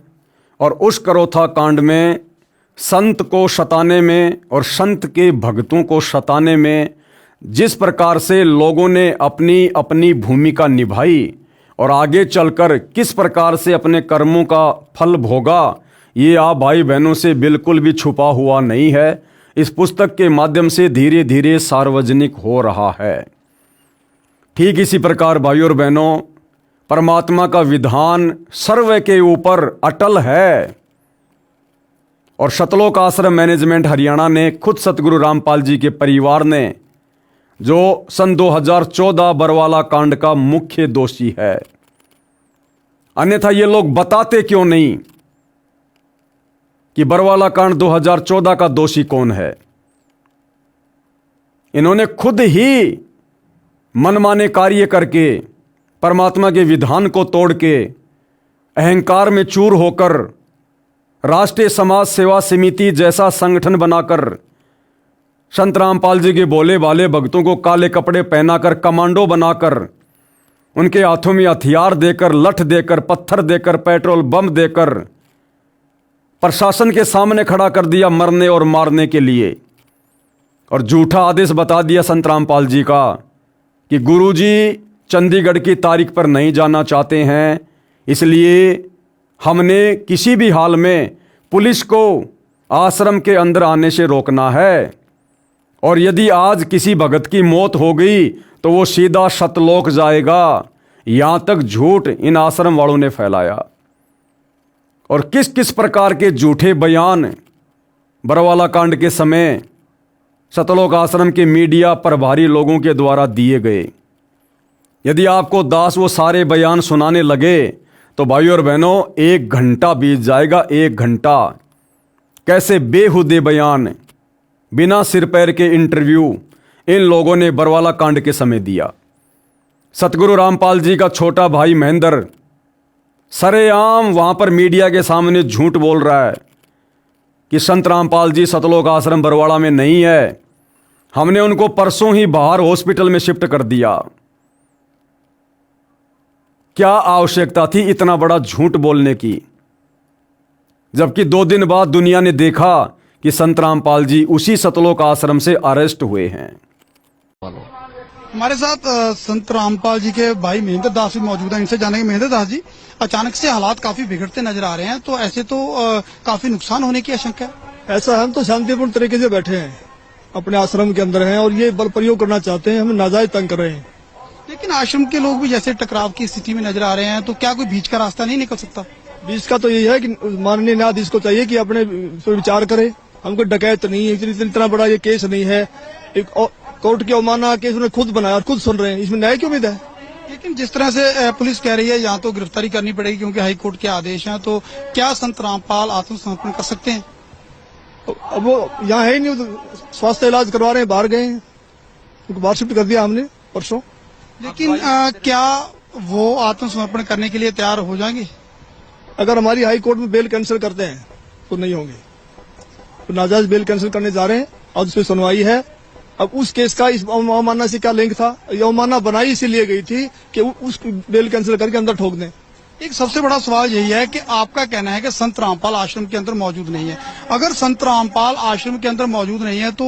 और उस करोथा कांड में संत को सताने में और संत के भक्तों को सताने में जिस प्रकार से लोगों ने अपनी अपनी भूमिका निभाई और आगे चलकर किस प्रकार से अपने कर्मों का फल भोगा, ये आप भाई बहनों से बिल्कुल भी छुपा हुआ नहीं है। इस पुस्तक के माध्यम से धीरे धीरे सार्वजनिक हो रहा है। ठीक इसी प्रकार भाई और बहनों, परमात्मा का विधान सर्व के ऊपर अटल है और सतलोक आश्रम मैनेजमेंट हरियाणा ने खुद सतगुरु रामपाल जी के परिवार ने, जो सन 2014 बरवाला कांड का मुख्य दोषी है, अन्यथा ये लोग बताते क्यों नहीं कि बरवाला कांड 2014 का दोषी कौन है। इन्होंने खुद ही मनमाने कार्य करके, परमात्मा के विधान को तोड़ के, अहंकार में चूर होकर राष्ट्रीय समाज सेवा समिति जैसा संगठन बनाकर संत रामपाल जी के बोले वाले भक्तों को काले कपड़े पहनाकर, कमांडो बनाकर, उनके हाथों में हथियार देकर, लठ देकर, पत्थर देकर, पेट्रोल बम देकर प्रशासन के सामने खड़ा कर दिया मरने और मारने के लिए। और झूठा आदेश बता दिया संत रामपाल जी का कि गुरुजी चंडीगढ़ की तारीख पर नहीं जाना चाहते हैं, इसलिए हमने किसी भी हाल में पुलिस को आश्रम के अंदर आने से रोकना है, और यदि आज किसी भगत की मौत हो गई तो वो सीधा सतलोक जाएगा। यहाँ तक झूठ इन आश्रम वालों ने फैलाया और किस किस प्रकार के झूठे बयान बरवाला कांड के समय सतलोक आश्रम के मीडिया प्रभारी लोगों के द्वारा दिए गए। यदि आपको दास वो सारे बयान सुनाने लगे तो भाई और बहनों 1 घंटा बीत जाएगा। 1 घंटा कैसे बेहुदे बयान, बिना सिर पैर के इंटरव्यू इन लोगों ने बरवाला कांड के समय दिया। सतगुरु रामपाल जी का छोटा भाई महेंद्र सरेआम वहां पर मीडिया के सामने झूठ बोल रहा है कि संत रामपाल जी सतलोक आश्रम बरवाड़ा में नहीं है, हमने उनको परसों ही बाहर हॉस्पिटल में शिफ्ट कर दिया। क्या आवश्यकता थी इतना बड़ा झूठ बोलने की, जबकि 2 दिन बाद दुनिया ने देखा कि संत रामपाल जी उसी सतलोक आश्रम से अरेस्ट हुए हैं। हमारे साथ संत रामपाल जी के भाई महेंद्र दास भी मौजूद हैं। इनसे जानेंगे, महेंद्र दास जी, अचानक से हालात काफी बिगड़ते नजर आ रहे हैं, तो ऐसे तो काफी नुकसान होने की आशंका है। ऐसा हम तो शांतिपूर्ण तरीके से बैठे हैं, अपने आश्रम के अंदर हैं और ये बल प्रयोग करना चाहते हैं, हमें नाजायज तंग कर रहे हैं। लेकिन आश्रम के लोग भी जैसे टकराव की स्थिति में नजर आ रहे हैं, तो क्या कोई बीच का रास्ता नहीं निकल सकता? बीच का तो यही है कि माननीय न्यायाधीश को चाहिए कि अपने पर विचार करे। हमको डकैत नहीं है, इतना बड़ा ये केस नहीं है, एक कोर्ट की अवमानना केस उन्होंने खुद बनाया और खुद सुन रहे हैं, इसमें न्याय की उम्मीद है। लेकिन जिस तरह से पुलिस कह रही है यहाँ तो गिरफ्तारी करनी पड़ेगी क्योंकि हाई कोर्ट के आदेश हैं, तो क्या संत रामपाल आत्मसमर्पण कर सकते हैं? अब वो यहाँ है ही नहीं, वो तो स्वास्थ्य इलाज करवा रहे हैं, बाहर गए हैं, उनको बाहर शिफ्ट कर दिया हमने परसों। लेकिन क्या वो आत्मसमर्पण करने के लिए तैयार हो जाएंगे? अगर हमारी हाई कोर्ट में बेल कैंसिल करते हैं तो नहीं होंगे, तो नाजायज बेल कैंसिल करने जा रहे हैं, आज उस पर सुनवाई है। अब उस केस का इस अवमानना से क्या लिंक था? ये अवमानना बनाई इसीलिए गई थी कि उस बेल कैंसिल करके अंदर ठोक दें। एक सबसे बड़ा सवाल यही है कि आपका कहना है कि संत रामपाल आश्रम के अंदर मौजूद नहीं है। अगर संत रामपाल आश्रम के अंदर मौजूद नहीं है तो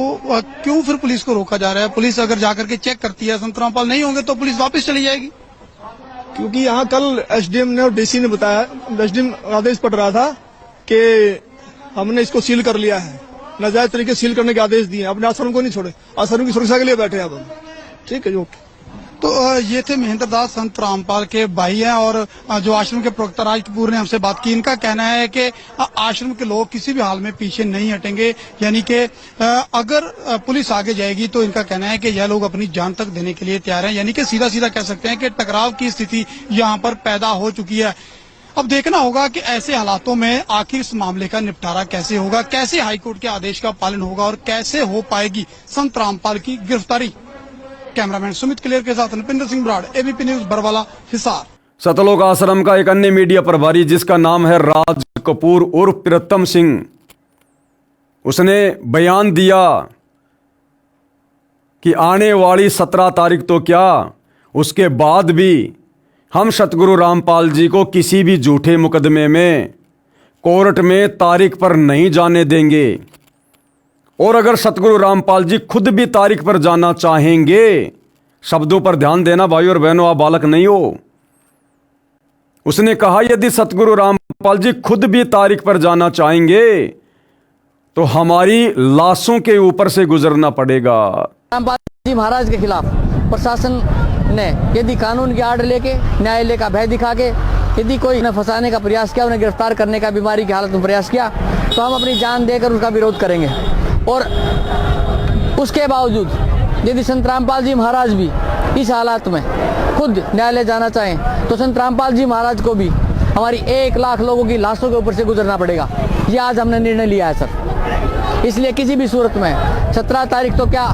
क्यों फिर पुलिस को रोका जा रहा है? पुलिस अगर जाकर के चेक करती है संत रामपाल नहीं होंगे तो पुलिस वापस चली जाएगी। क्योंकि यहाँ कल एसडीएम ने और डीसी ने बताया, एसडीएम आदेश पड़ रहा था कि हमने इसको सील कर लिया है, नाजायज तरीके से सील करने के आदेश दिए, अपने आश्रम को नहीं छोड़े, आश्रम की सुरक्षा के लिए बैठे हैं अब हम। ठीक है, ओके। तो ये थे महेंद्र दास, संत रामपाल के भाई हैं और जो आश्रम के प्रवक्ता राज कपूर ने हमसे बात की। इनका कहना है कि आश्रम के लोग किसी भी हाल में पीछे नहीं हटेंगे, यानी कि अगर पुलिस आगे जाएगी तो इनका कहना है कि यह लोग अपनी जान तक देने के लिए तैयार हैं, यानी कि सीधा सीधा कह सकते हैं कि टकराव की स्थिति यहाँ पर पैदा हो चुकी है। अब देखना होगा कि ऐसे हालातों में आखिर इस मामले का निपटारा कैसे होगा, कैसे हाईकोर्ट के आदेश का पालन होगा और कैसे हो पाएगी संत रामपाल की गिरफ्तारी। कैमरामैन सुमित क्लियर के साथ नृपिंदर सिंह ब्राड़, एबीपी न्यूज बरवाला, हिसार। सतलोक आश्रम का एक अन्य मीडिया प्रभारी जिसका नाम है राज कपूर उर्फ प्रीतम सिंह, उसने बयान दिया कि आने वाली 17 तारीख तो क्या, उसके बाद भी हम सतगुरु रामपाल जी को किसी भी झूठे मुकदमे में कोर्ट में तारीख पर नहीं जाने देंगे। और अगर सतगुरु रामपाल जी खुद भी तारीख पर जाना चाहेंगे, शब्दों पर ध्यान देना भाई और बहनों, आप बालक नहीं हो। उसने कहा यदि सतगुरु रामपाल जी खुद भी तारीख पर जाना चाहेंगे तो हमारी लाशों के ऊपर से गुजरना पड़ेगा। रामपाल जी महाराज के खिलाफ प्रशासन ने यदि कानून की आड़ लेके, न्यायालय का भय दिखा के यदि कोई उन्हें फंसाने का प्रयास किया, उन्हें गिरफ्तार करने का बीमारी की हालत में प्रयास किया, तो हम अपनी जान देकर उसका विरोध करेंगे। और उसके बावजूद यदि संत रामपाल जी महाराज भी इस हालात में खुद न्यायालय जाना चाहें तो संत रामपाल जी महाराज को भी हमारी 1 लाख लोगों की लाशों के ऊपर से गुजरना पड़ेगा। ये आज हमने निर्णय लिया है सर। इसलिए किसी भी सूरत में 17 तारीख तो क्या,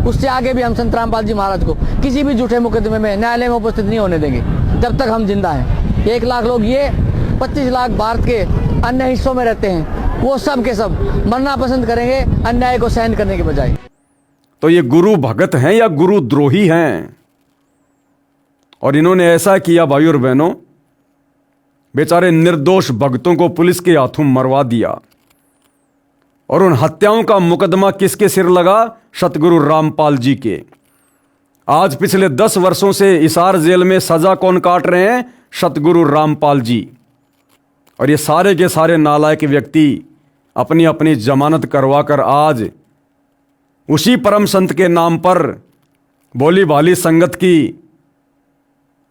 उससे आगे भी हम संत रामपाल जी महाराज को किसी भी झूठे मुकदमे में न्यायालय में उपस्थित नहीं होने देंगे जब तक हम जिंदा हैं। 1 लाख लोग, ये 25 लाख भारत के अन्य हिस्सों में रहते हैं, वो सब के सब मरना पसंद करेंगे अन्याय को सहन करने के बजाय। तो ये गुरु भगत हैं या गुरु द्रोही हैं? और इन्होंने ऐसा किया भाई और बहनों, बेचारे निर्दोष भक्तों को पुलिस के हाथों मरवा दिया। और उन हत्याओं का मुकदमा किसके सिर लगा? सतगुरु रामपाल जी के। आज पिछले 10 वर्षों से हिसार जेल में सजा कौन काट रहे हैं? सतगुरु रामपाल जी। और ये सारे के सारे नालायक व्यक्ति अपनी अपनी जमानत करवाकर आज उसी परम संत के नाम पर बोली भाली संगत की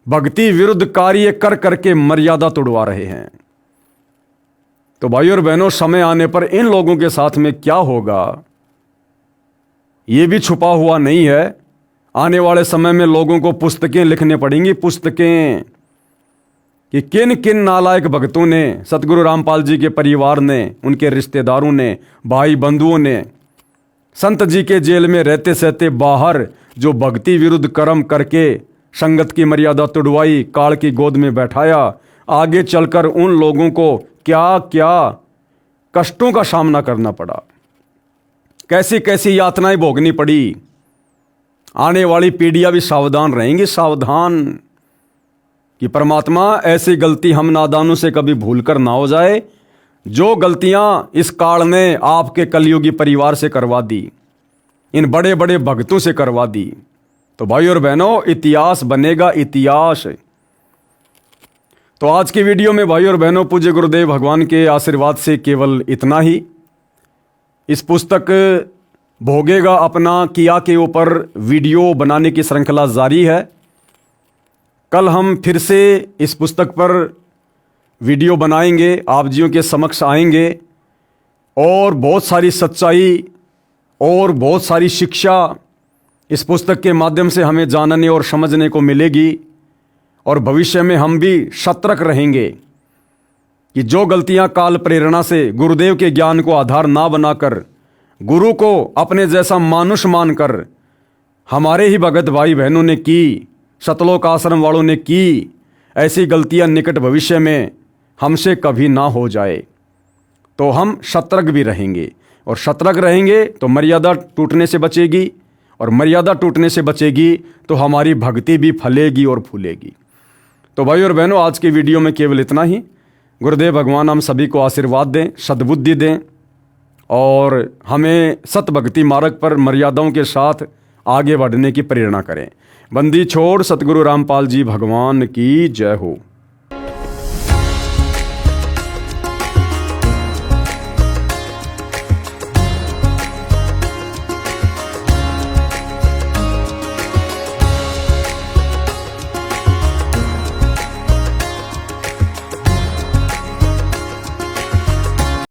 भक्ति विरुद्ध कार्य कर करके मर्यादा तोड़वा रहे हैं। तो भाई और बहनों, समय आने पर इन लोगों के साथ में क्या होगा ये भी छुपा हुआ नहीं है। आने वाले समय में लोगों को पुस्तकें लिखने पड़ेंगी, पुस्तकें, कि किन किन नालायक भक्तों ने, सतगुरु रामपाल जी के परिवार ने, उनके रिश्तेदारों ने, भाई बंधुओं ने संत जी के जेल में रहते सहते बाहर जो भक्ति विरुद्ध कर्म करके संगत की मर्यादा तुड़वाई, काल की गोद में बैठाया, आगे चलकर उन लोगों को क्या क्या कष्टों का सामना करना पड़ा, कैसी कैसी यातनाएं भोगनी पड़ी। आने वाली पीढ़ियां भी सावधान रहेंगी, सावधान, कि परमात्मा ऐसी गलती हम नादानों से कभी भूलकर ना हो जाए जो गलतियां इस काल ने आपके कलयुगी परिवार से करवा दी, इन बड़े बड़े भक्तों से करवा दी। तो भाई और बहनों, इतिहास बनेगा, इतिहास। तो आज की वीडियो में भाई और बहनों, पूज्य गुरुदेव भगवान के आशीर्वाद से केवल इतना ही। इस पुस्तक भोगेगा अपना किया के ऊपर वीडियो बनाने की श्रृंखला जारी है। कल हम फिर से इस पुस्तक पर वीडियो बनाएंगे, आप जियों के समक्ष आएंगे और बहुत सारी सच्चाई और बहुत सारी शिक्षा इस पुस्तक के माध्यम से हमें जानने और समझने को मिलेगी। और भविष्य में हम भी सतर्क रहेंगे कि जो गलतियां काल प्रेरणा से गुरुदेव के ज्ञान को आधार ना बनाकर गुरु को अपने जैसा मानुष मानकर हमारे ही भगत भाई बहनों ने की, सतलोक आश्रम वालों ने की, ऐसी गलतियां निकट भविष्य में हमसे कभी ना हो जाए तो हम सतर्क भी रहेंगे। और सतर्क रहेंगे तो मर्यादा टूटने से बचेगी, और मर्यादा टूटने से बचेगी तो हमारी भक्ति भी फलेगी और फूलेगी। तो भाई और बहनों, आज की वीडियो में केवल इतना ही। गुरुदेव भगवान हम सभी को आशीर्वाद दें, सद्बुद्धि दें और हमें सत भक्ति मार्ग पर मर्यादाओं के साथ आगे बढ़ने की प्रेरणा करें। बंदी छोड़ सतगुरु रामपाल जी भगवान की जय हो।